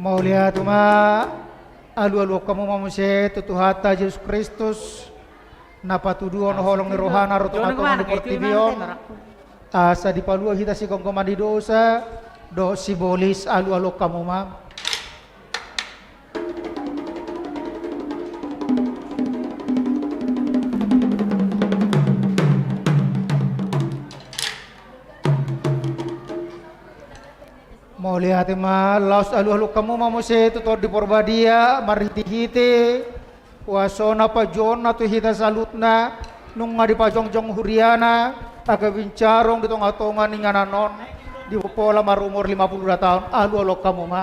mau lihat ma alu kamu mamuse tutuhata Yesus Kristus napatuduon holong ni rohana rotunga di portibion asa di palua kita si kongkoma di dosa do sibolis alu kamu ma mau lihat ma laos alu kamu mamuse tutor di porbadia mariti hite wasona pa jona tu hita salutna nunga di pajongjong huriana aga bincarong di tonga-tonga ningananon di pola marumur 52 tahun alu kamu ma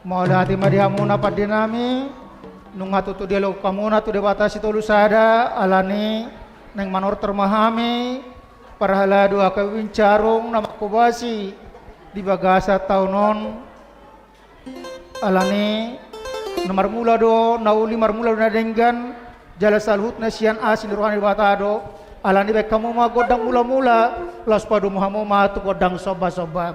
mau lihat ma dihamuna padinami nunga tutu dia lo kamuna tu debata si tolu sada alani neng manor termahami parhala dua kawincarung nama kubasi di bagasa taunon alani nomor mula do nauli marmula do nadenggan jala salhut nasian asin rohani batado alani bek kamu ma godang mula-mula las padu muhamma tu godang soba-soba.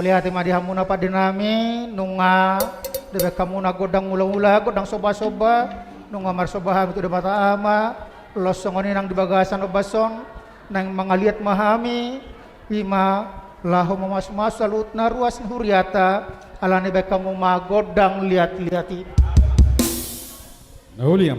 Lihat mah dihamuna pada nami nunga debe kamuna godang mula-mula godang soba-soba nunga marsobaham itu debata ama losongoni nang di bagasan obason nang mangaliat mahami lima lahu mas salutna ruas huriata alane be kamu ma godang lihat-lihati Naulia.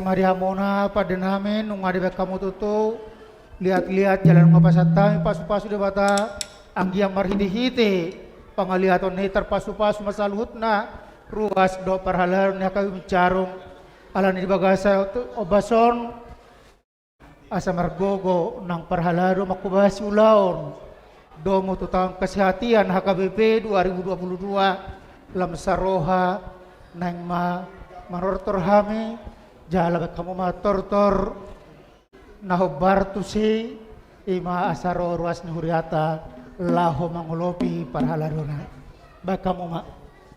Mariamona pada name nunga de kamu tutu lihat-lihat jalan ngapasatami pasu-pasu de bata anggiang marhiti-hiti pangalihaton ni terpasu-pasu masalhutna ruas do parhalar nya kayu carung alani di bagasa obason asa margogo nang parhalaro makubasi ulaon do mututang kesehatian HKBP 2022 lam saroha nang marortor hami jala kamu ma tortor nahobar tusi ima asaro ruas huriata laho mangulopi parhalarona bakamu ma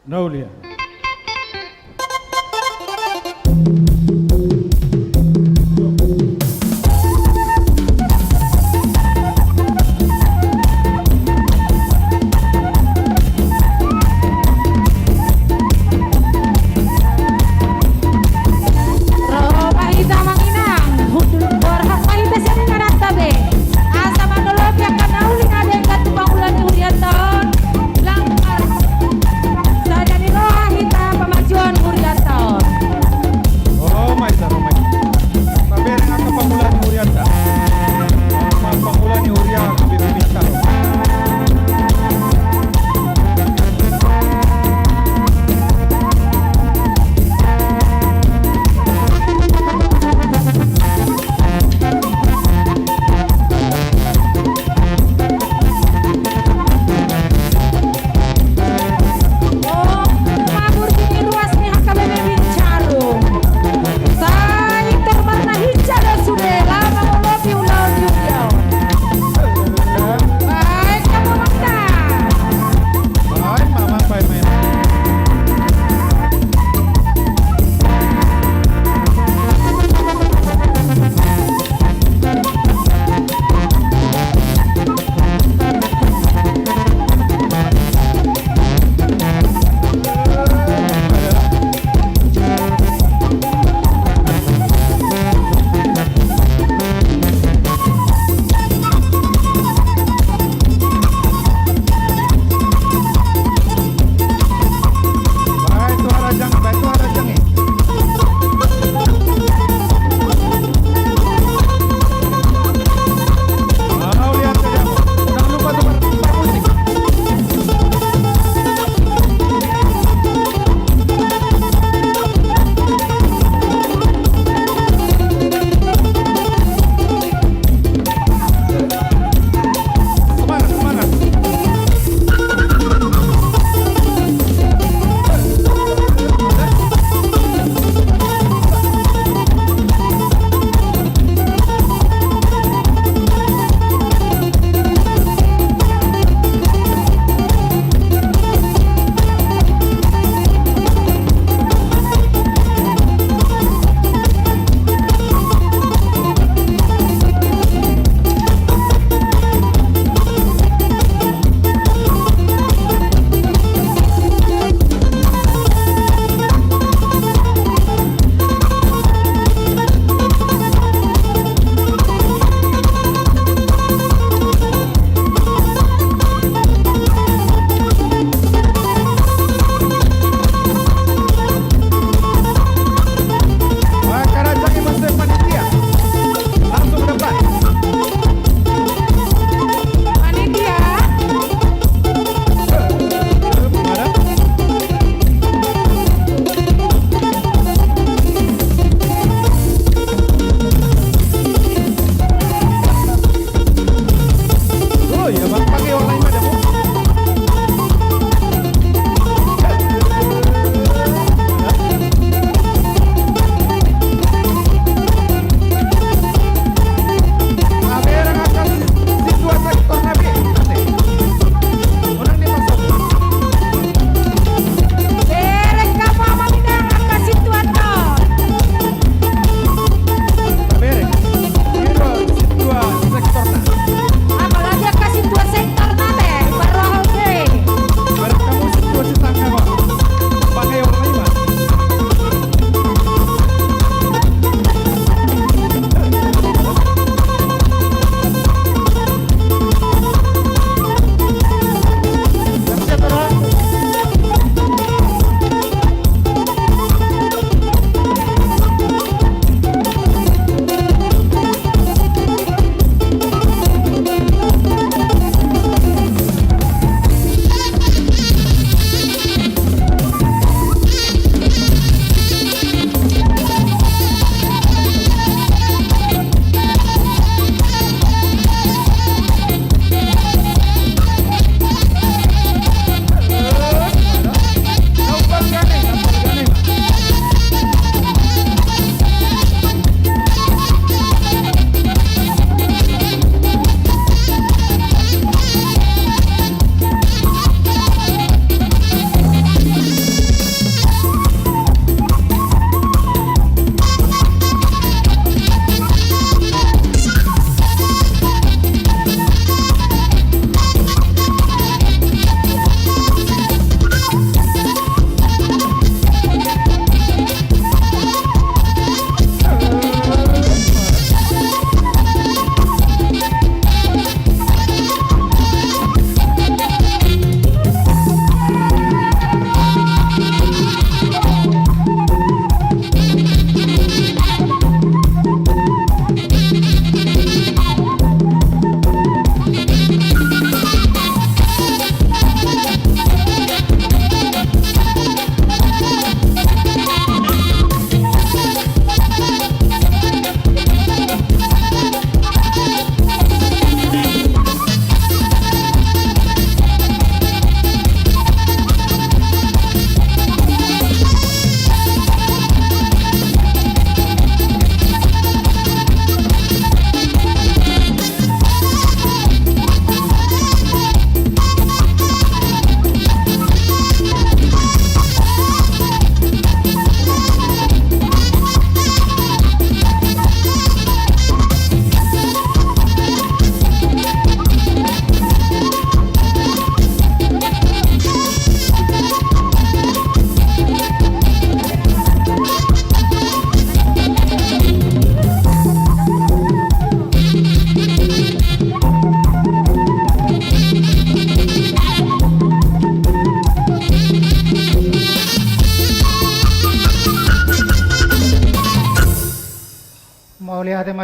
Naulia. Asa manolopia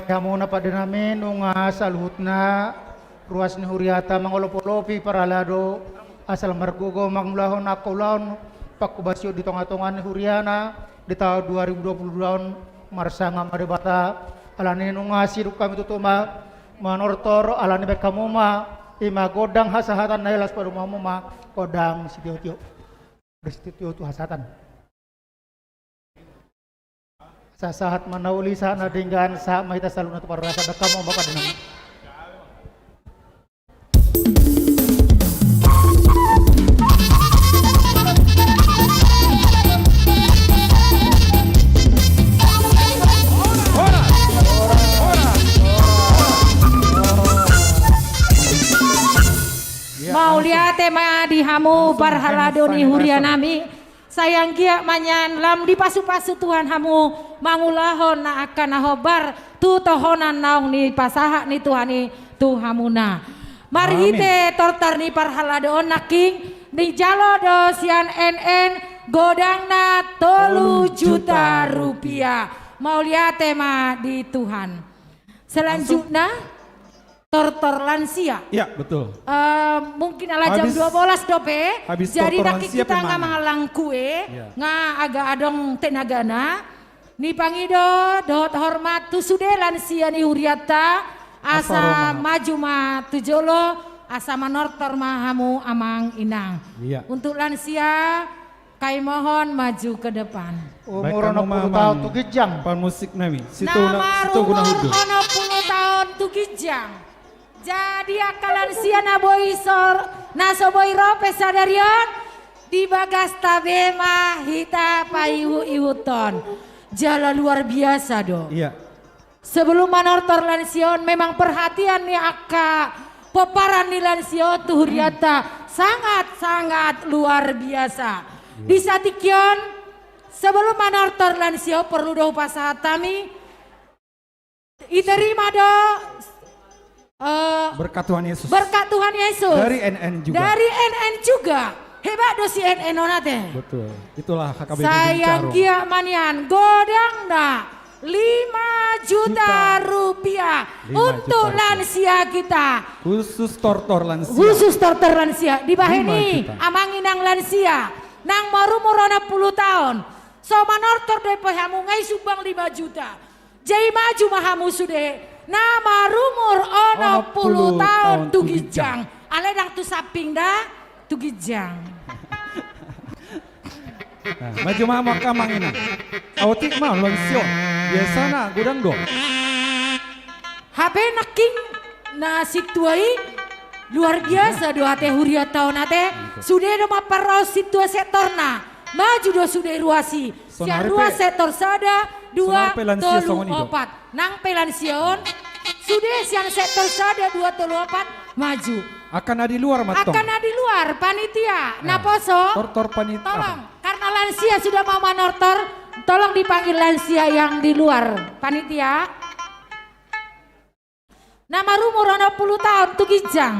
kamu na pada namin nunga saluhutna ruas ni huriata mangolopolopi paralado asal margugo mangulahon akaulahon pakubasyo di tonga-tongan ni huriana di tahun 2022 marsanga maribata alani nunga sirup kami tutuma manortor alani baik kamu ma ima godang hasahatan nailas pada mamu ma godang sitio-tio bersitio tu hasatan sasahat manauli sana dengan sa mahita saluna tu parasa kamu bapa dengan mau lihat tema di hamu parhaladoni hurianami sayang kia manyan lam di pasu-pasu Tuhan hamu mangulahon na akan nahobar tu tohonan naung ni pasaha ni Tuhan ni Tuhamuna marhite tortar ni parhaladon naking ni jalo dosian NN godangna 3 juta rupiah mau lihat tema di Tuhan selanjutnya tortor lansia. Iya betul. Mungkin ala jam 12 dope. Jadi nak kita nggak mengalang kue, nggak agak adong tenagana. Ni pangido dot hormat tu sude lansia ni huriata asa maju ma tujolo asa manortor mahamu amang inang. Iya. Untuk lansia kai mohon maju ke depan. Umur 60 tahun tu kijang. Pan musik nami. Nama umur 60 tahun tu kijang. Jadi akalan siana boisor nasoboy rope sadarion di bagas tabema hita payu iwuton jalan luar biasa do. Iya. Sebelum manortor lansion memang perhatian nih aka peparan di lansio tuh huriata sangat luar biasa. Iya. Di satikion sebelum manortor lansio perlu do pasahatami iterima do. Berkat Tuhan Yesus. Berkat Tuhan Yesus. Dari NN juga. Dari NN juga. Hebat dosi NN onate. Betul. Itulah HKBP sayang kia manian godang na 5 juta rupiah untuk lansia kita. Khusus tortor lansia. Khusus tortor lansia. Di bahini amanginang lansia. Nang maru murona 10 tahun. So manortor depo hamu ngai subang 5 juta. Jai maju mahamu sude. Nama rumur ono 10 tahun tugijang. Ale dang tu saping dah tugijang. Maju mama kamang ina. Awatik mah lonsion. Biasana gudang do. HP naking na situai luar biasa do ate huria tahun ate. Sudah do maparau situa sektorna. Maju do sudah ruasi. Sia ruas sektor sada 2 tolu 4 nang pelansion sudah siang sektor sada 2 tolu 4 maju akan ada di luar matong akan ada di luar panitia naposo tortor panitia tolong karena lansia sudah mau manortor tolong dipanggil lansia yang di luar panitia nama rumur 60 tahun tuh kijang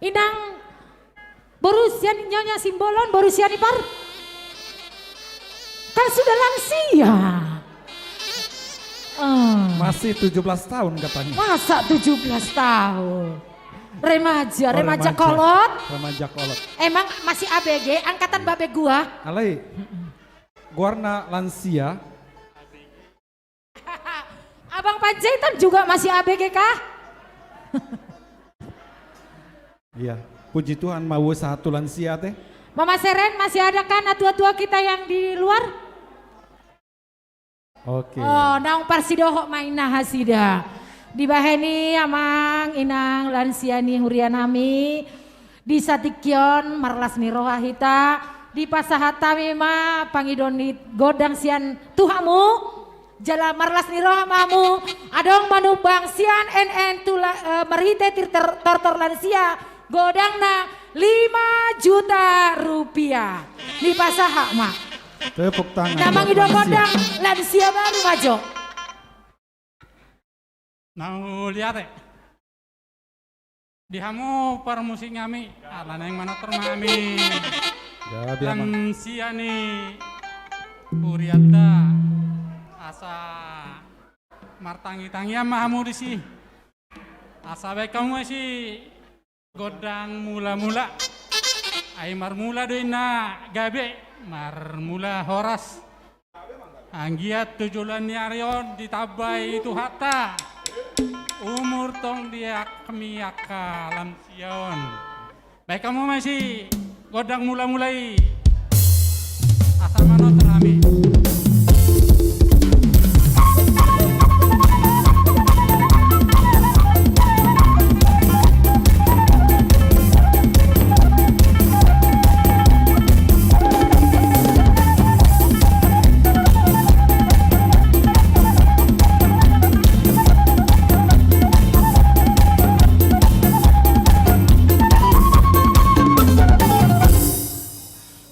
inang borusian nyonya simbolon borusian ipar kan sudah lansia. Masih 17 tahun katanya. Masa 17 tahun? Remaja kolot. Remaja kolot. Emang masih ABG, angkatan babe gua. Alai, guarna lansia. Abang Panjaitan juga masih ABG kah? Iya, puji Tuhan mau satu lansia teh. Mama Seren masih ada kan tua-tua kita yang di luar? Oke. Oh, naung parsidoho mainah hasida. Di baheni amang inang lansiani hurianami di satikion marlas ni rohahita di pasahatami ma pangidoni godang sian tuhamu jala marlas ni rohamamu adong manubang sian NN tula merhite tortor lansia godangna 5 juta rupiah di pasaha ma. Tepuk tangan. Namang idong godang lansia baru majo. Nau lihat di hamu par musik kami, ala neng mana termami. Lansia ni Puriata asa martangi-tangi amamu di si. Asabe kamu masih godang mula-mula. Ai marmula doina gabe, marmula horas. Anggiat tujulan nyarion ditabai itu hatta. Umur tong dia kemiaka lam sion. Baik kamu masih godang mula-mulai. Asal manot rami.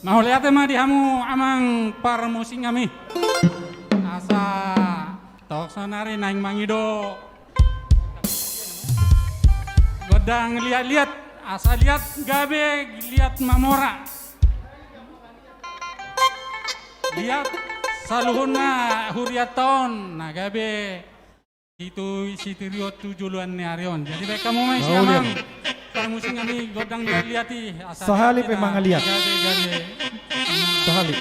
Mau lihat mah dihamu amang parmusing kami. Asa tok sonari naing mangido. Godang lihat-lihat, asa lihat gabe, lihat mamora. Lihat saluhuna huriaton, nah gabe itu isi tiriot tujuluan nyarion. Jadi baik kamu mah siamang. Parmusing kami godang lihat-lihati. Sahali memang lihat. Sahali.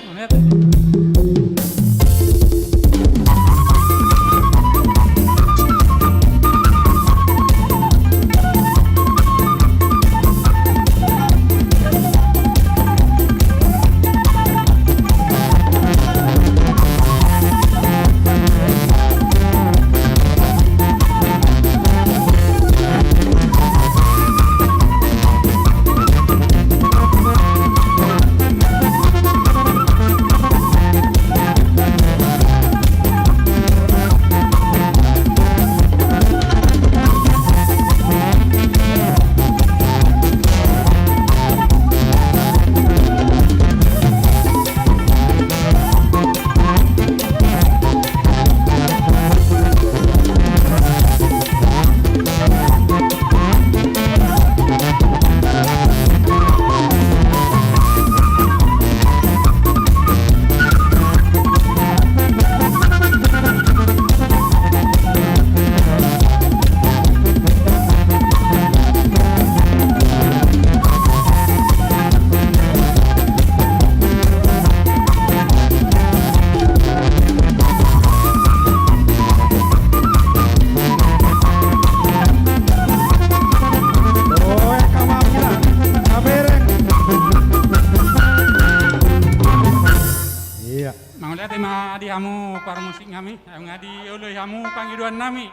Hamu parmusik kami, ngadi oleh hamu panggiduan nami.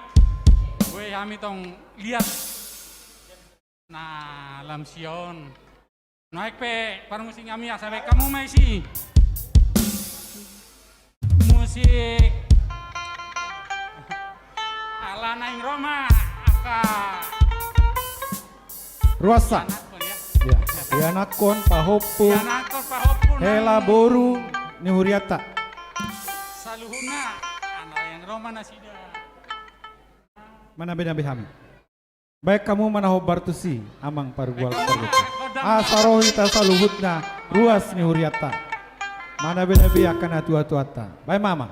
Gue kami tong lihat. Nah, lam sion. Naik pe parmusik kami asabe kamu maisi. Musik ala naing Roma aka Ruasa. Ya, Yanakon Pahopun. Hela Boru Nihuriata. Saluhuna anak yang Roma nasida. Mana beda behami. Baik kamu mana hobartusi amang pargual pargutu. Asarohita saluhutna ruas Nihuriata. Mana beda be akan atu-atu-ata. Baik mama.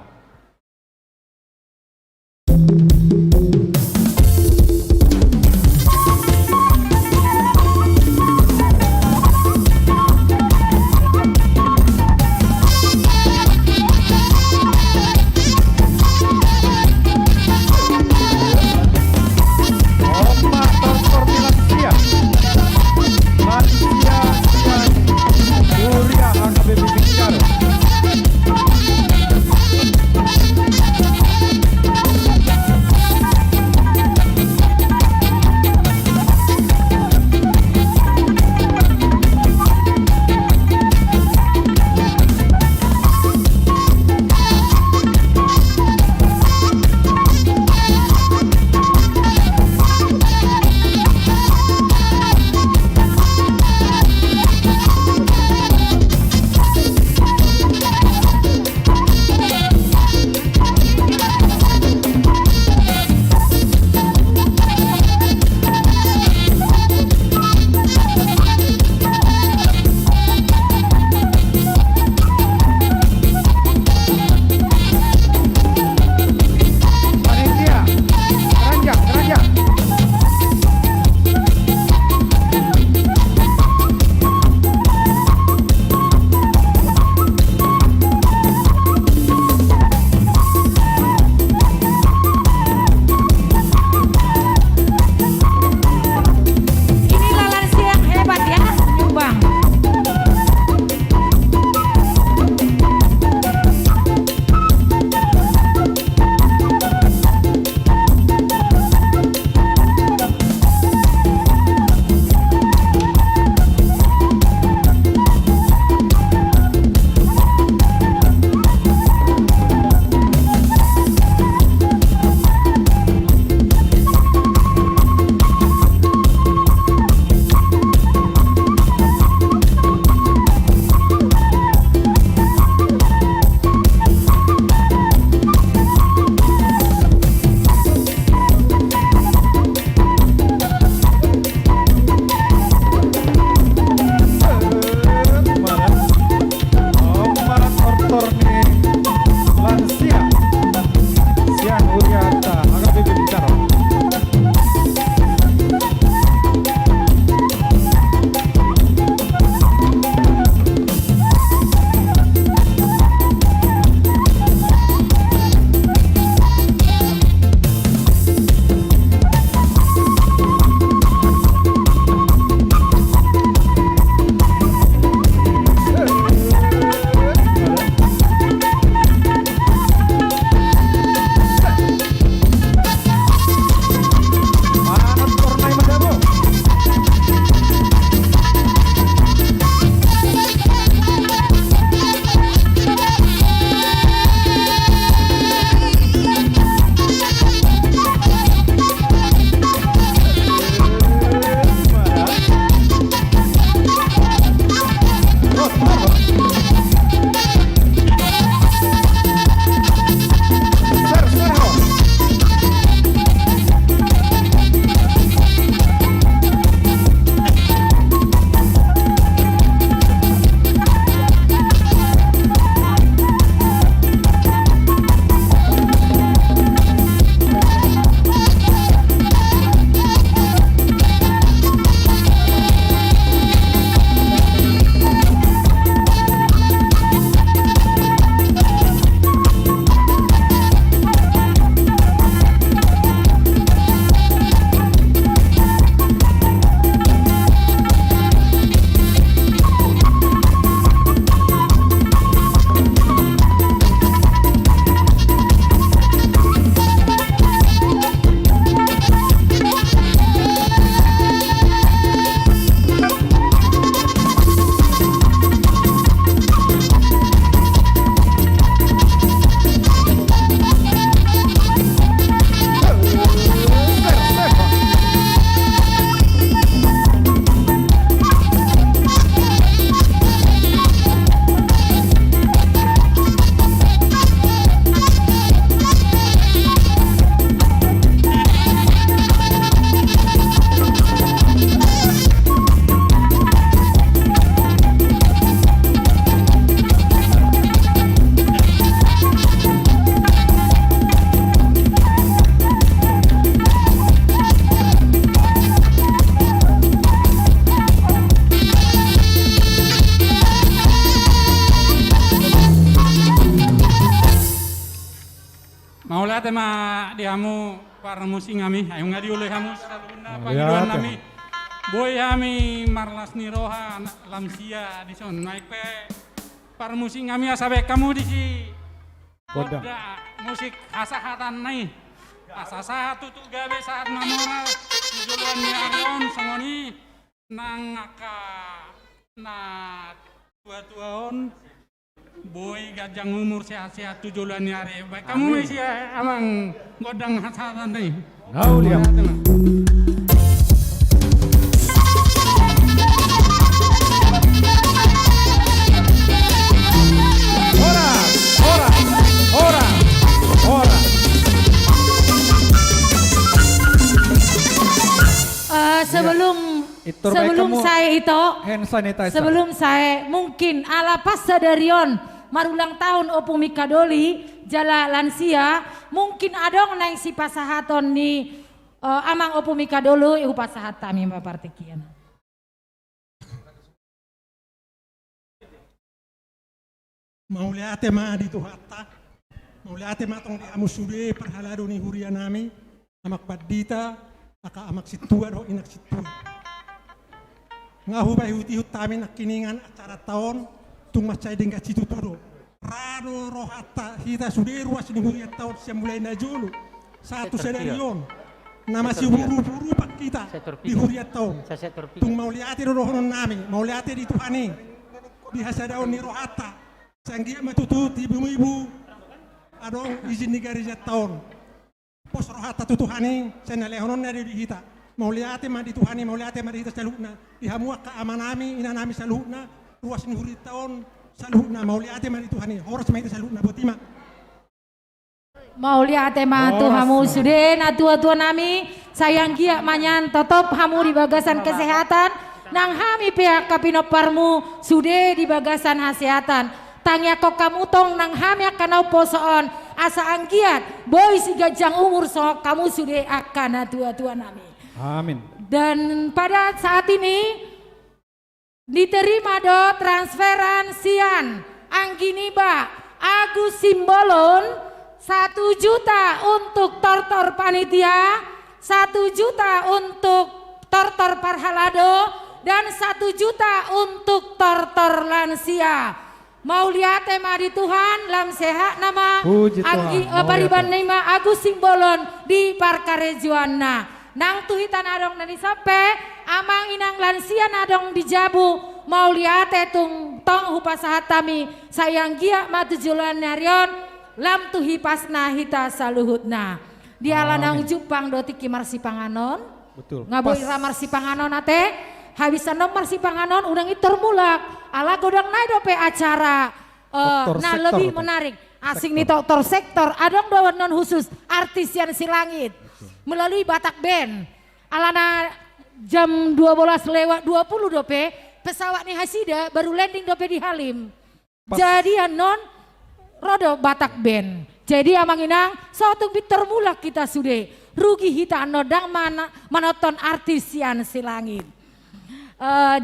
parmusi ngami ayo ngadi uleh hamu saluna panggiluan nami boy hami marlas ni roha lamsia di son naik pe parmusi ngami asabe kamu di si Godang. musik hasahatan nai asa satu tu gawe saat namora juluan ni Arion songoni nang aka na tua-tuaon boy gajang umur sehat-sehat 7 bulan hari. Baik kamu isi amang godang hasatan nih. Kau lihat. Ora, ora, ora, ora. Sebelum saya itu, Hand sanitizer. sebelum saya mungkin ala pasadarion marulang tahun Opo Mikadoli jala lansia mungkin adong nang si pasahaton ni amang Opo Mikadolo iu pasahat kami mapartikian. Mauliate ma di tuhata, mauliate ma tong di amusude perhalado ni huria nami, amak padita, aka amak situa do inak situa. Ngahu bai huti hutami nak kiningan acara tahun, tung macai dengan situ turo. Rado rohata hita sude ruas ni huria tahun siam mulai najulu. Satu sedarion, nama si buru-buru pak kita di huria tahun. Tung mauliate do rohonon nami, mauliate di Tuhani, di hasadaon ni rohata. Sanggia matutu ibu-ibu adong izin negara tahun pos rohata tutuhani saya lehonon dari hita mau lihat ma di Tuhani mau lihat ma di hita salukna dihamua ka amanami ina nami salukna ruas nuhuri tahun salukna mau lihat ma di Tuhani horos ma itu salukna botima Mau lihat tema tu hamu sude na tua-tua nami sayang kia manyan tetap hamu di bagasan kesehatan nang hami pihak kapino parmu sude di bagasan kesehatan tangya kok kamu tong nang hamya kanau posoon asa angkiat boy si gajang umur sok kamu sudah akan tua-tua nami. Amin. Dan pada saat ini diterima do transferan sian Angginiba Agus Simbolon 1 juta untuk tortor panitia, 1 juta untuk tortor parhalado dan 1 juta untuk tortor lansia. Mau lihat tema di Tuhan lam sehat nama Anggi pariban nama Agus Simbolon di Parkarejuana nang tuhitan adong nani sampai amang inang lansia nadong di Jabu mau lihat tung tong hupasahat tami sayang gia matujulan narion lam tuhi pasna hita saluhutna dia lanang Jepang doti kimar si panganon betul ngaboy ramar si panganon ate habisan nomor si panganon udang itu termulak ala godang naik dope acara nah lebih menarik asing nih dokter sektor adong doa non khusus artis yang si langit melalui Batak Band alana jam 12:20 dope pesawat nih Hasida baru landing dope di Halim jadi non rodo Batak Band jadi amang inang suatu termulak kita sudah rugi hita nodang menonton artis yang si langit.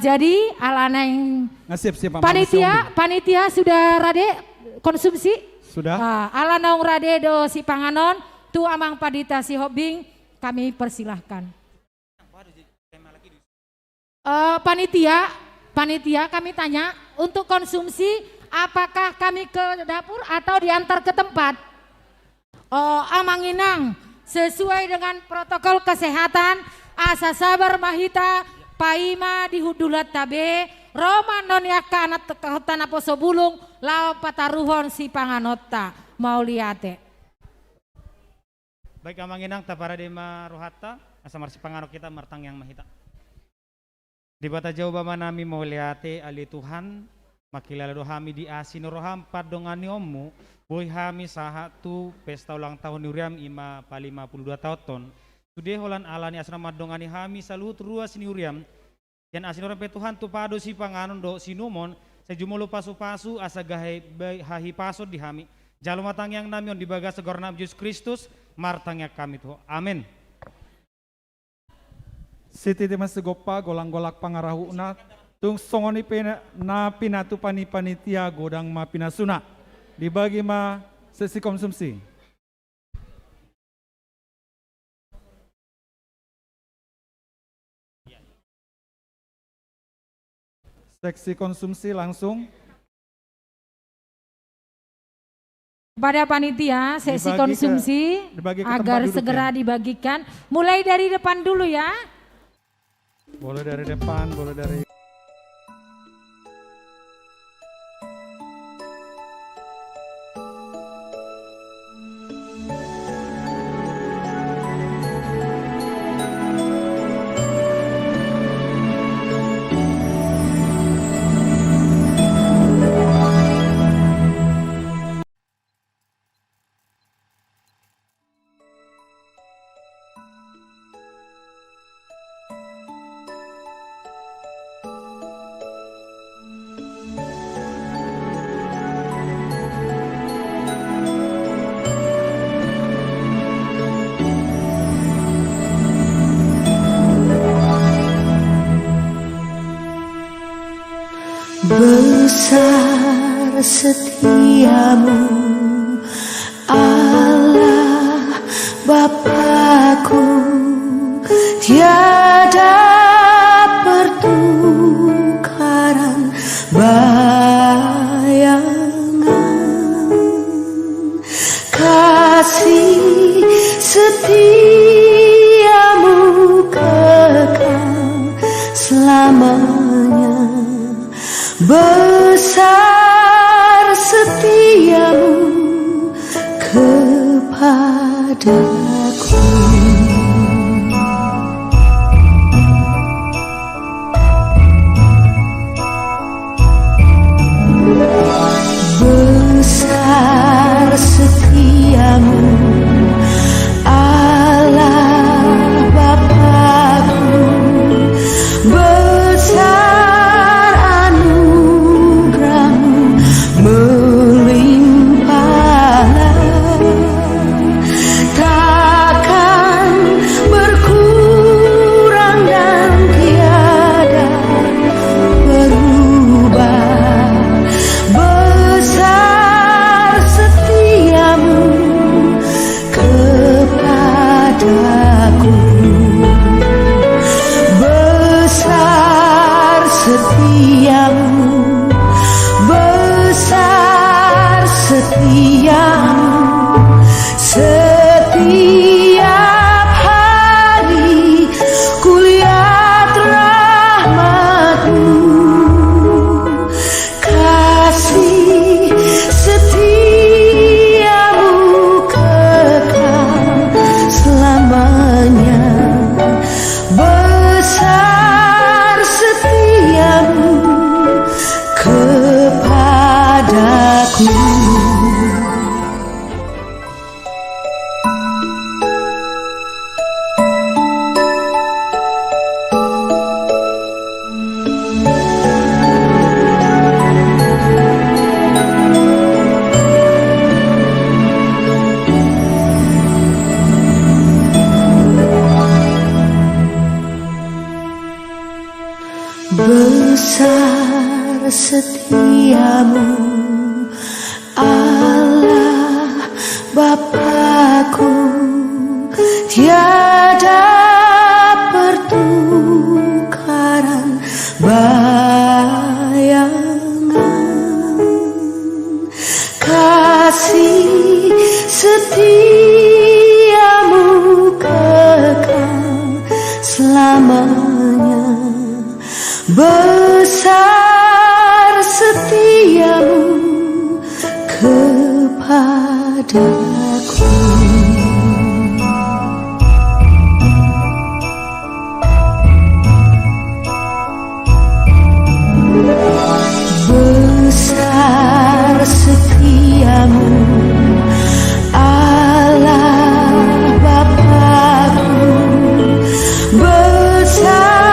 Jadi alana yang panitia sudah rade konsumsi sudah alana rade do si panganon tu amang padita si hobing kami persilahkan panitia kami tanya untuk konsumsi apakah kami ke dapur atau diantar ke tempat amang inang sesuai dengan protokol kesehatan asa sabar mahita Paima di hudulat tabe Roma non yaka anak tekahota naposo bulung lao pataruhon si panganota mau liate. Baik amanginang tapara di maruhata asamar si panganok kita martang yang mahita. Di bata jauh bama nami mau liate ali Tuhan makilala do hami di asin roham padongani ommu boy hami saha tu pesta ulang tahun uriam ima pa 52 tahun. Sudah holan alani asrama dongani hami salut ruas ni uriam yan asin orang petuhan tu pado si panganon do sinumon sejumolo pasu-pasu asa gahe hahi paso di hami jalo matang yang namion di bagas segor nam Yesus Kristus martangnya kami tuh amin. Siti mas gopa golang-golak pangarahuna tung songoni na pinatu panitia godang ma pinasuna dibagi ma sesi konsumsi. Seksi konsumsi langsung. Kepada panitia sesi Dibagi konsumsi dibagi ke agar tempat duduk segera ya. dibagikan. Mulai dari depan dulu ya. Boleh dari depan, boleh dari Besar setiamu Allah Bapakku, tiada pertukaran bayangan. Kasih setiamu kekal selamanya. Besar setiamu kepadaku. Besar setiamu Allah Bapakku, besar setiap hari kulihat rahmat-Mu, kasih setiamu kekal selamanya. Besar setiamu kepadaku. Besar setiamu Allah Bapakku, tiada pertukaran bayangan. Kasih setiamu kekal selamanya. Besar setiamu kepadaku. Besar setiamu Allah Bapakku, besar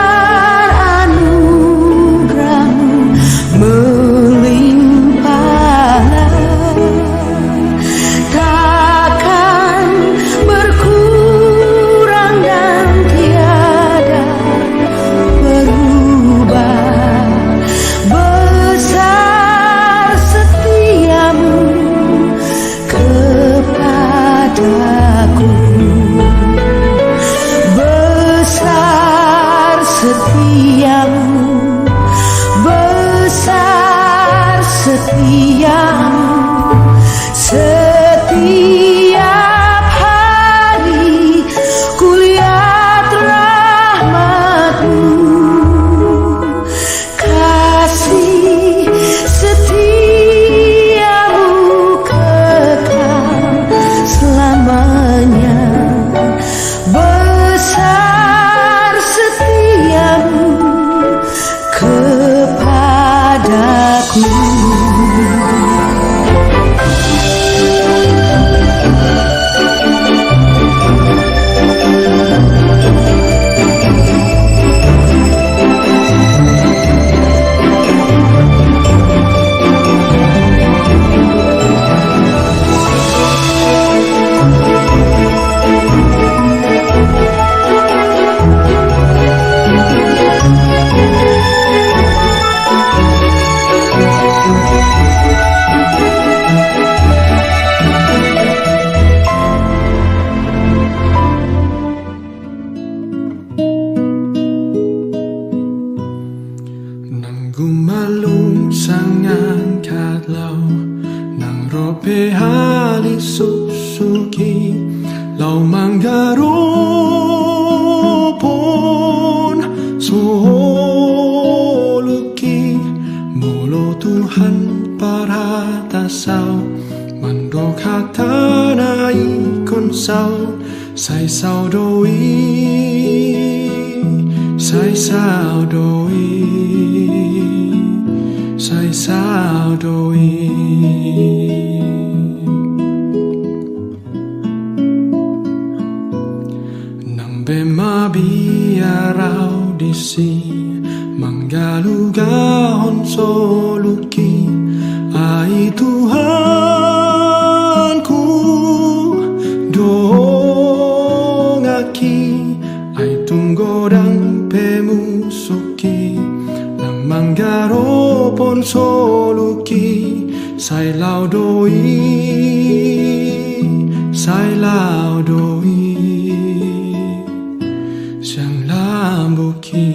melimpahlah. setiamu setiap hari kulihat rahmatmu, kasih setiamu kekal selamanya, besar setiamu kepadaku. Gumalung sangan katlau nang rope hali susuki lau manggaropon soluki molo Tuhan paratasau mandok hatana ikon sau sai sau doi sai sau doi sai sao doi nang bema biarau disi manggalugahon soluki ai Tuhanku dongaki ai tunggodang pemusuki nang manggaropon soluki sai lau doi siang lambuki.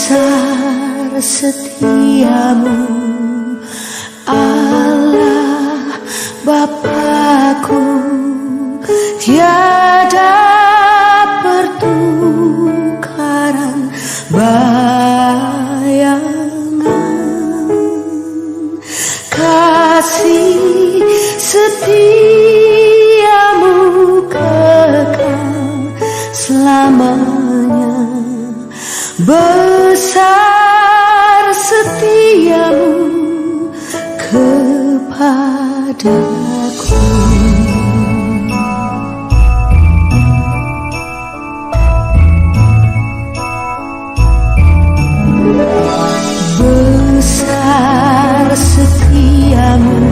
Besar setiamu Allah Bapakku, tiada pertukaran bayangan. Kasih setiamu kekal selamanya. Besar setiamu kepadaku. Besar setiamu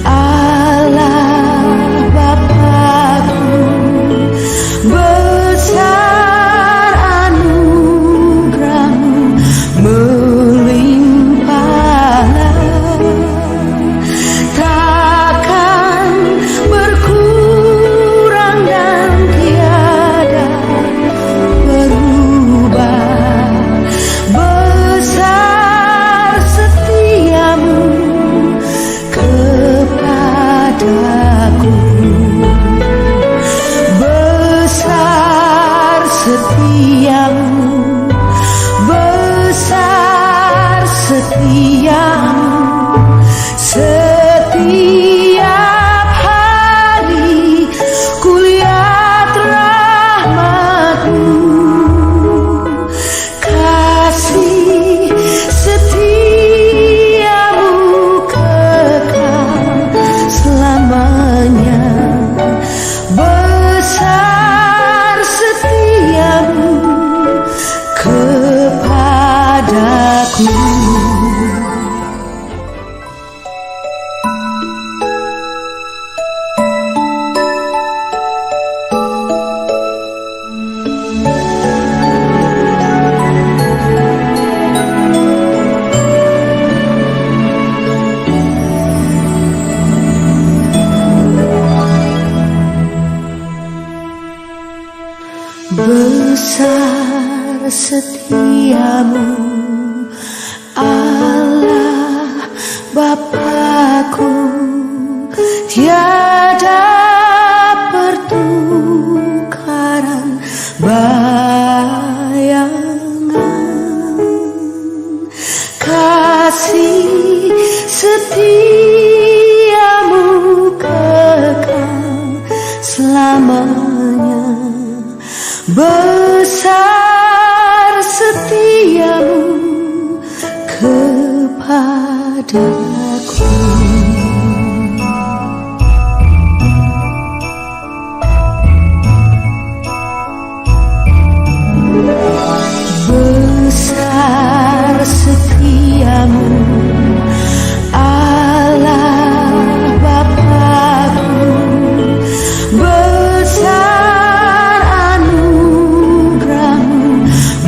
Allah Bapakku, besar anugerahmu melimpahlah, takkan berkurang dan tiada berubah. Besar setiamu kepadaku. Besar setiamu, besar setiamu, setiap hari kulihat rahmatmu. Kasih setiamu kekal selamanya. Besar setiamu kepadaku. Besar setiamu Allah Bapakku, tiada pertukaran bayangan. Kasih setiamu kekal selamanya. Besar setiamu kepadaku. Besar setiamu Allah Bapakku, besar anugerahmu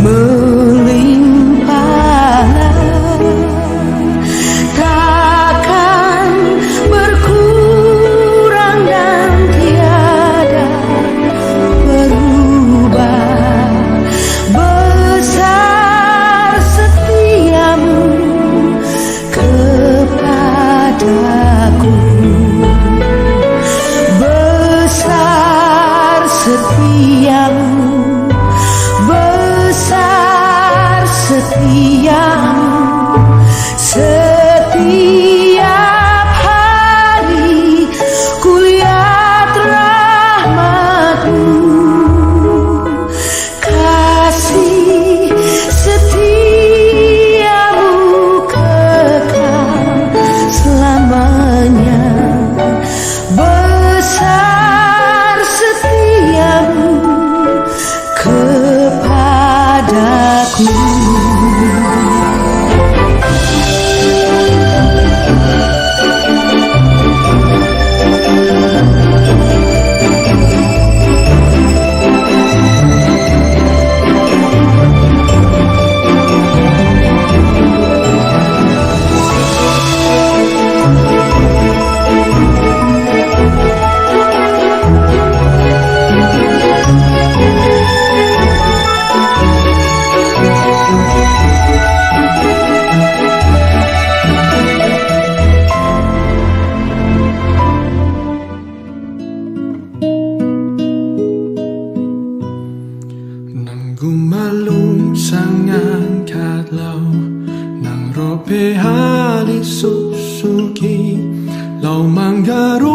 melimpahlah, takkan berkurang dan tiada berubah. Besar setiamu kepadaku. Besar setiamu, besar setiamu, setiap hari kulihat rahmatmu. Kasih setiamu kekal selamanya. Besar setiamu kepadaku. lau nang rope hali susuki lau manggaropon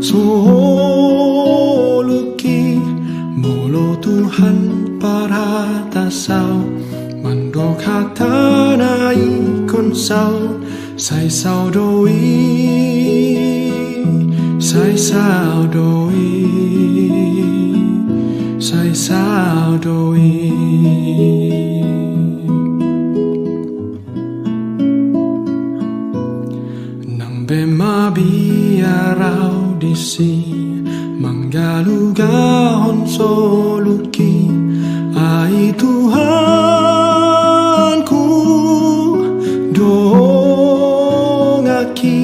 soluki molo Tuhan paratasau mandok hatana ikon sau sai sau doi sai sao doi sai sao doi nang bema biarau disi manggalugahon soluki ai Tuhanku dongaki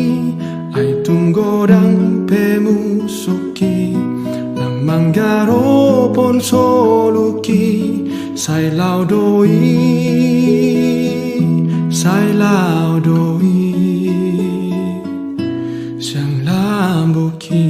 ai tunggodang pemusuki nang manggaropon soluki sai lau doi siang lambuki.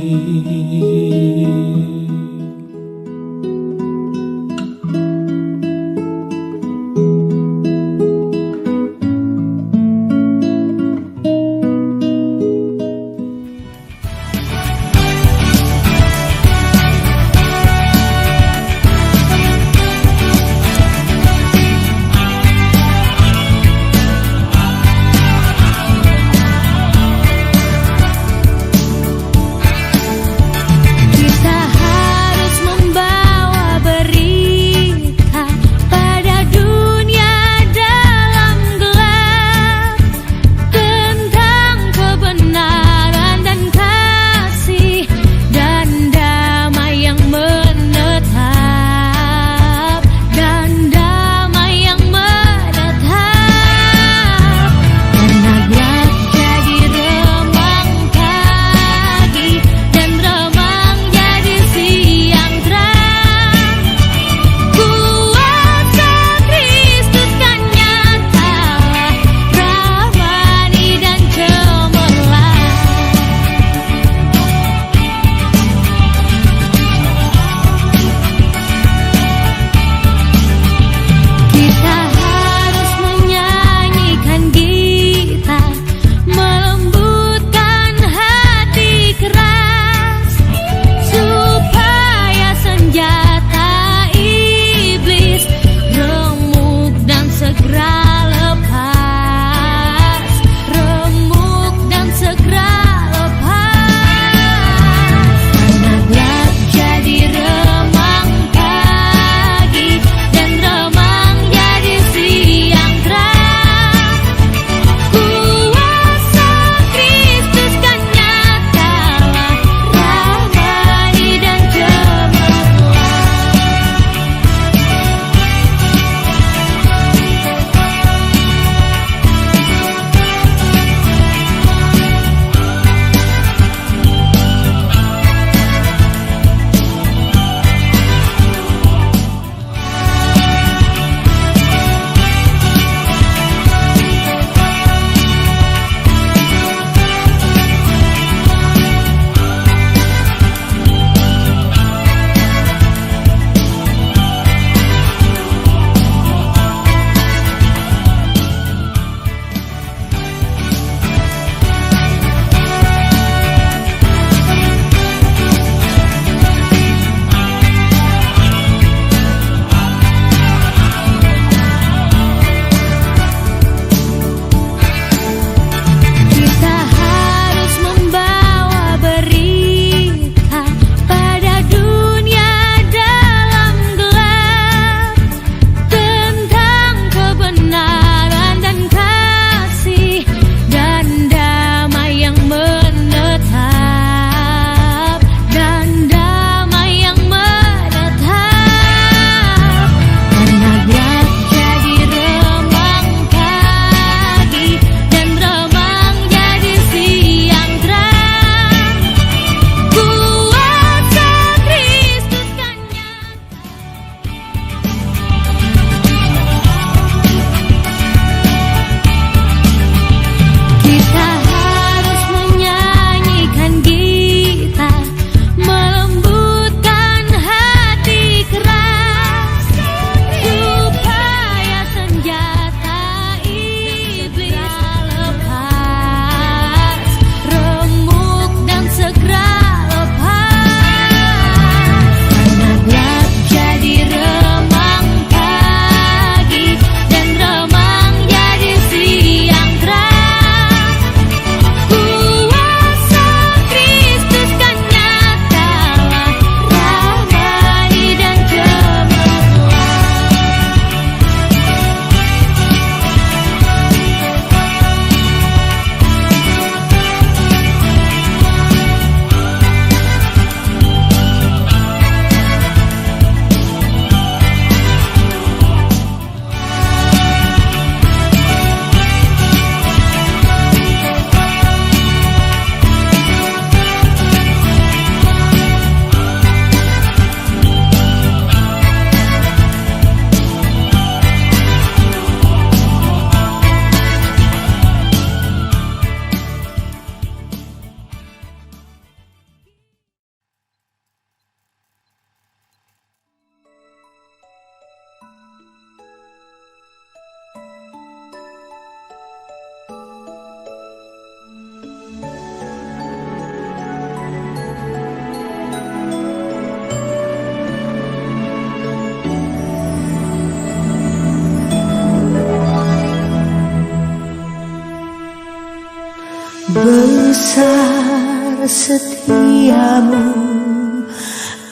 setiamu,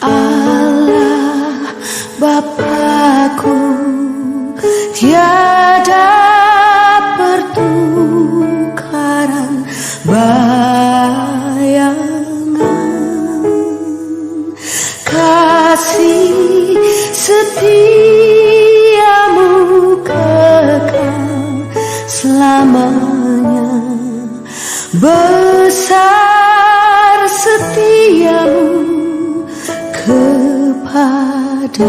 Allah Bapakku, tiada pertukaran bayangan. Kasih setiamu kekal selamanya, besar setiamu kepadaku.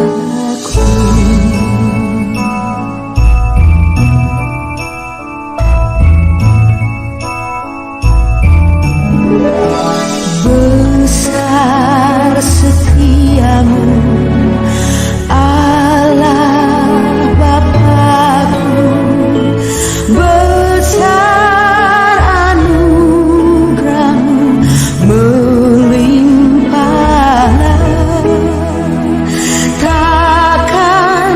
Besar setiamu, Allah Bapakku, besar anugerahmu melimpahlah, takkan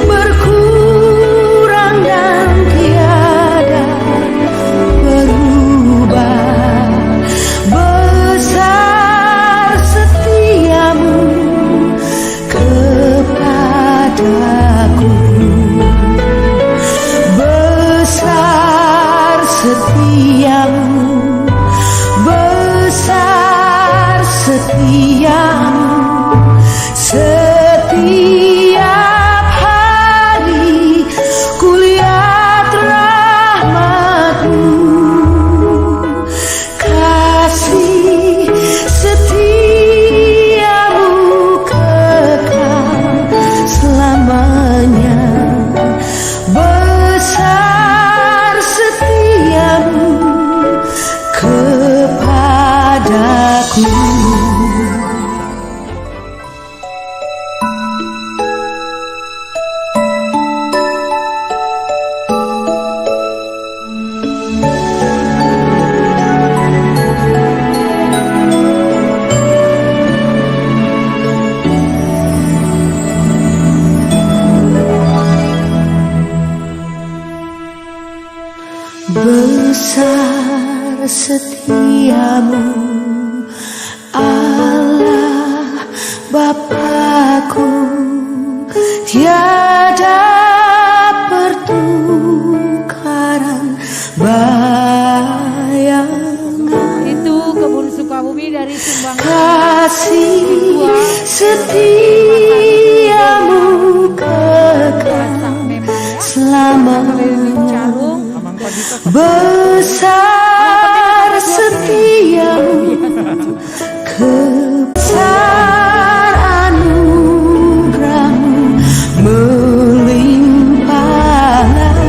berkurang dan tiada berubah. Besar setiamu kepadaku, besar setiamu, besar setiamu, setiap hari kulihat rahmatmu. Kasih setiamu kekal selamanya, besar setiamu kepadaku. Besar setiamu, Allah Bapakku, tiada pertukaran bayangan. Itu Kebun Sukabumi dari Sumbang. Kasih setiamu kekal selamanya, besar setiamu, besar anugerahmu melimpahlah,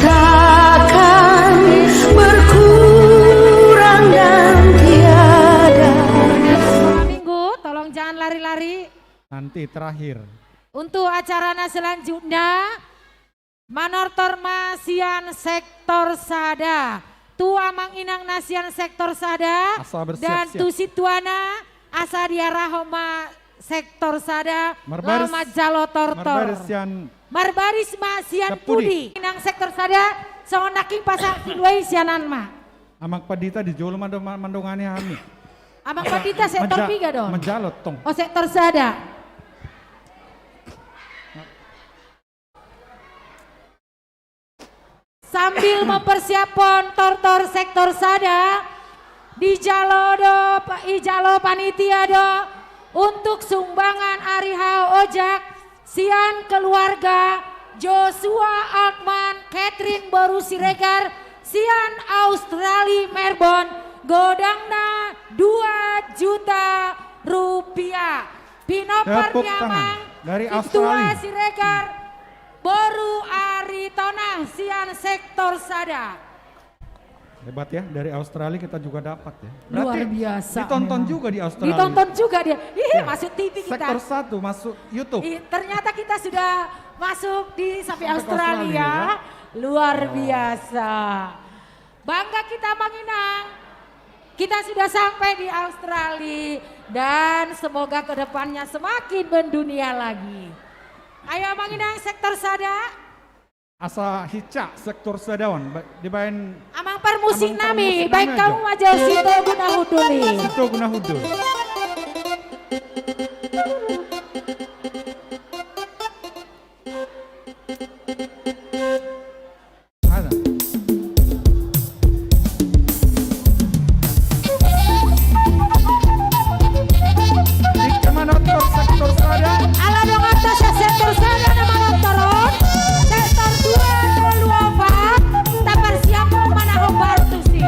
takkan berkurang dan tiada. Minggu, tolong jangan lari-lari. Nanti terakhir. Untuk acara selanjutnya, Manortor Masian Sektor Sada, Tua Manginang Nasian Sektor Sada, dan Tusituana Asadia Rahoma Sektor Sada, Lama Jalo Tortor, Marbaris Masian Pudi, Inang Sektor Sada, Songaking Pasang Sidwai Sianan Ma. Amak Padita di Jolo mandongani kami. Amak Padita Sektor 3 dong. Menjalot tong. Oh Sektor Sada. Sambil mempersiapkan Tortor Sektor Sada, di Jalodo Ijalo Panitia do untuk sumbangan Arihau Ojak, Sian keluarga Joshua Altman, Catherine Boru Siregar, Sian Australia Melbourne, godangna 2 juta rupiah. Pinopernya mang dari Australia Siregar, Boru Aritona, Sian Sektor Sada. Hebat ya, dari Australia kita juga dapat ya. Berarti luar biasa. Ditonton memang juga di Australia. Ditonton juga dia. Ih, masuk TV kita. Sektor 1 masuk YouTube. Ternyata kita sudah masuk di sampai Australia. Ya. Luar biasa. Bangga kita Manginang. Kita sudah sampai di Australia dan semoga kedepannya semakin mendunia lagi. Ayo Manginang Sektor Sada. asa hica sektor sadaon dibain Amang permusik Amang nami, permusik baik nami kamu aja. aja situ guna huduli. situ guna hudul. Ada. Di manotor sektor sadang. Ala dong atas sektor sana nama motoron. Sektor 204, tapar siap mana obar tuh sih.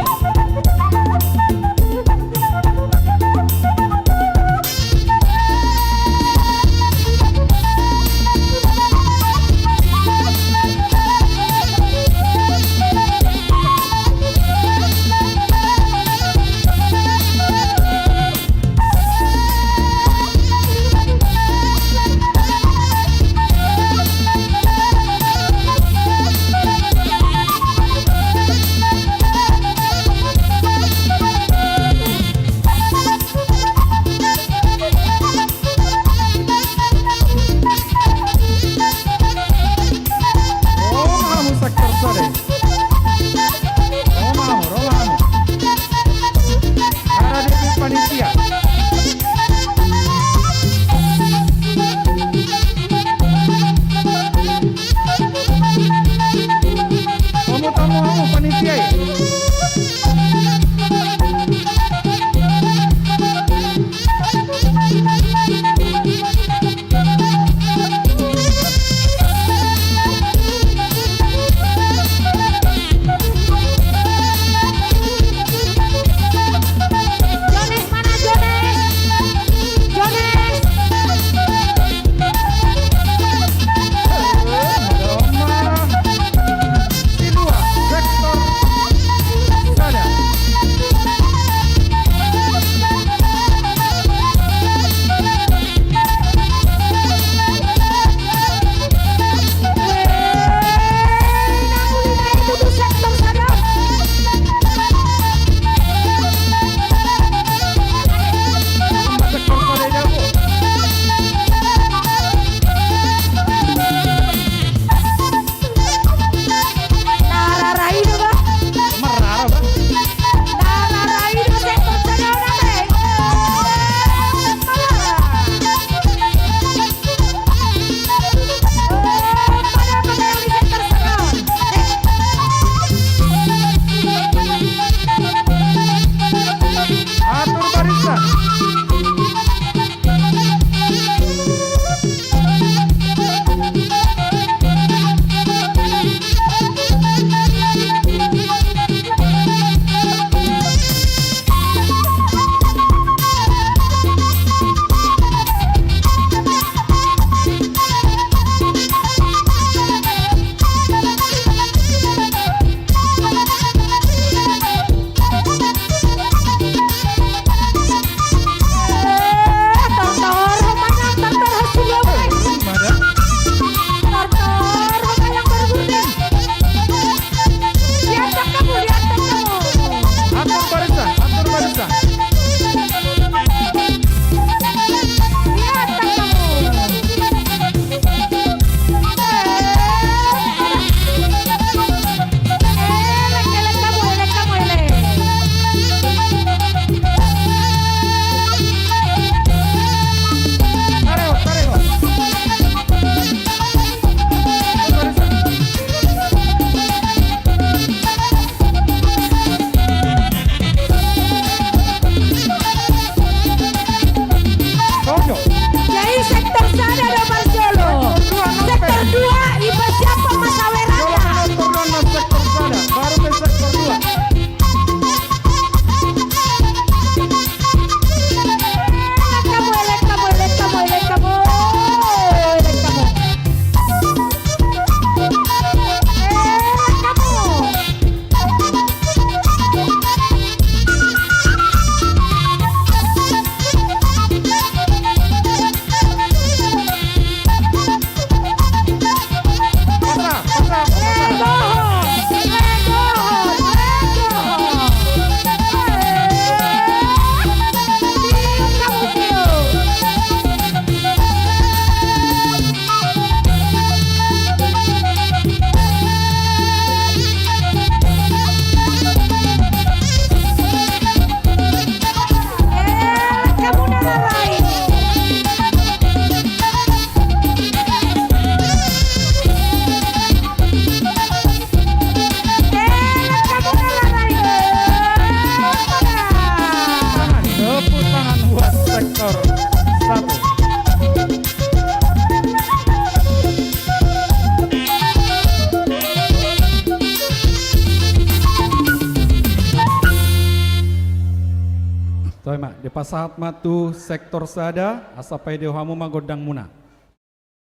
Bapak saat matu sektor sada asapai dewamu magodang muna.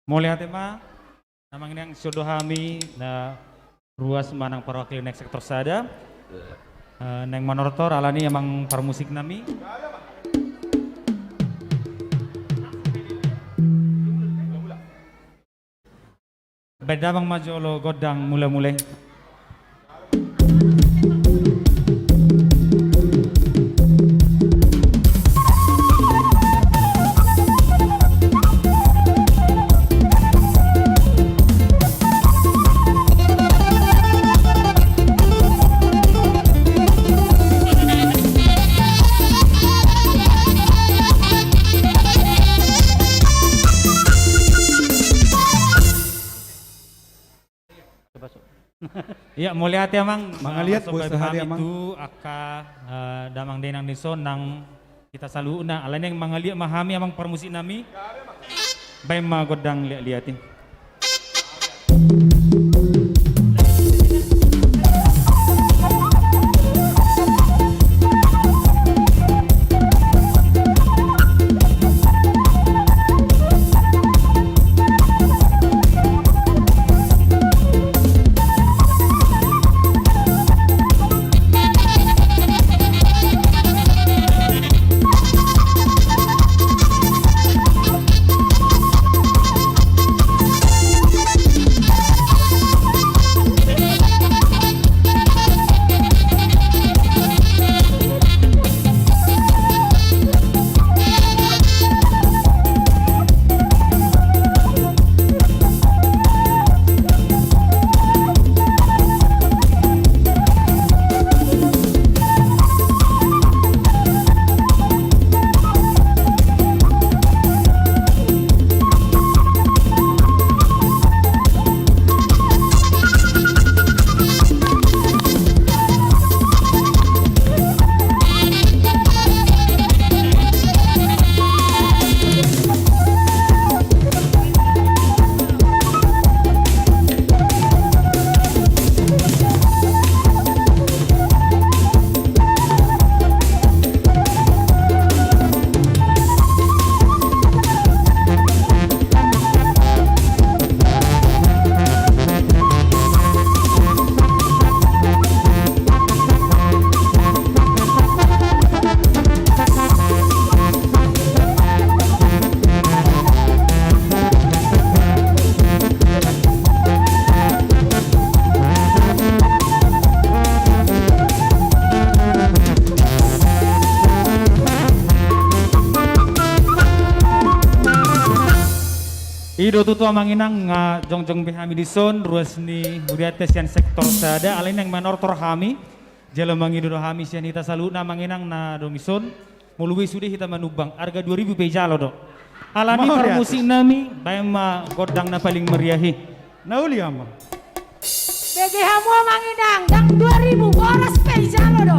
Mulia tema namang yang sudohami na ruas manang perwakil nek sektor sada neng manortor alani emang parmusik nami beda bang majolo godang mula-mulai. Ya mulia hati amang mangaliat bos sehari amang itu aka damang denang dison nang kita selalu na alanya yang mangaliat mahami amang permusik nami bay magodang liatin. Ido tutu amanginang nga jongjong behami dison ruas ni Buriates yang sektor sada alain yang manortor hami jalan mangido hami sian hita salu na manginang na domison mului sudi hita manubang harga 2000 pejalo do alani permusik nami bayang ma godang na paling meriahi nauli ama BG hamu manginang dang 2000 boras pejalo do.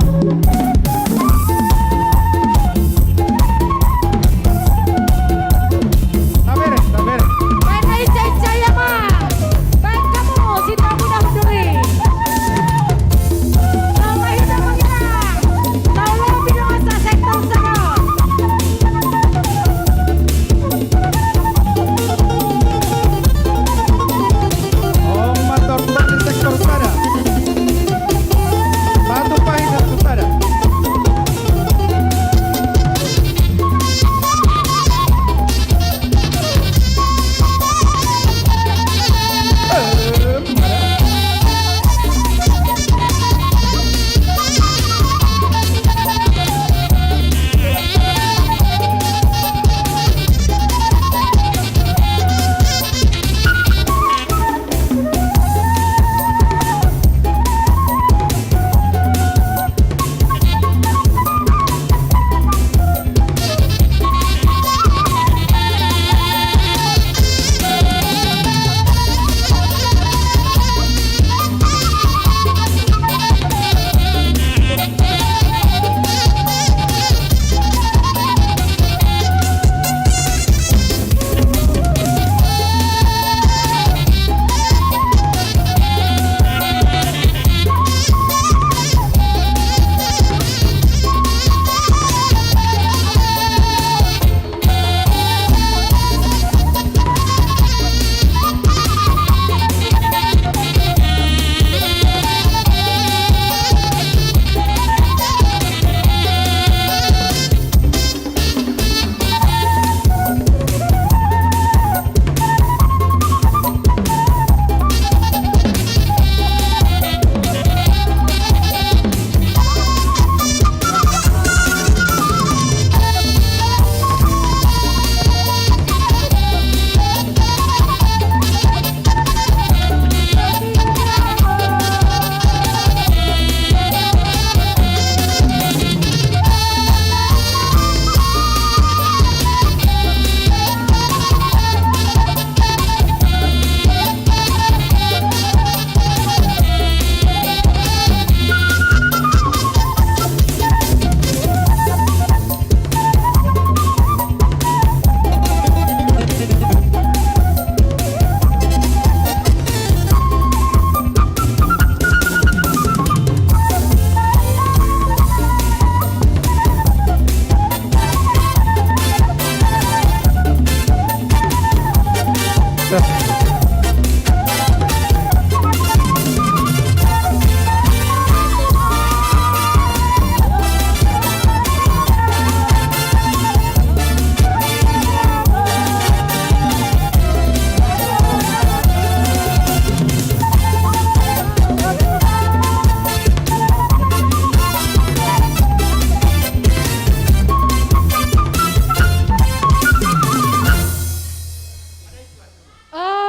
sukses.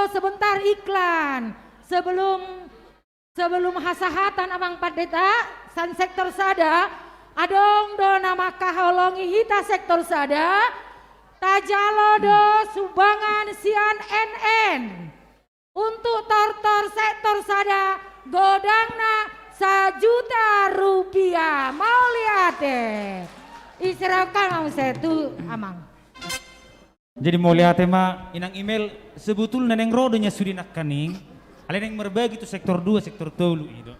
Sebentar iklan. Sebelum hasahatan Amang Padeta san sektor sada adong do nama kaholongi hita sektor sada tajalo do sumbangan sian NN untuk tortor sektor sada godangna Rp1.000.000 mau lihat isirakan mau setu Amang. Jadi mau lihat inang email sebetulnya neng rodonya sudinak kaning, ale neng merbagi itu sektor 2, sektor 3 itu.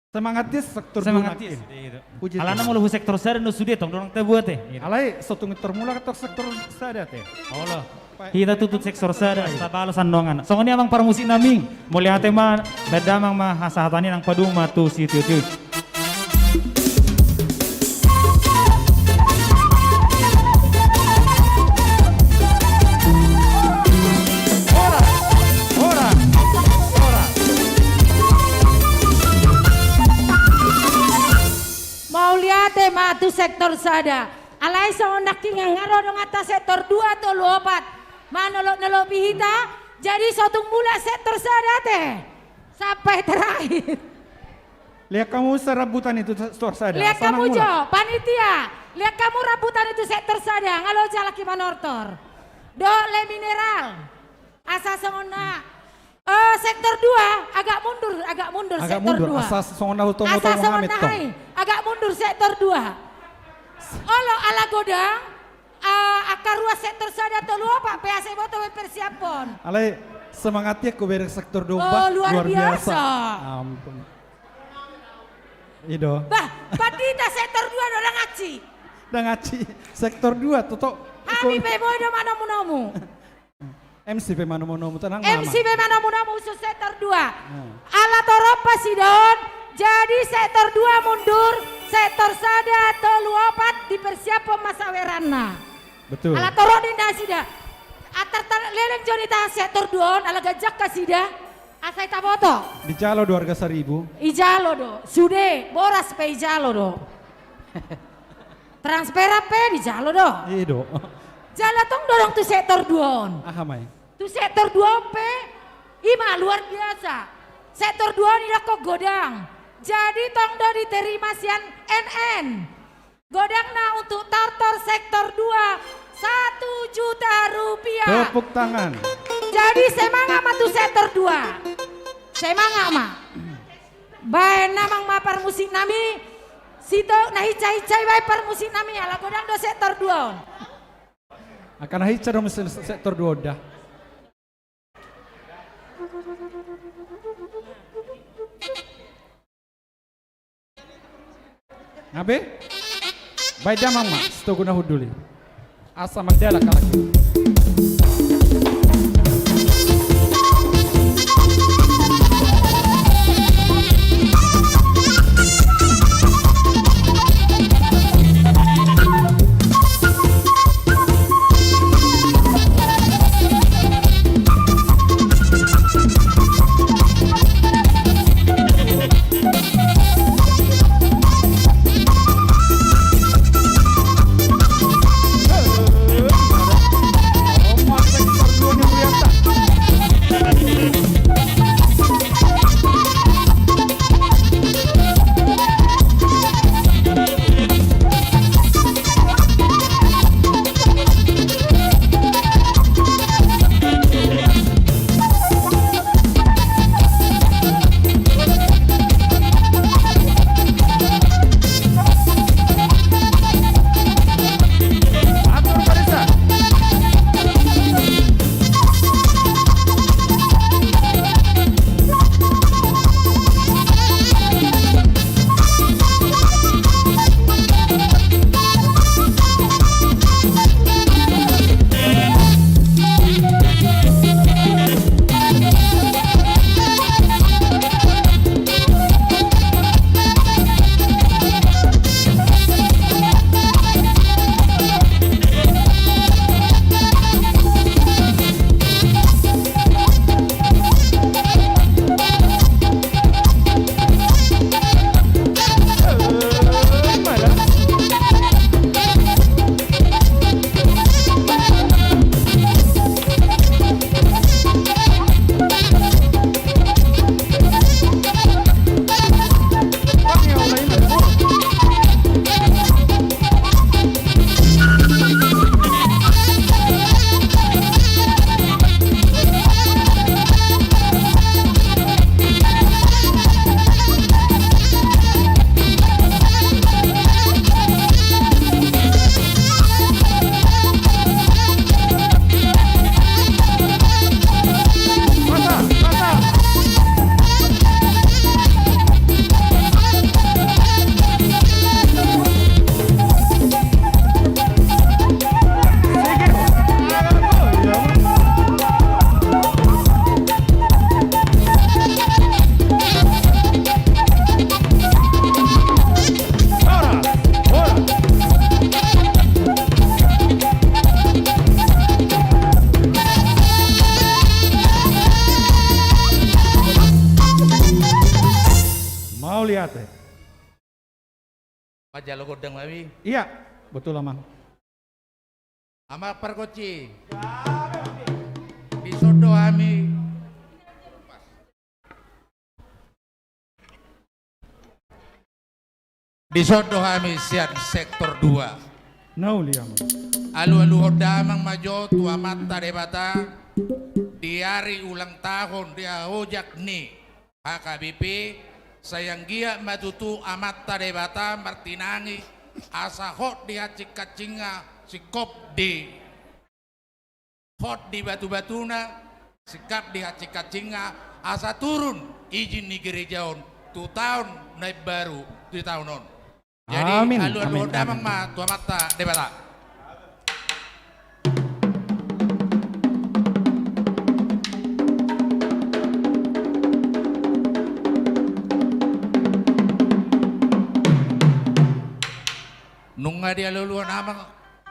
Semangatis sektor 2 Semangatis itu. Alana mau lebu sektor sada no sudah tong dorang teh buat teh. Alai sotung termula ke sektor sada teh. Allah. Kita tutut sektor sada tabalo sandongan. Soalnya amang parmusik naming mau lihat bedamang mah hasahatani nang padung matu situ. Matu sektor sada alai sondak tingang ngaro dong atas sektor 2 atau 4 manolok pihita jadi sotung mula sektor sada teh sampai terakhir. Lihat kamu serabutan itu sektor sada. Lihat kamu jo panitia lihat kamu rabutan itu sektor sada ngalo jalaki manortor do le mineral asa songonak sektor 2 agak mundur sektor 2. Asas songonah utama Muhammad tong. Agak mundur sektor 2. Olo ala godang akar ruas sektor sada telu apa PAC boto persiapon. Alai semangatnya ku berek sektor 2 luar biasa. Ampun. Ido. Bah, padita sektor 2 orang ngaci. Da ngaci sektor 2 toto. Kami bebo do manomu. MCP manomu tenang mama. MCP manomu usus sektor 2. Ala toropa sidon. Jadi sektor 2 mundur, sektor sada telu 4 dipersiapkan masa werana. Betul. Ala toroni nasida. Atar leleng jonita sektor 2 ala gajak kasida. Asai taboto. Di jalo 2.000. Ijalo do. Sude boras pe ijalo do. Transfer pe di jalo do. Ido. Jala tong dorong tu sektor 2. Aha mai. Tu sektor 2 pe ima luar biasa. Sektor 2 ni dah kok godang. Jadi tong do diterima sian NN. Godangna untuk tartor sektor 2 Rp1.000.000. Tepuk tangan. Jadi semangat ma tu sektor 2. Semangat ma. Bae namang ma parmusik nami. Sito nahi cai bae parmusik nami ala godang do sektor 2. Akan nahi cara mesin sektor 2 dah. Ngabe? Baik damang mak, setuju na huduli. Asa magdala kalaki. lihat. Pajalo godang mawi. Iya, betul Amang. Amak perkoci. Disodo kami. Disodo kami sian sektor 2. Nauli Amang. Alu-alu hodamang majo tua mata debata. Di hari ulang tahun dia hojak ni HKBP sayang gia matutu amata debata martinangi asa hot di hacik kacinga sikop di hot di batu-batuna sikap di hacik kacinga asa turun izin ni gerejaon 2 tahun naik baru 2 tahun on. Jadi Amin, alu-alu amin, hodamang amin. ma tua mata debata. Nunga dia luluan amang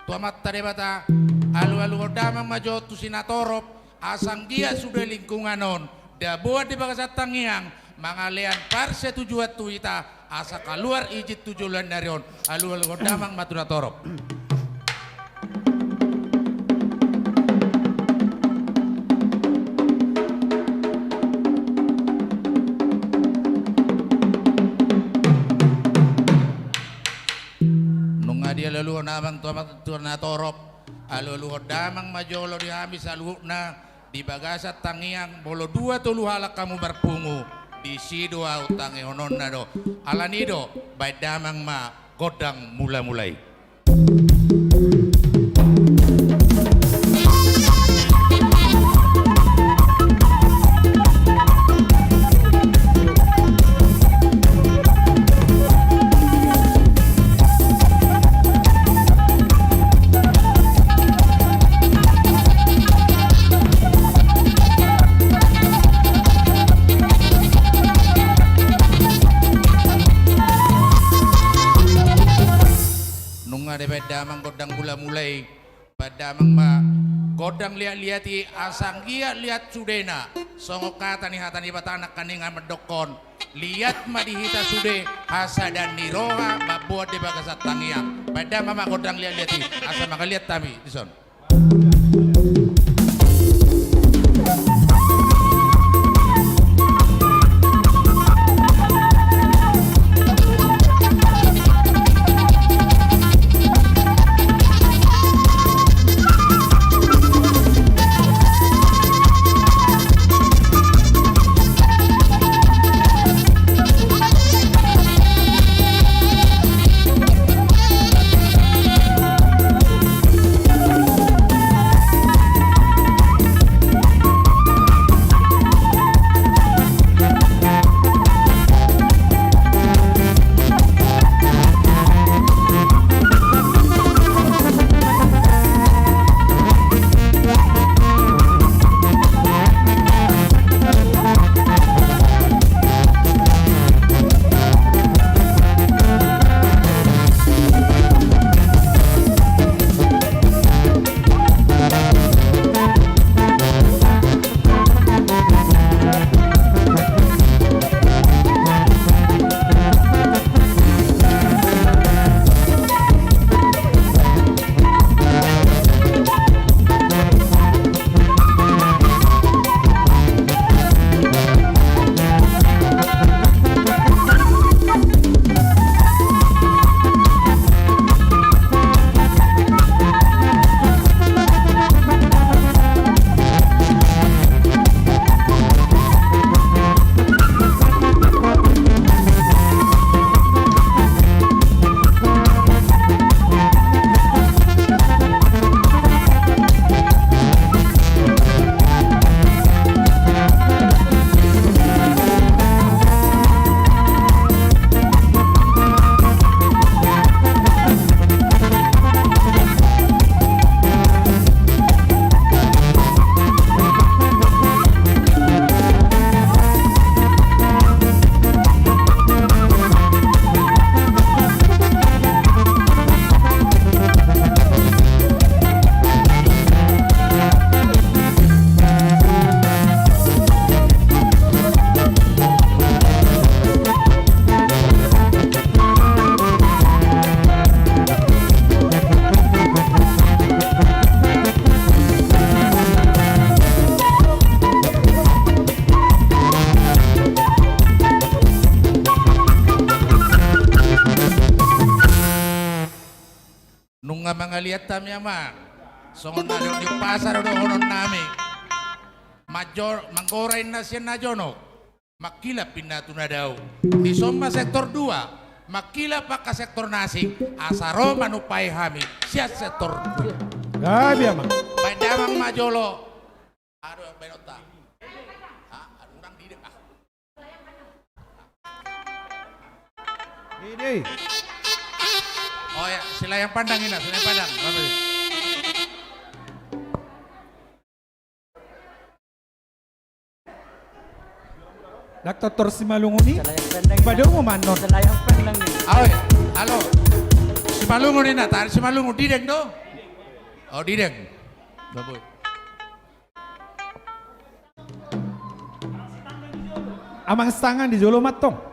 tua mata debata alu-alu damang majo tu sinatorop asang dia sudah lingkungan on dia buat di bagasat tangiang mangalean parse tujuan tuita asa keluar ijit tujuan dari on alu-alu damang matuna torop. Dia lalu namang tuan na torop alu damang majolo di habis alu na di bagasat tangiang bolo 2 tulu halak kamu berpungu di sido utangi onon na do alanido baik damang ma godang mulai. Damang godang mulai padamang ma godang lihat-lihati asang gia lihat sudena songo kata ni hatani batanak kaningan medokon lihat ma dihita sude hasa dan niroha mabuat di bagasat tangiang padamang ma godang lihat-lihati asa maka lihat tami dison. ngaliat tamnya mah. Songon na di pasar do honon nami. Major manggorain na siya na jono. Makila pinatu na daw. Di somma sektor 2. Makila pa ka sektor nasi. Asaro manupay hami. Siya sektor 2. Gabi ama. Badamang majolo. Aduh yang benota. Aduh orang didek ah. Ini. Oh ya, sila yang pandang ini, sila yang pandang. Dr. Simalungun ni. Padahal mo manor. Oh ya, halo. Simalungun ini, tarik Simalungun dideng do. Oh dideng. Baboy. Amang tangan di Jolo Matong.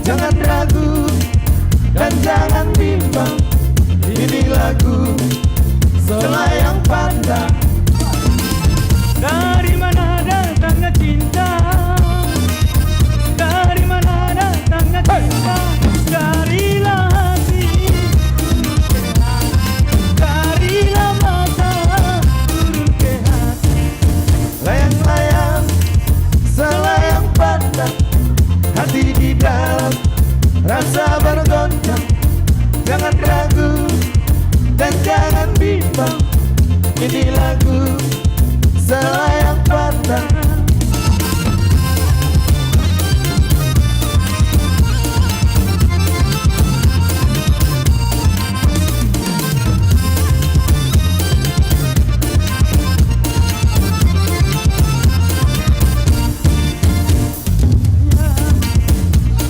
Jangan ragu dan jangan bimbang, ini lagu selayang pandang. Dari mana datangnya cinta? Dari mana datangnya cinta? Darilah hati, darilah mata, turun ke hati. Layang-layang, selayang pandang, hati di dalam rasa bergoncang. Jangan ragu dan jangan bimbang, ini lagu selayang pandang.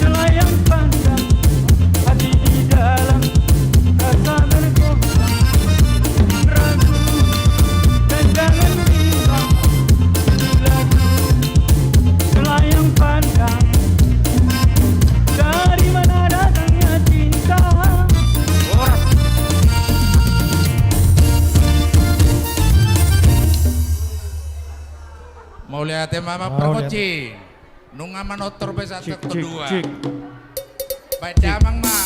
Selayang pandang, hati di dalam rasa bergoncang. Ragu dan jangan bimbang, ini lagu selayang pandang. Dari mana datangnya cinta? Mau lihat mama perkoci nunga manotor besar kedua baik jamang ma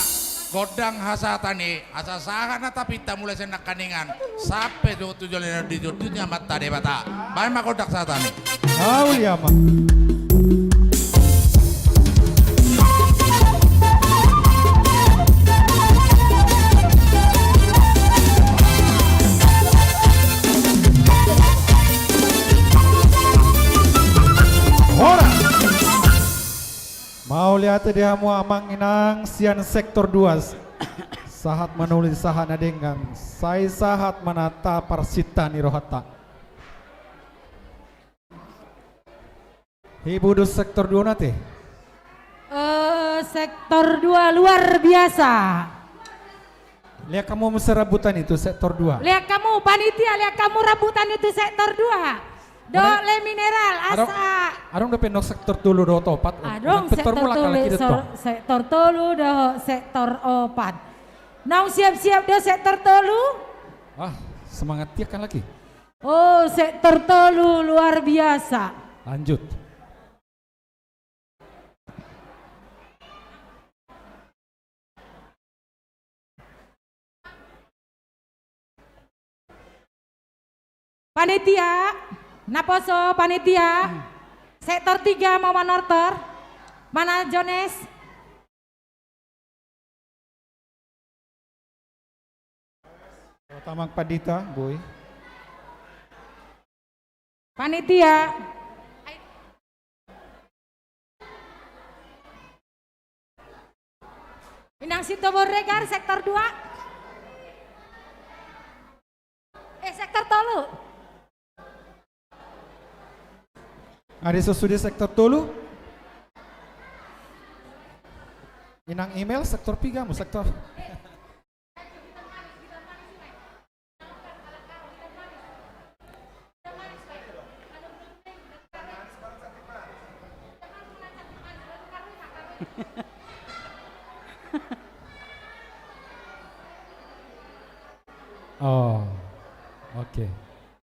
godang hasatani asa sahana tapi tak mulai senak kaningan sampai tujuan di dunia mata debata baik ma godak satani Auliama. Mau lihat dia mau amang inang sian sektor 2 sahat menulis sahana dengan saya sahat manata parsita nirohata. Ibu dos sektor 2 nate. Sektor 2 luar biasa. Lihat kamu mesti rebutan itu sektor 2. Lihat kamu panitia, lihat kamu rebutan itu sektor 2. Dok le mineral asa. Adong udah pendok sektor tulu do topat. Adong sektor tulu sektor tulu do sektor 4. Nau siap-siap do sektor tulu. Ah, semangat dia kan lagi. Oh, sektor tulu luar biasa. Lanjut. Panitia, naposo panitia, sektor 3 mau manortor, mana Jones? Tamang Padita, boy. Panitia. Inang Sito Boregar, sektor 2. Sektor tolu. Ada sesudah sektor tolu. Inang email sektor 3 mu sektor. Oh, oke.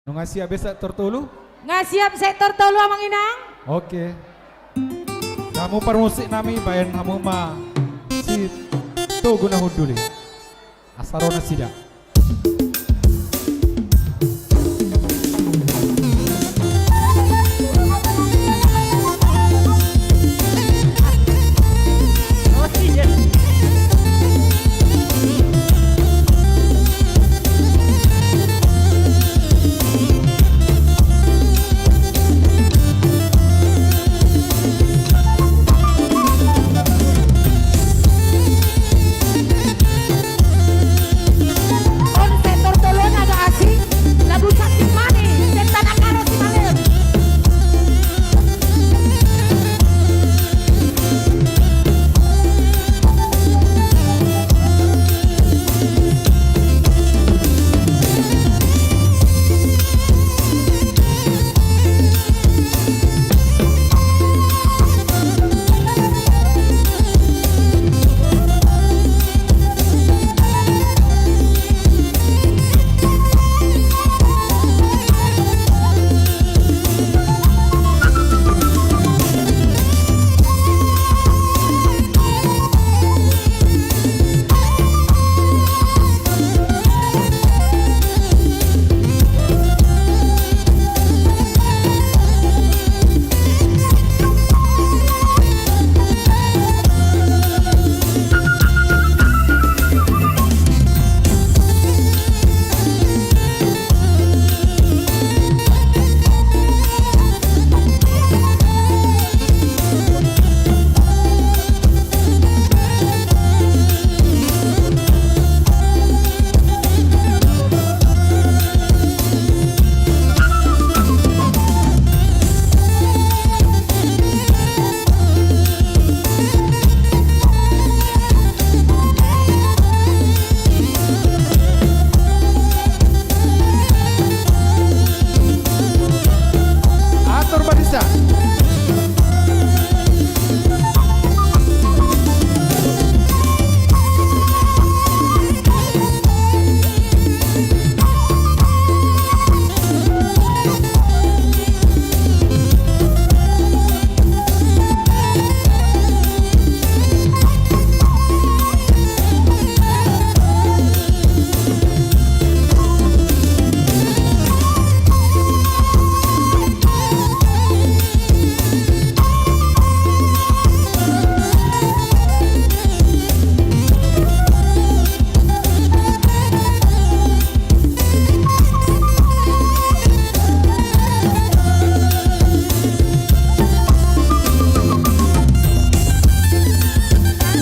Nu ngasih abis sektor tolu? Ngasiap sektor tolu amang inang? Oke. Kamu permusik nami bayan kamu ma si to guna huduli. Asarona sida.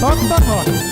Tonton hon.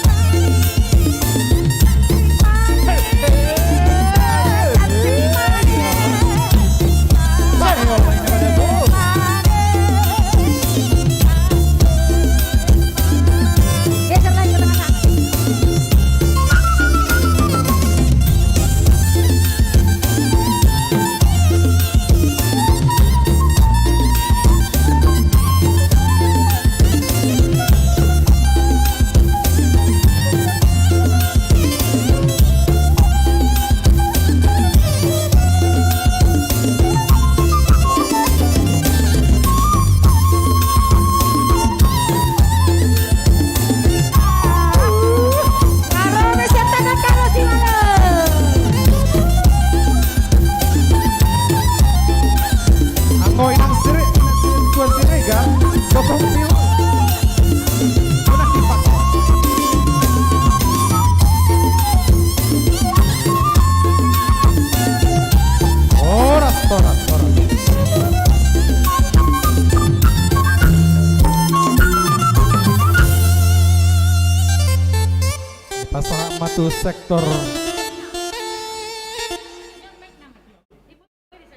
Satu sektor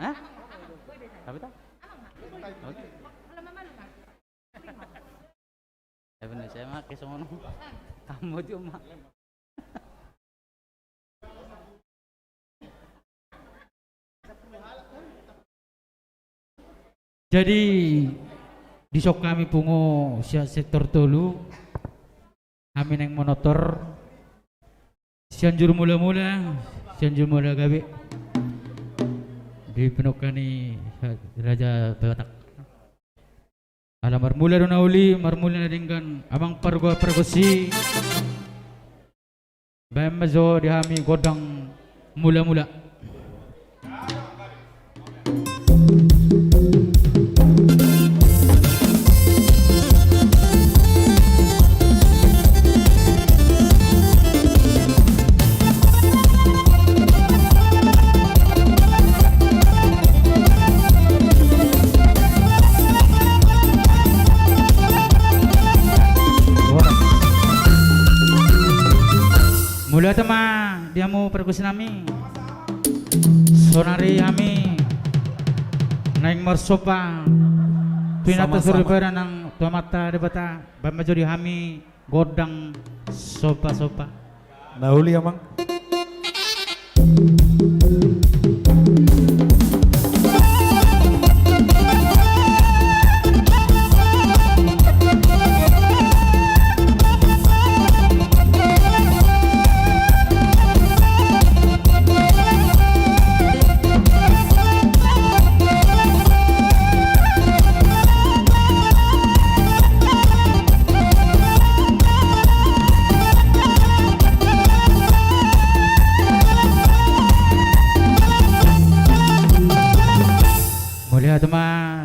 Apa itu? Ya bener saya mah kesono. Kamu cuma. Jadi di sok kami pungo sia sektor tolu kami neng monotor sianjur mula-mula gabe di penokani Raja Batak alamar mula dona uli marmula na dengan amang pargosi bayam mazo di hami godang mula-mula. Mula tema dia mau perkusi nami sonari kami naik marsopa pinata suribara nang tua mata debata bamajori kami godang sopa nauli amang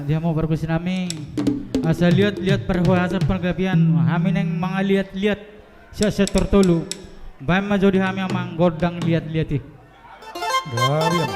dia mau perkusi nami asal lihat perhiasan pergabian kami neng mga lihat siya tertulu bayam majodi kami amang godang lihat-lihat gabian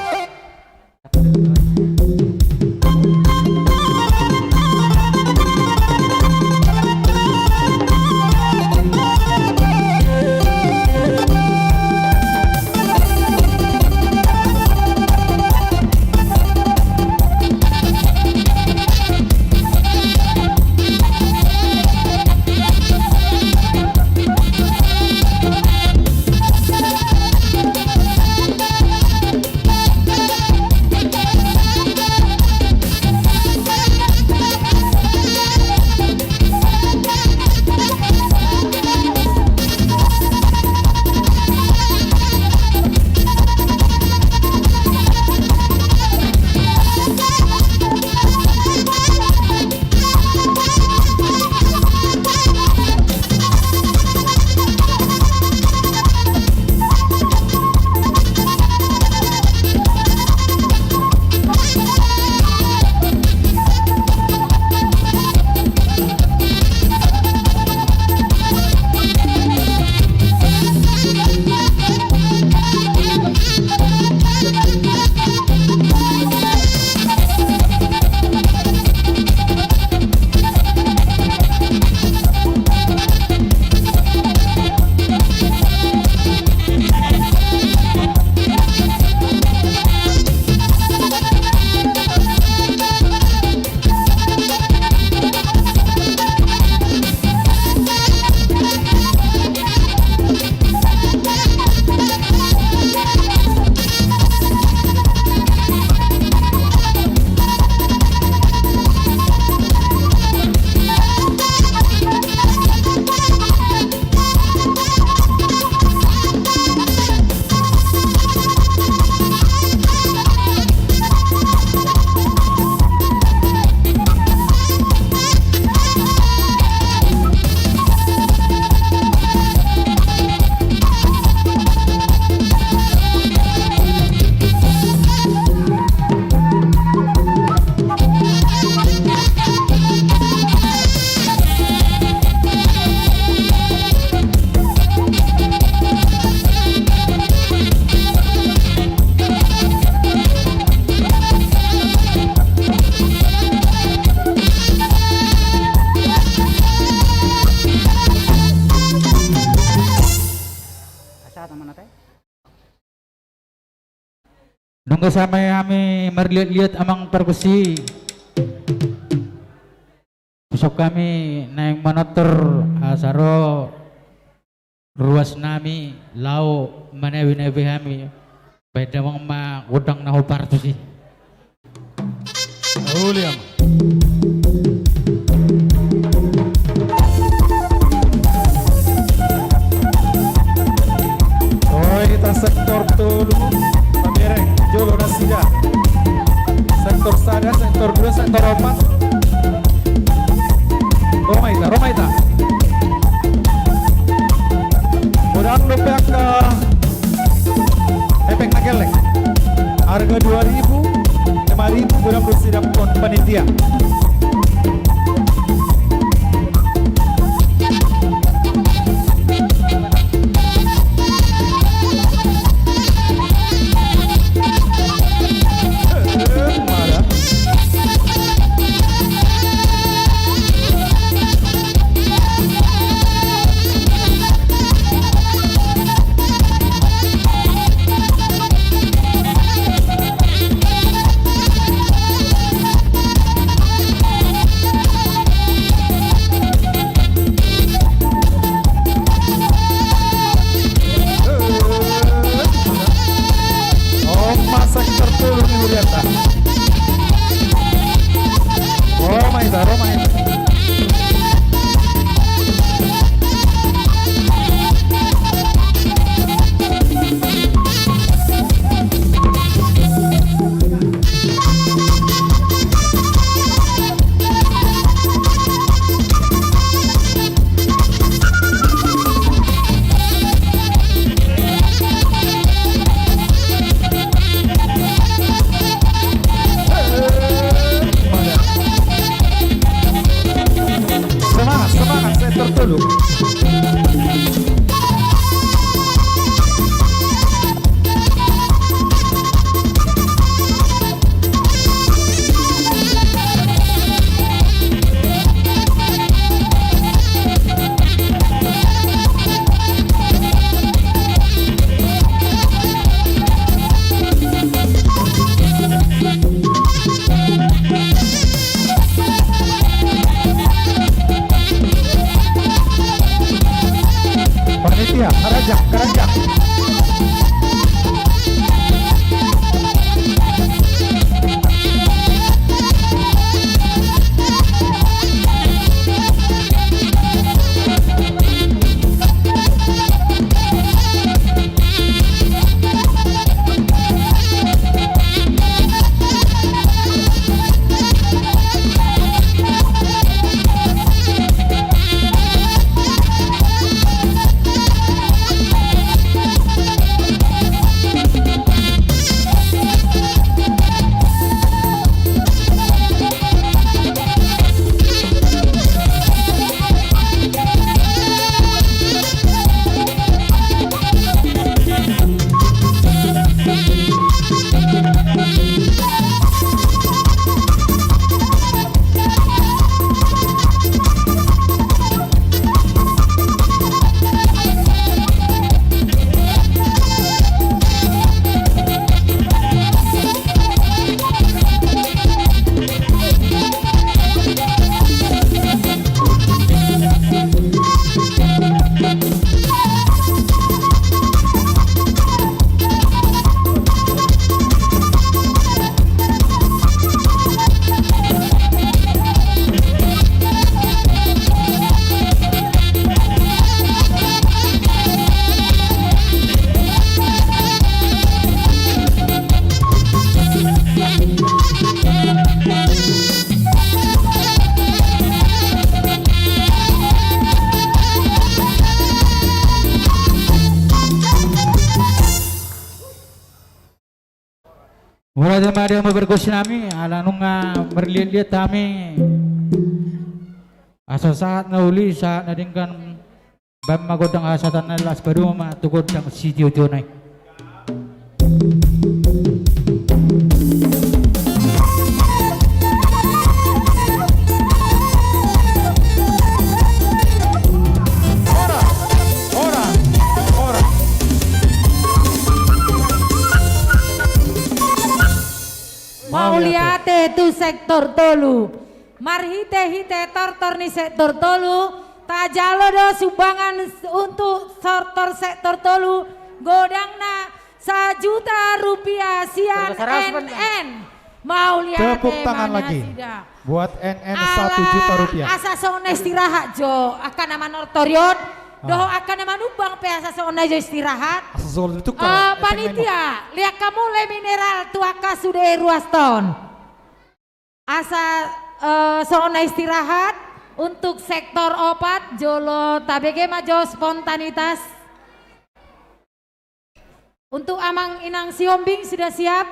Nunggu sampai kami melihat-lihat amang perkusi. Besok kami naik motor asaro ruas nami lau manewi-newi kami. Beda wong ma udang nahu partu sih. William. Oh, kita sektor tulu, pamereng, jolo nasida. Sektor sada, sektor 2, sektor 4. Romaita. Udang lupek ke epek nagelek. Harga 2.000, 5.000 udang bersidap kon panitia. Mulai dari yang berkursi kami, ala nunga berlihat-lihat kami. Asal saat nauli saat nadingkan bam magodang asatan nalas paduma tukod yang sitio tunai. tu sektor tolu. Marhite-hite tortor ni sektor tolu. Tajalo do sumbangan untuk sektor tolu. Godangna 1 juta rupiah sian NN. Mau lihat Tepuk tangan lagi buat NN 1 juta rupiah. Asa sone istirahat jo akan nama nortorion. Doh akan nama nubang pe asa sone jo istirahat. Asa sone itu panitia lihat kamu le mineral tuaka sudah ruas ton. Asa sone istirahat untuk sektor opat jolo tabege majo spontanitas. Untuk Amang Inang Siombing sudah siap?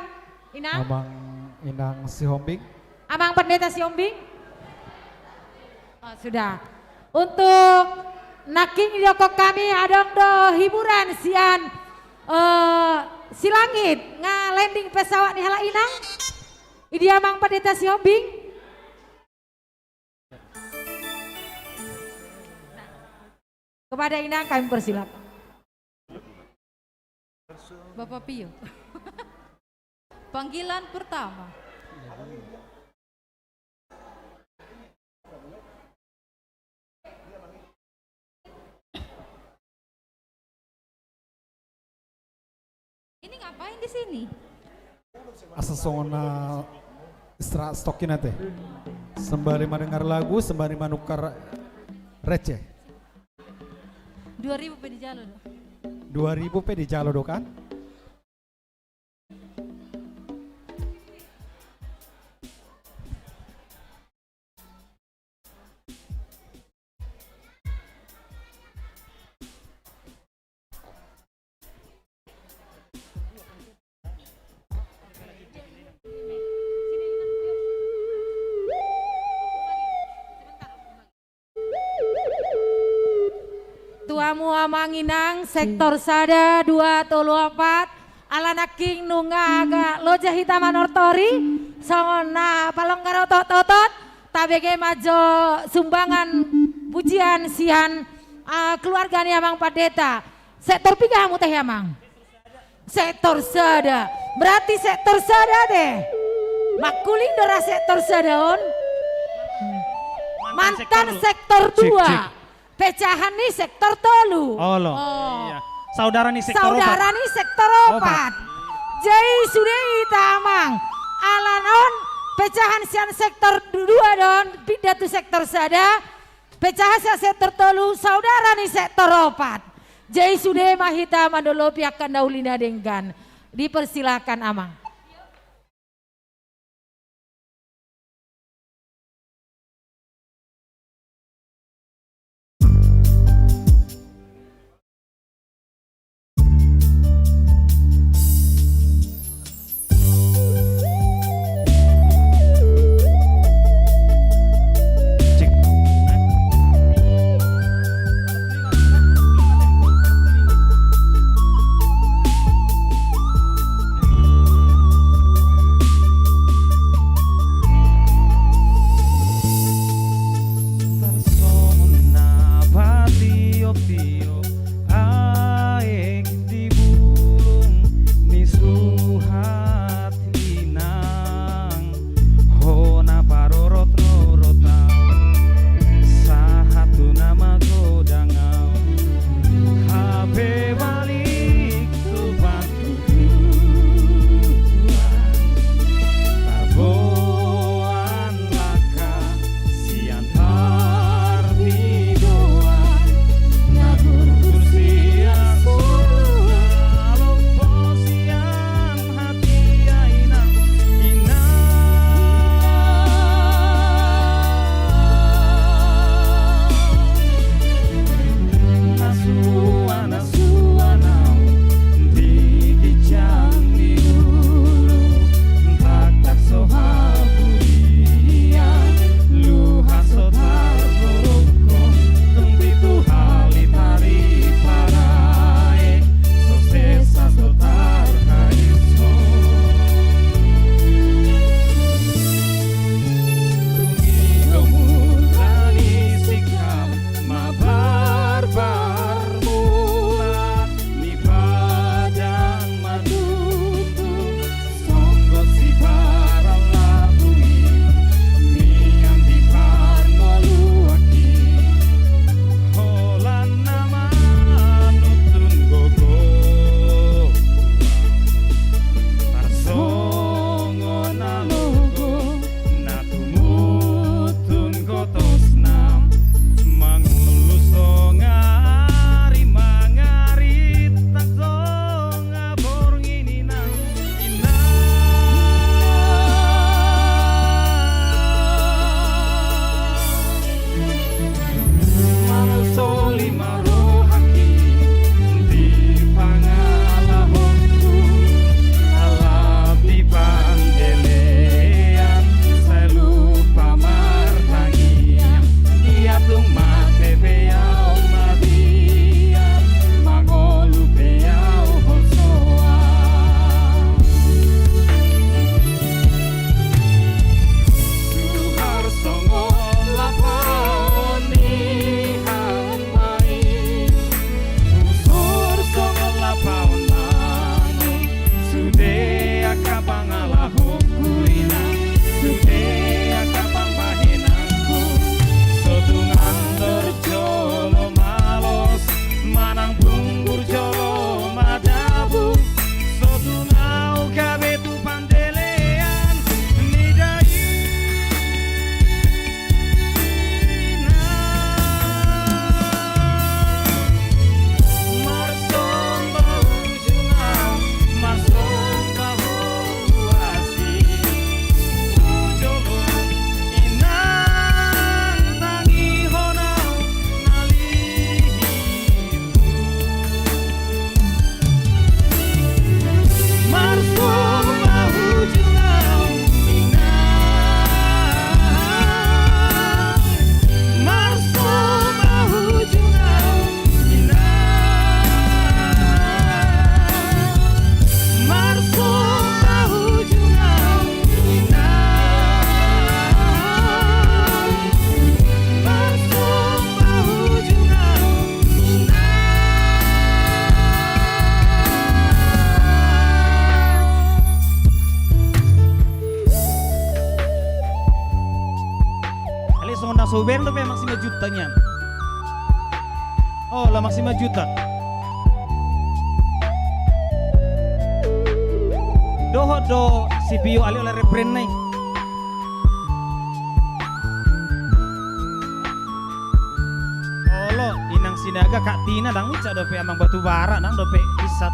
Inang? Amang Inang Siombing. Amang Pendeta Siombing? Oh, sudah. Untuk Naking Joko kami adong do hiburan sian silangit landing pesawat di hala Inang. Idi Amang Pendeta Siombing. Kepada Inang kami persilakan. Bapak Pio. Panggilan pertama. Ini ngapain di sini? Asa sona istirahat stokin teh. Sembari mendengar lagu, sembari menukar receh. 2000 pe di jalan. 2000 pe di jalo do kan? Tuamu Amanginang sektor sada 234 alana king nunga aga loja hitama nortori songona palonggaro totot tabege majo sumbangan pujian sian keluarga ni Amang Pendeta sektor piga kamu teh Amang sektor sada berarti sektor sada deh makuling dora sektor sada on mantan sektor 2 pecahan nih sektor tolu. Oh loh. Iya. Saudara nih sektor Saudara nih sektor 4. Jadi sudah Amang. Alanon pecahan sian sektor 2 don pindah tu sektor sada. Pecahan sian sektor tolu saudara nih sektor 4. Jadi sudah mahita mandolo pihak kandaulina denggan. Dipersilakan Amang. Ade sonda sober do pe maksima juta nyan. Oh, la maksima juta. Doho do CPU ali oleh repren nai. Olo inang sinaga Kak Tina dang uca do pe amang batu bara dang do pe isat.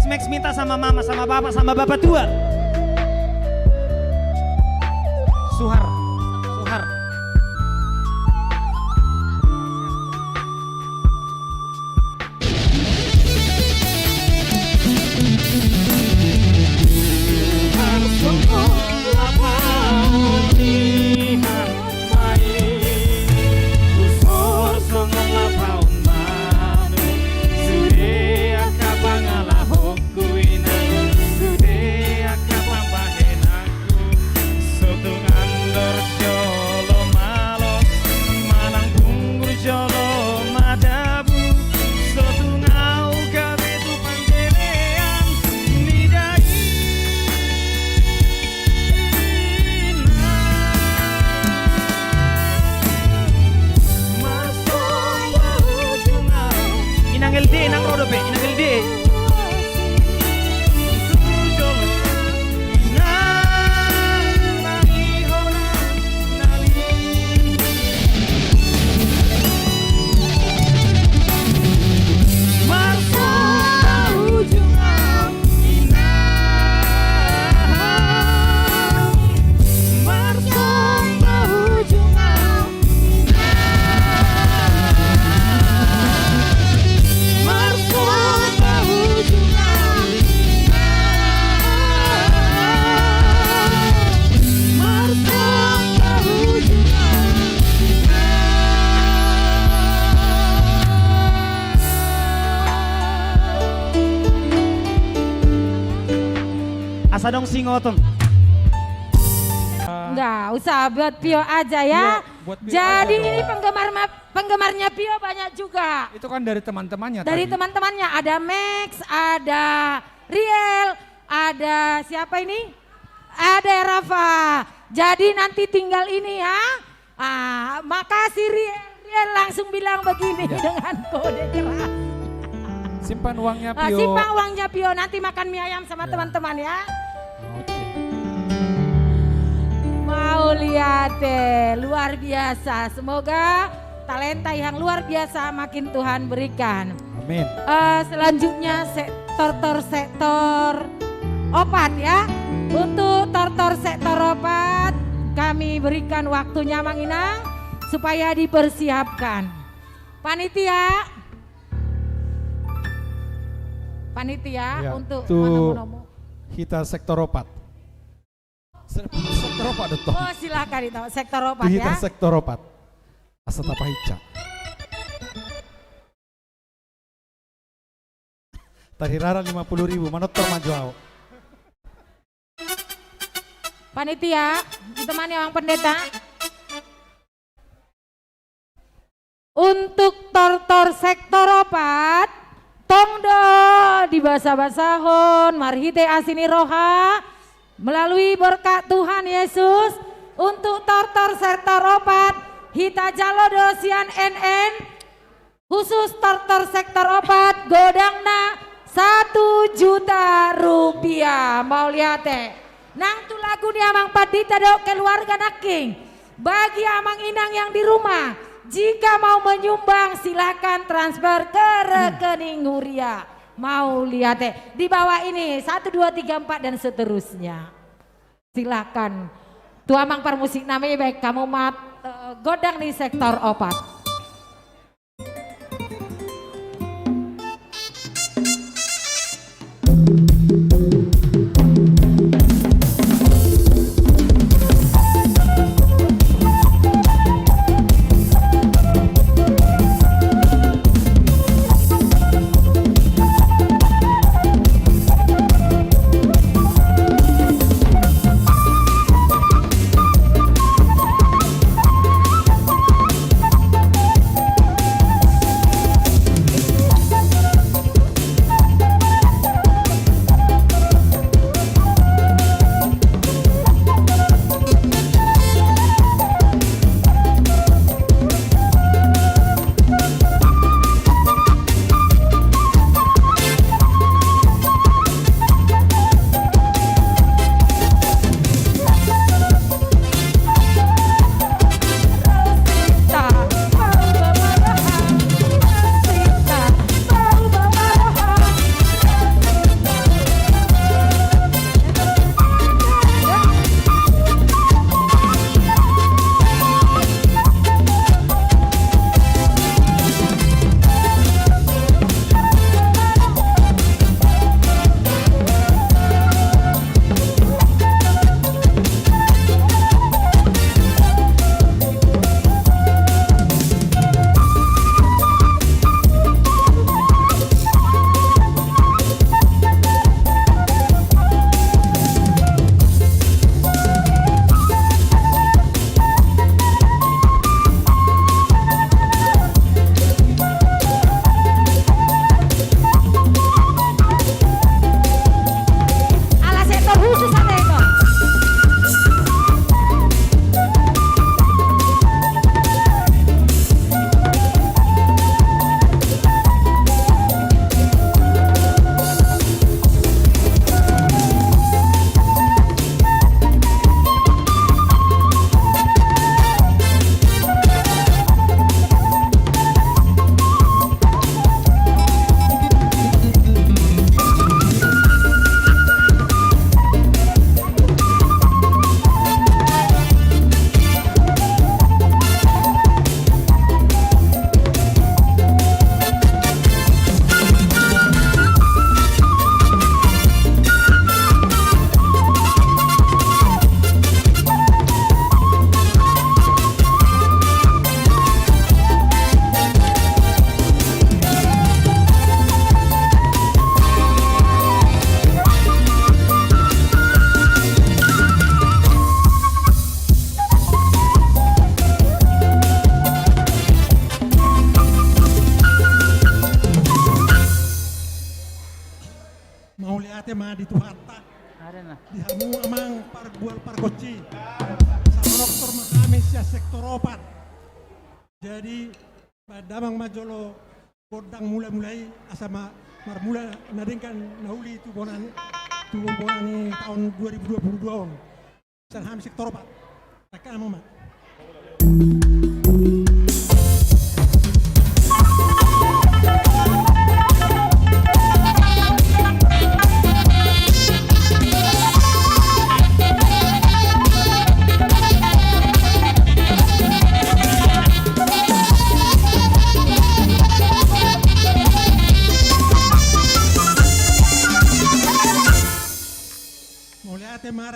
Max minta sama mama, sama bapak tua. Suhar. sadong singoton. Enggak usah, buat Pio aja ya. Buat Pio Jadi aja ini dong. penggemarnya Pio banyak juga. Itu kan dari teman-temannya Dari tadi. teman-temannya ada Max, ada Riel, ada siapa ini? Ada Rafa. Jadi nanti tinggal ini ya. Makasih Riel. Riel langsung bilang begini dengan kode keras. Simpan uangnya Pio. Simpan uangnya Pio, nanti makan mie ayam sama teman-teman ya. Mau lihat luar biasa. Semoga talenta yang luar biasa makin Tuhan berikan. Amin. Selanjutnya sektor opat ya. Untuk sektor opat kami berikan waktunya Mang Inang supaya dipersiapkan. Panitia Ya, untuk itu mana-mana. kita sektor opat. Sektor opat itu. Oh silakan itu sektor opat Kita ya. sektor opat. Asal apa hica. Tadi rara 50.000, manotor maju. Panitia, ditemani Bang Pendeta. Untuk tortor sektor opat, tongdo di basah-basahon, marhite asini roha, melalui berkat Tuhan Yesus, untuk tortor sektor opat, hita jalodo sian NN, khusus tortor sektor opat, godangna 1 juta rupiah. Mau lihat nang tu lagu ni Amang Padita dok keluarga naking. Bagi Amang Inang yang di rumah, jika mau menyumbang silakan transfer ke rekening Huria. Mau lihat di bawah ini 1, 2, 3, 4 dan seterusnya. Silakan. Tu Amang Parmusik namanya baik kamu godang di sektor opat. Mulia ate ma di Tuhatta. Ada nah. Di hamu amang pargual pargoci. Sama dokter mahami sia sektor opat. Jadi damang majolo kodang mulai asama marmula nadengkan nauli tu bonani tahun 2022 on. Sanham sektor opat. Pakai mama.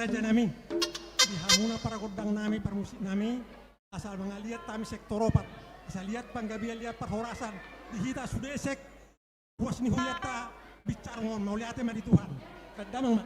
Raja nami di hamuna para godang nami para musik nami asal mengaliat kami sektor opat asal lihat panggabian lihat perhorasan dihita sudesek puas ni huyata bicara ngon mau lihat ma di Tuhan kadamang ma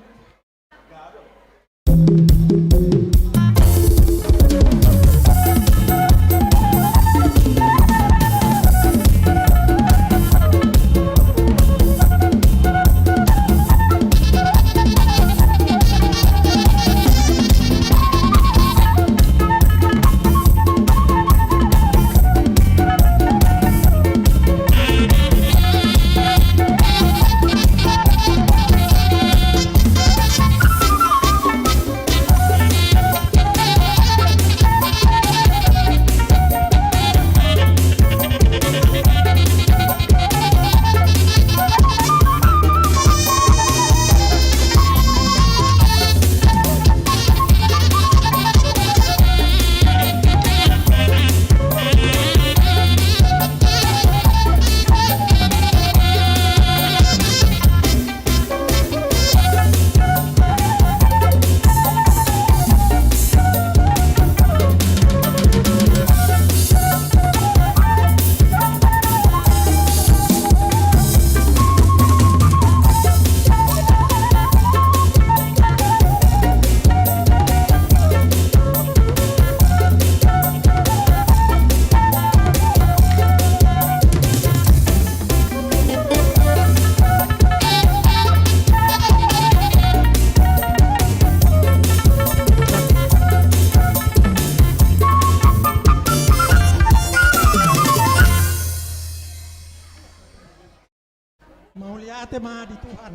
tema di Tuhan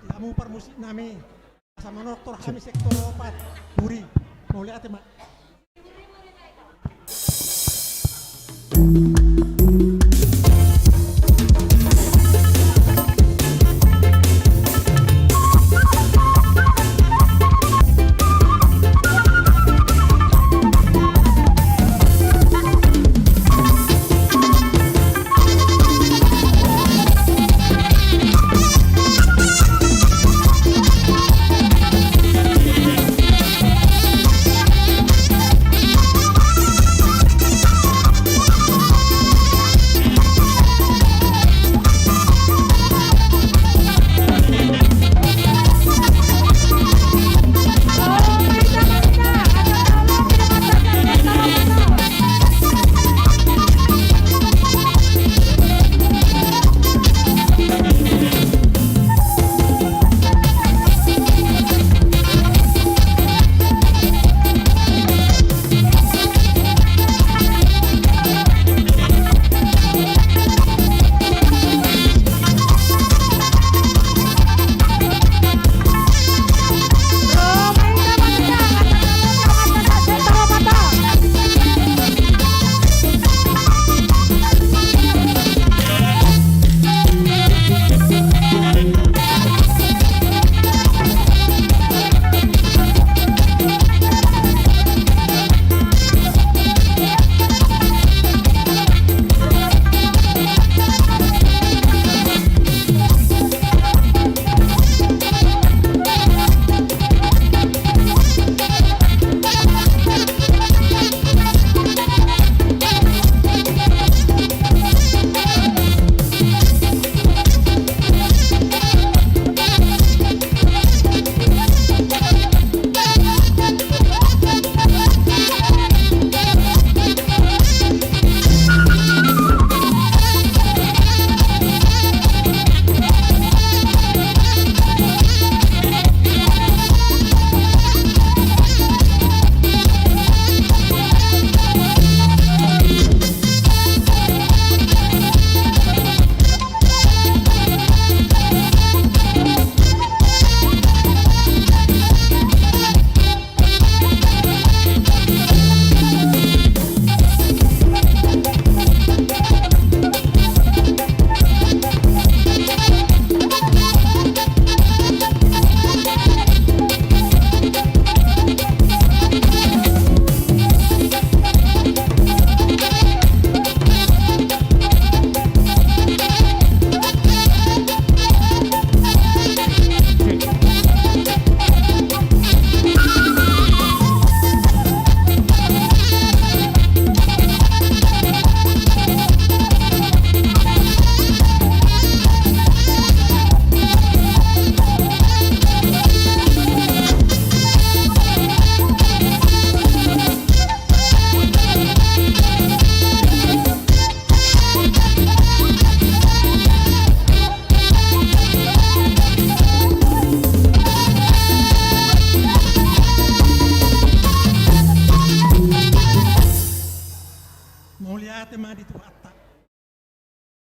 kamu permusik nami sama dokter kami sektor opat Puri mau lihat tema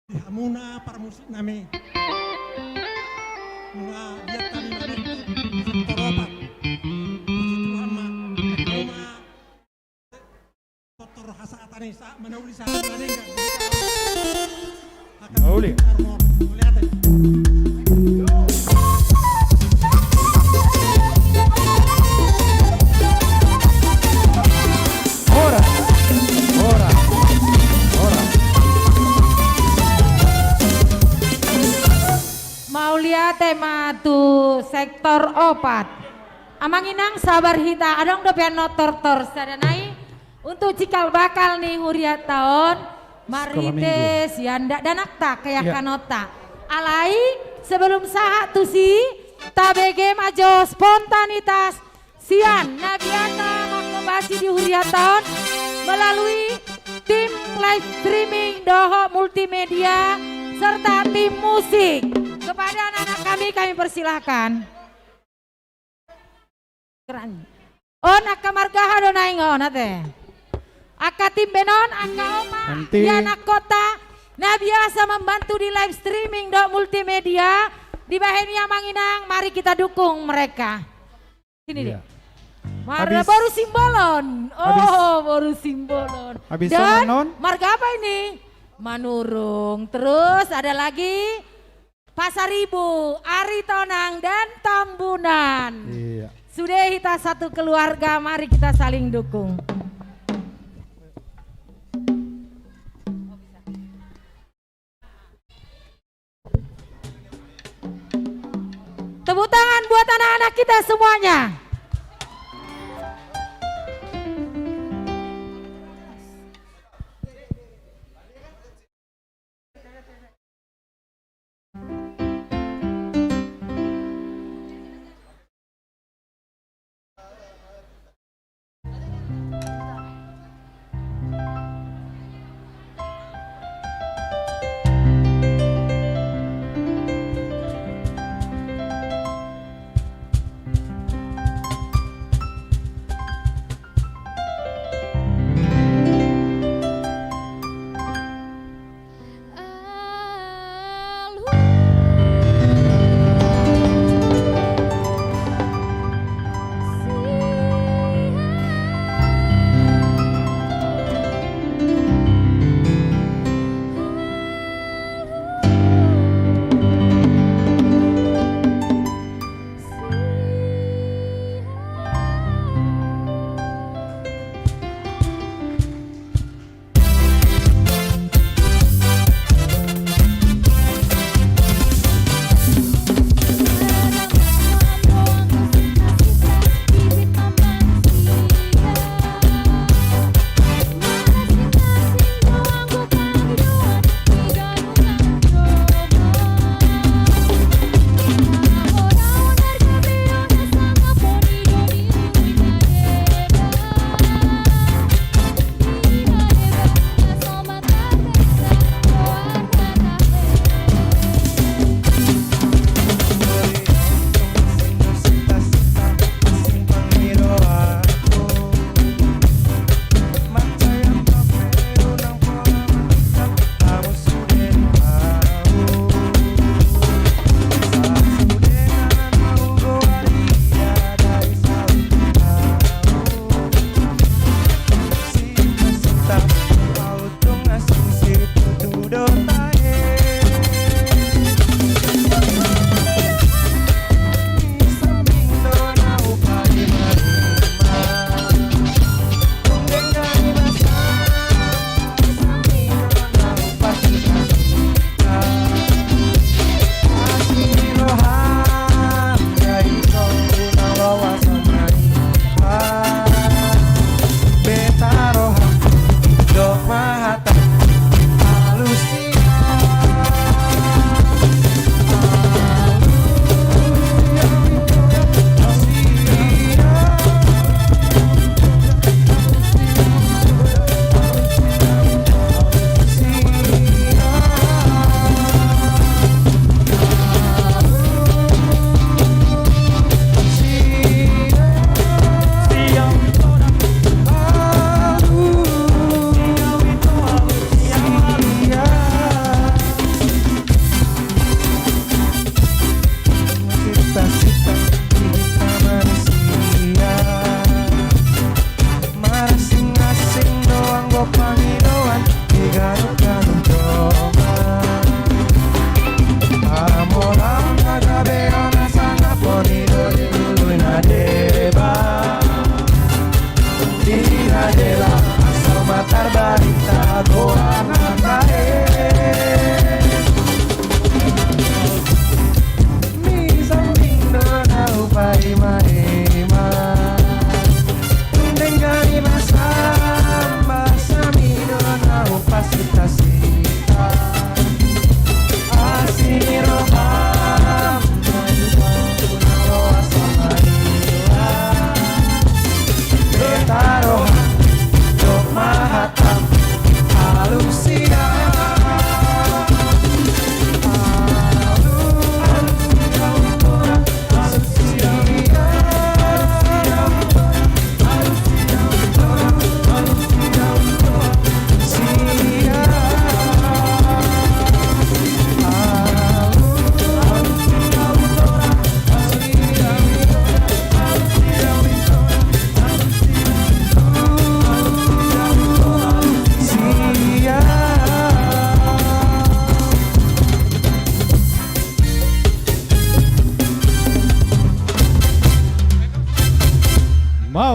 di hamuna para musik nami. Mga lihat kami manotot sektor opat. Puji Tuhan ma, Roma, Dr. Hasa Atani sa menauli sa Malenga. Mauli. Ora, ora, ora. Maulia tema tu sektor opat. Amanginang sabar hita adong dopian notor sadanai untuk cikal bakal nih huriat tahun marite sianda danakta kayak kanota. Alai sebelum sahat tu si tabege majo spontanitas sian nabiata maknobasi di huriat tahun melalui tim live streaming doho multimedia serta tim musik. Kepada anak-anak kami persilahkan. Keren. On aka margaha do naingon ate. Aka tim benon, aka oma, di anak kota. Nah biasa membantu di live streaming do multimedia di Bahenia Manginang. Mari kita dukung mereka. Sini deh. Marga baru simbolon. Oh, baru simbolon. Habis dan non? marga apa ini? Manurung. Terus ada lagi Pasaribu, Aritonang dan Tambunan. Iya. Sudah kita satu keluarga, mari kita saling dukung. Tepuk tangan buat anak-anak kita semuanya.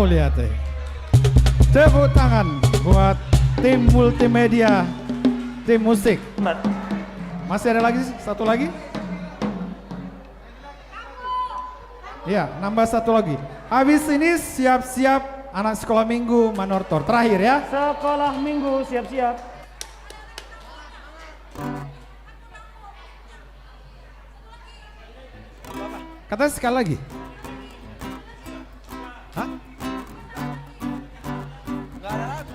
lihat tepuk tangan buat tim multimedia, tim musik. Masih ada lagi satu lagi? Ya, nambah satu lagi. Habis ini siap-siap anak sekolah minggu Manortor. Terakhir ya. Sekolah minggu siap-siap. Katanya sekali lagi. Hah? Nggak ada lagu.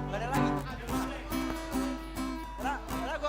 Nggak ada lagi. Ada lagu.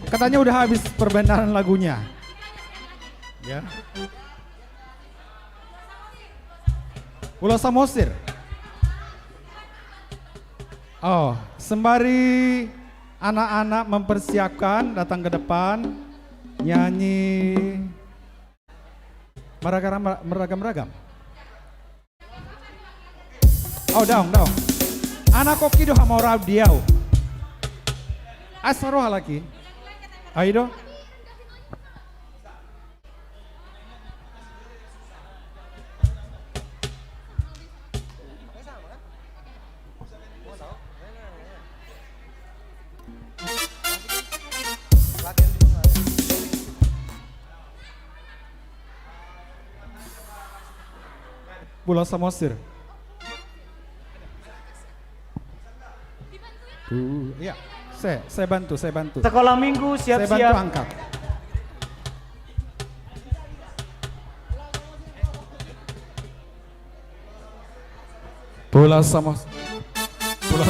Katanya udah habis perbendaharaan lagunya. Ya. Pulau Samosir. Oh, sembari anak-anak mempersiapkan datang ke depan nyanyi meragam-ragam. Oh, daung. Anak koki doh mau radiau. Asaroha lagi. Ayo. Pulau Samosir. Iya, saya bantu. Sekolah minggu Saya bantu siap-siap. angkat. Pulau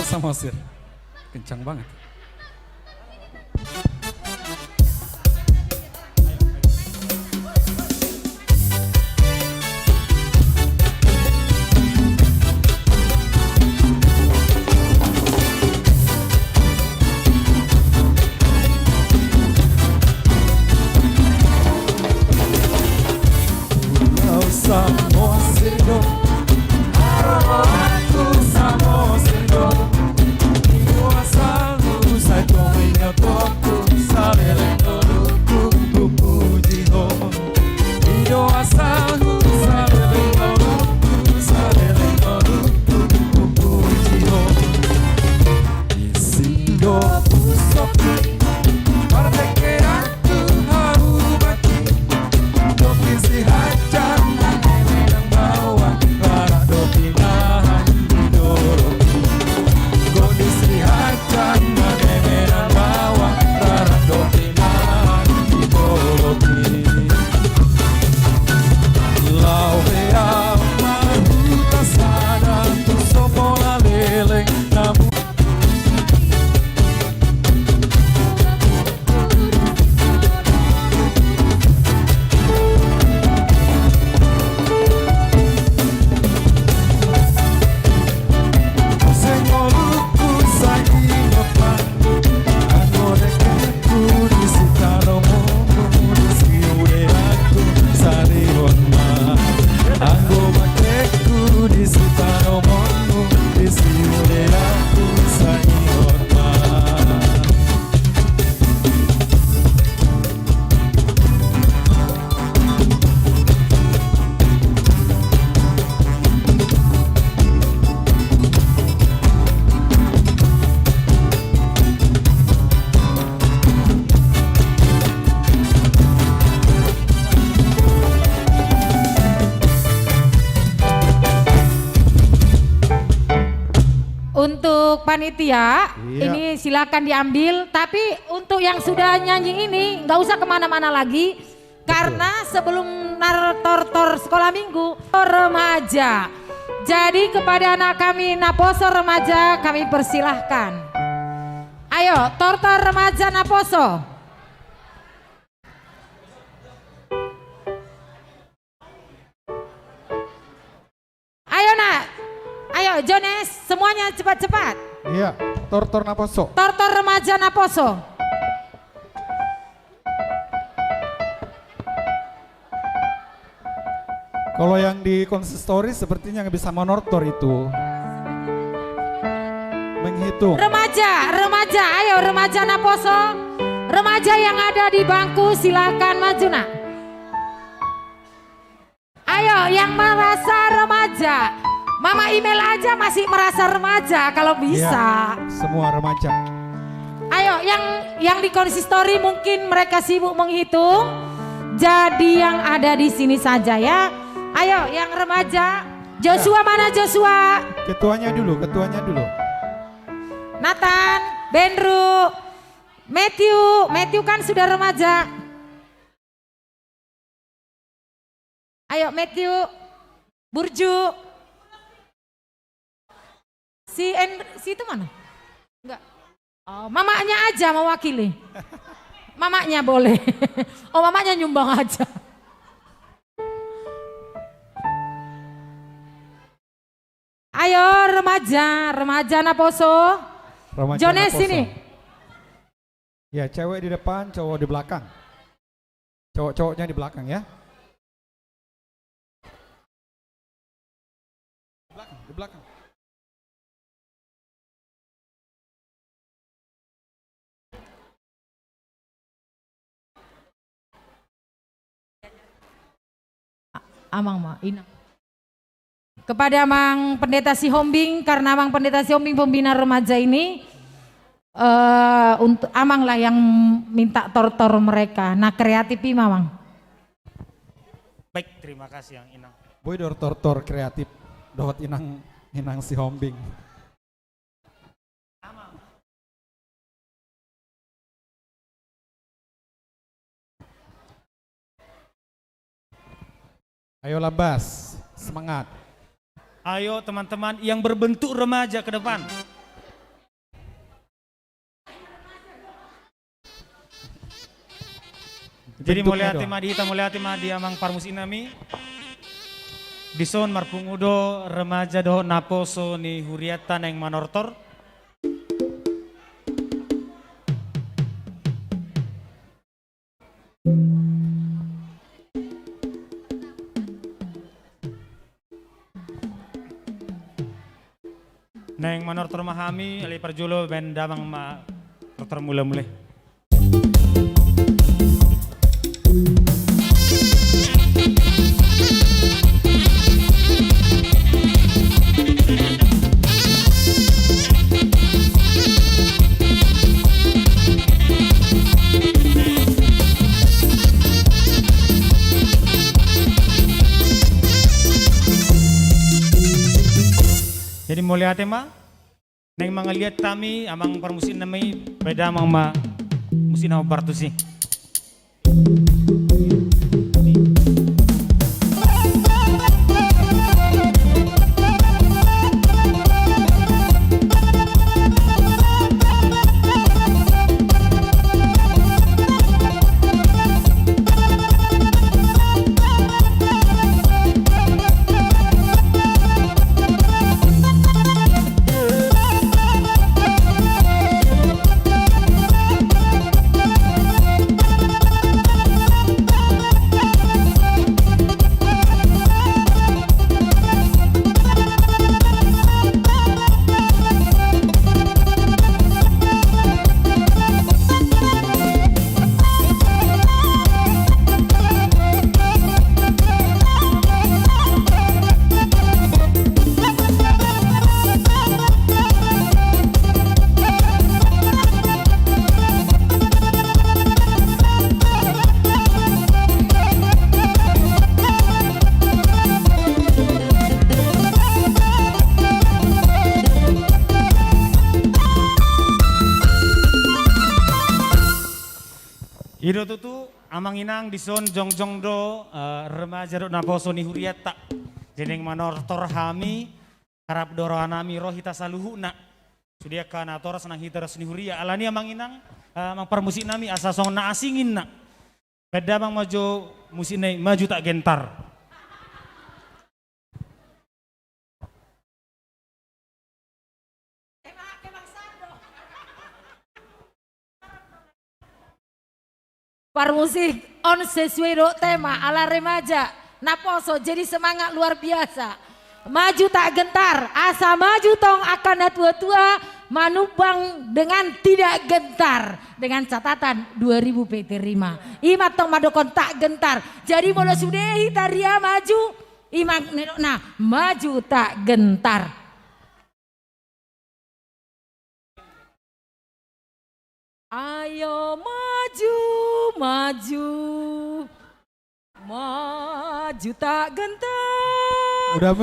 Samosir. Kencang banget. Untuk panitia, Iya. ini silakan diambil. Tapi untuk yang sudah nyanyi ini nggak usah kemana-mana lagi. Karena sebelum Tortor sekolah minggu, remaja. Jadi kepada anak kami Naposo remaja kami persilahkan. Ayo, Tortor remaja Naposo. semuanya cepat-cepat. Iya, Tortor Naposo. Tortor Remaja Naposo. Kalau yang di konsistori sepertinya nggak bisa monotor itu. Menghitung. Remaja, ayo remaja Naposo. Remaja yang ada di bangku silakan maju nak. Ayo yang merasa remaja. Mama email aja masih merasa remaja kalau bisa. Ya, semua remaja. Ayo yang di konsistori mungkin mereka sibuk menghitung. Jadi yang ada di sini saja ya. Ayo yang remaja. Joshua mana Joshua? Ketuanya dulu. Nathan, Benru, Matthew kan sudah remaja. Ayo Matthew, Burju. Si itu mana? Enggak. Oh, mamanya aja mewakili. Mamanya boleh. Oh, mamanya nyumbang aja. Ayo remaja Naposo. Jones sini. Ya, cewek di depan, cowok di belakang. Cowok-cowoknya di belakang ya. Di belakang. Amang mah, Inang. Kepada Mang Pendeta Sihombing, karena Mang Pendeta Sihombing pembina remaja ini, untuk Amang lah yang minta tortor mereka. Nah kreatifi Mamang. Baik, terima kasih yang Inang. Boy tortor kreatif, dohot Inang Sihombing. Ayo Labas, semangat. Ayo teman-teman yang berbentuk remaja ke depan. Jadi mulai tema di amang parmusinami. Dison marpungudo remaja doho Naposo ni huriata neng manortor. Neng manortor mahami ali parjulo ben damang ma tortor mula-mula. Jadi mulia tema, neng mga lihat kami amang permusin namai beda amang ma musin hau bartusi. Ido tutu amang inang dison jongjong do remaja do Naposo ni huriata jeneng manortor hami karap doro anami roh hita saluhu na sudia kana tora senang hita resni huria alani amang inang amang permusik nami asasong na asingin na beda amang maju musik maju tak gentar. Parmusik on sesuai do tema ala remaja. Naposo jadi semangat luar biasa. Maju tak gentar, asa maju tong akan tua-tua manubang dengan tidak gentar. Dengan catatan 2000 PT Rima. Imat tong madokon tak gentar. Jadi molo sudehi taria maju. Imak nah maju tak gentar. Ayo maju, maju. Maju tak gentar. Udah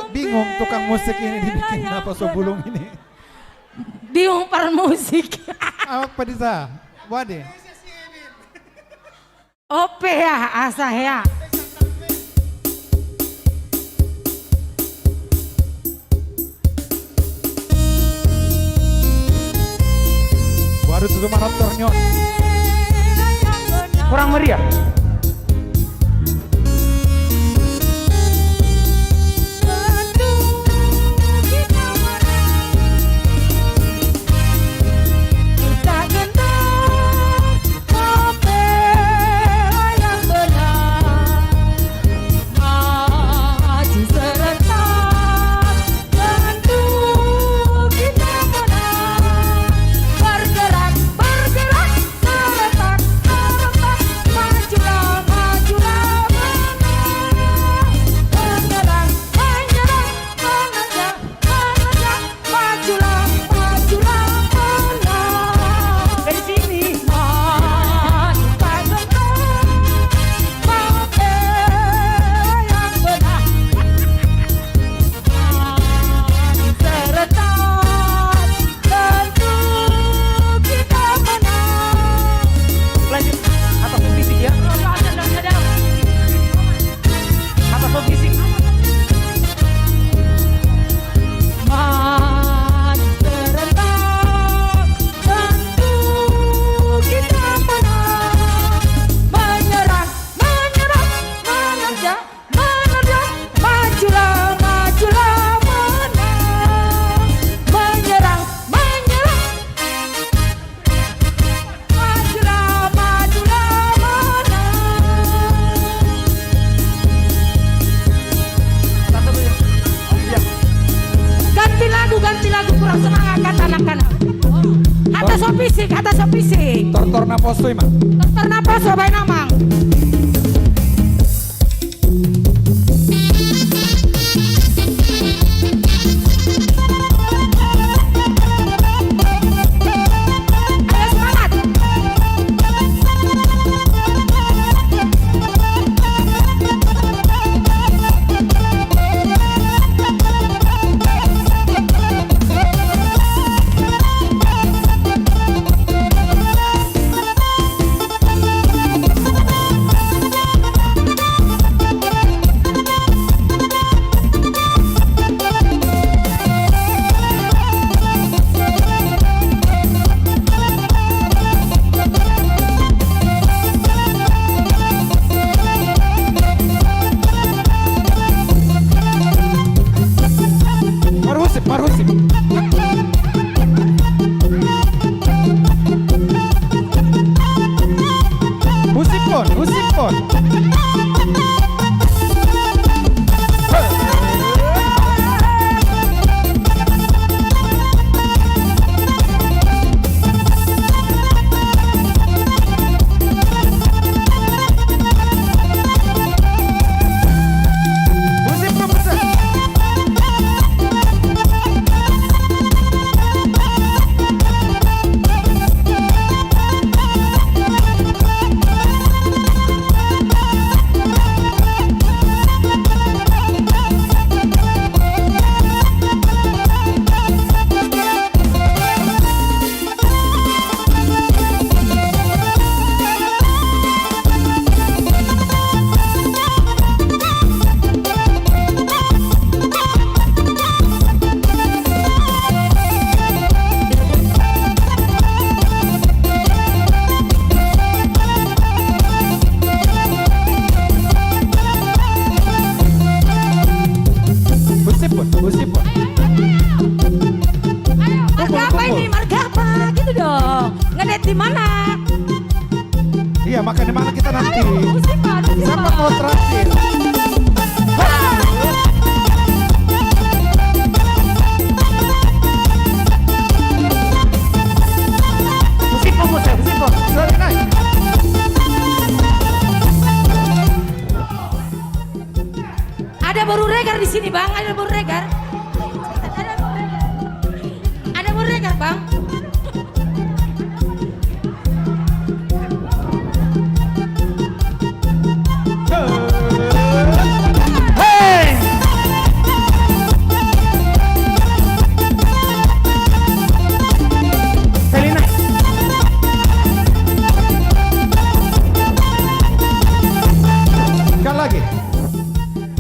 bingung tukang musik ini dibikin apa sobulung ini. Bingung parmusik. Apa disa? Wade. Ope ya asa ya. Baru tuh manotornya. Kurang meriah. Kata sopisi. Tortor naposo ima. Tortor naposo bay namang. Ayo semangat. Iya, makanya mana kita nanti. Siapa mau terakhir? Ada baru regar di sini bang, ada baru regar. Ada baru regar bang.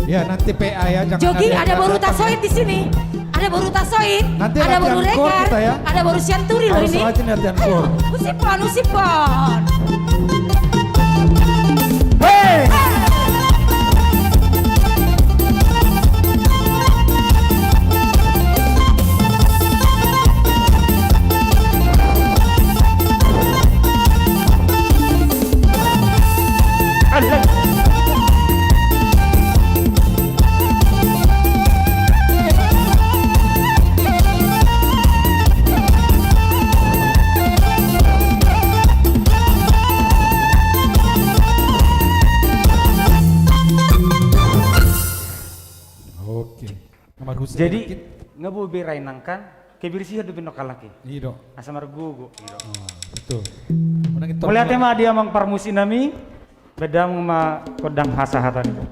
Ya nanti PA ya, jangan Jogi ada baru tasoid di sini. Ada baru tasoid. Nanti ada baru latihan core regar. kita ya. Ada baru sianturi loh Harus ini. rajin latihan core. Usipon, usipon. Hey! Jadi ngebu berai nangkan kebirsi hidup no kalaki. Iya dok. Asamar gugu. Betul. Melihat tema dia mang parmusi nami bedang ma kodang hasahatan itu.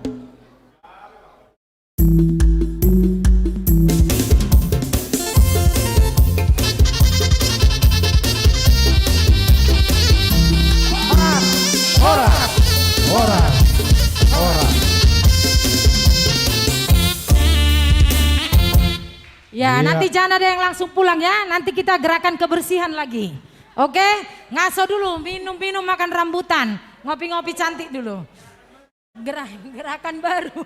Ya, Iya. nanti jangan ada yang langsung pulang ya. Nanti kita gerakan kebersihan lagi. Oke, ngaso dulu, minum-minum, makan rambutan, ngopi-ngopi cantik dulu. Gerakan baru.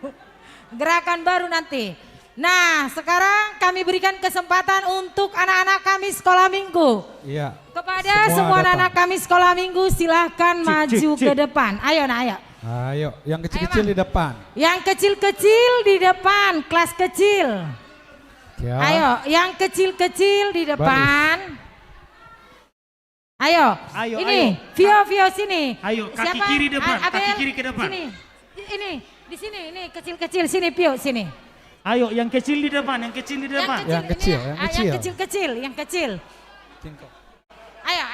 Gerakan baru nanti. Nah, sekarang kami berikan kesempatan untuk anak-anak kami sekolah minggu. Iya. Kepada semua anak-anak kami sekolah minggu silahkan maju ke depan. Ayo, nah ayo. Ayo, yang kecil-kecil di depan. Yang kecil-kecil di depan, kelas kecil. Ya. Ayo, yang kecil-kecil di depan. Ayo, ini, Vio sini. Ayo, kaki kiri depan, kaki kiri ke depan. Sini, ini, di sini, ini kecil-kecil, sini Vio, sini. Ayo, yang kecil di depan, yang kecil di depan. Yang kecil. Yang kecil-kecil, yang kecil. Ayo.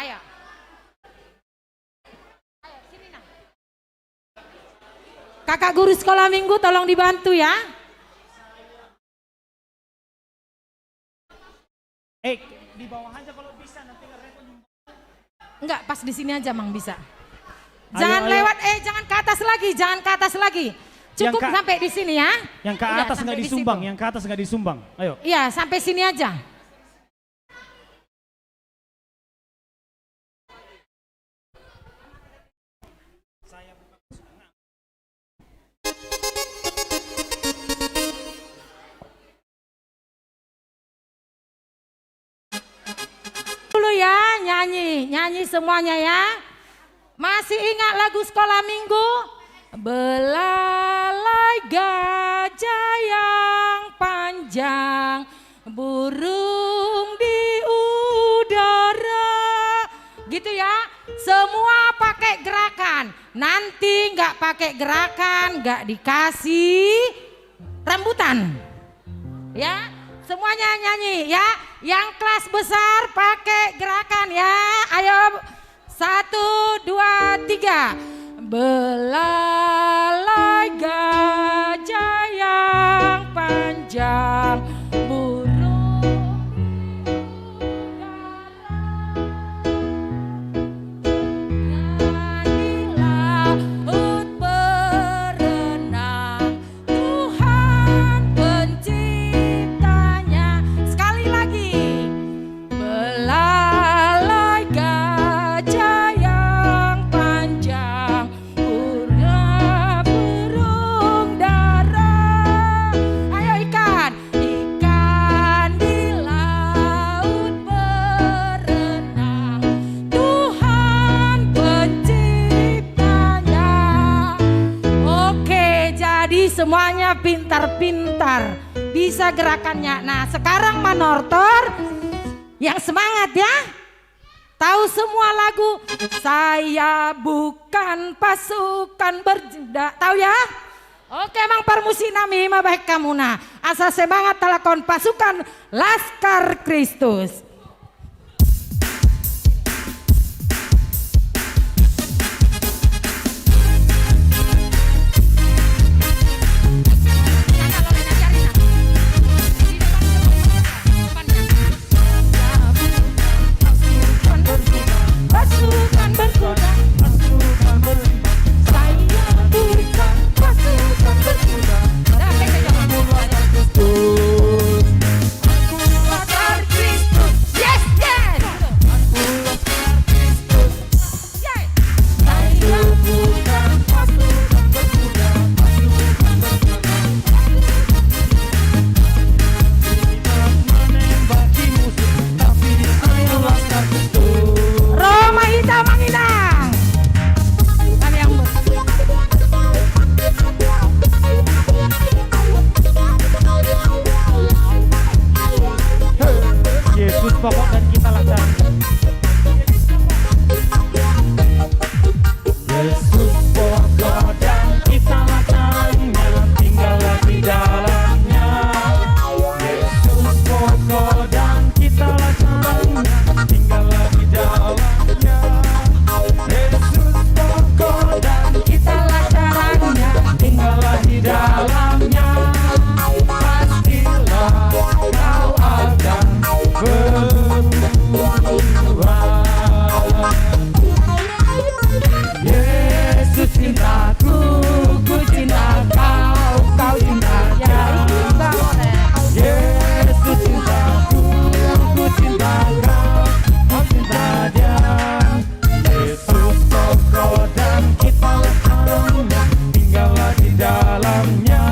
Ayo, sini nah. Kakak guru sekolah minggu tolong dibantu ya. Di bawah aja kalau bisa nanti ngerepot. Enggak, pas di sini aja Mang bisa. Jangan lewat, jangan ke atas lagi, jangan ke atas lagi. Cukup sampai di sini ya. Yang ke atas nggak disumbang, yang ke atas nggak disumbang. Ayo. Iya, sampai sini aja. Dulu ya, nyanyi semuanya ya. Masih ingat lagu sekolah minggu? Belalai gajah yang panjang, burung di udara. Gitu ya, semua pakai gerakan. Nanti nggak pakai gerakan, nggak dikasih rambutan. Ya, semuanya nyanyi ya. Yang kelas besar pakai gerakan ya. Ayo 1, 2, 3. Belalai gajah yang panjang, burung di laut berenang, Tuhan penciptanya. Sekali lagi. Belalai gajah yang panjang, burung semuanya pintar-pintar, bisa gerakannya. Nah sekarang Manortor yang semangat ya. Tahu semua lagu Saya Bukan Pasukan Berjeda, tahu ya? Oke Mang Parmusi nami mabaik kamu na. Asa semangat telakon pasukan Laskar Kristus. Pasukan berkuda, pasukan berkuda. Saya bukan pasukan berkuda. Aku Laskar Kristus. Yes, yes. Aku Laskar Kristus. Yes. Saya bukan pasukan berkuda, pasukan berkuda. Tidak menembaki musuh, tapi saya Laskar Kristus. Roma Hitam Manginang. Kami yang Yesus pokok dan kita laksanakan. Yesus pokok dan kita laksanakannya, tinggallah di dalamnya. Yesus pokok dan kita laksanakannya, tinggallah di dalamnya. Yesus pokok dan kita laksanakannya, tinggallah di dalamnya. Pastilah kau akan berubah. Yesus cintaku, ku cinta kau, kau cintanya. Yesus cintaku, ku cinta kau, kau cinta dia. Yesus pokok dan kita laksanakannya, tinggallah di dalamnya.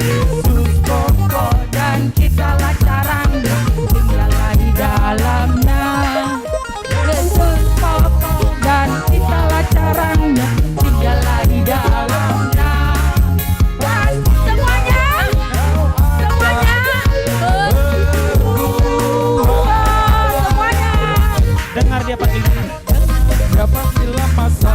Yesus pokok dan kita laksanakannya, tinggallah di dalamnya. Yesus pokok dan kita laksanakannya, tinggallah di dalamnya. Semuanya, semuanya, semuanya. Dengar dia panggil. Dapat bila masa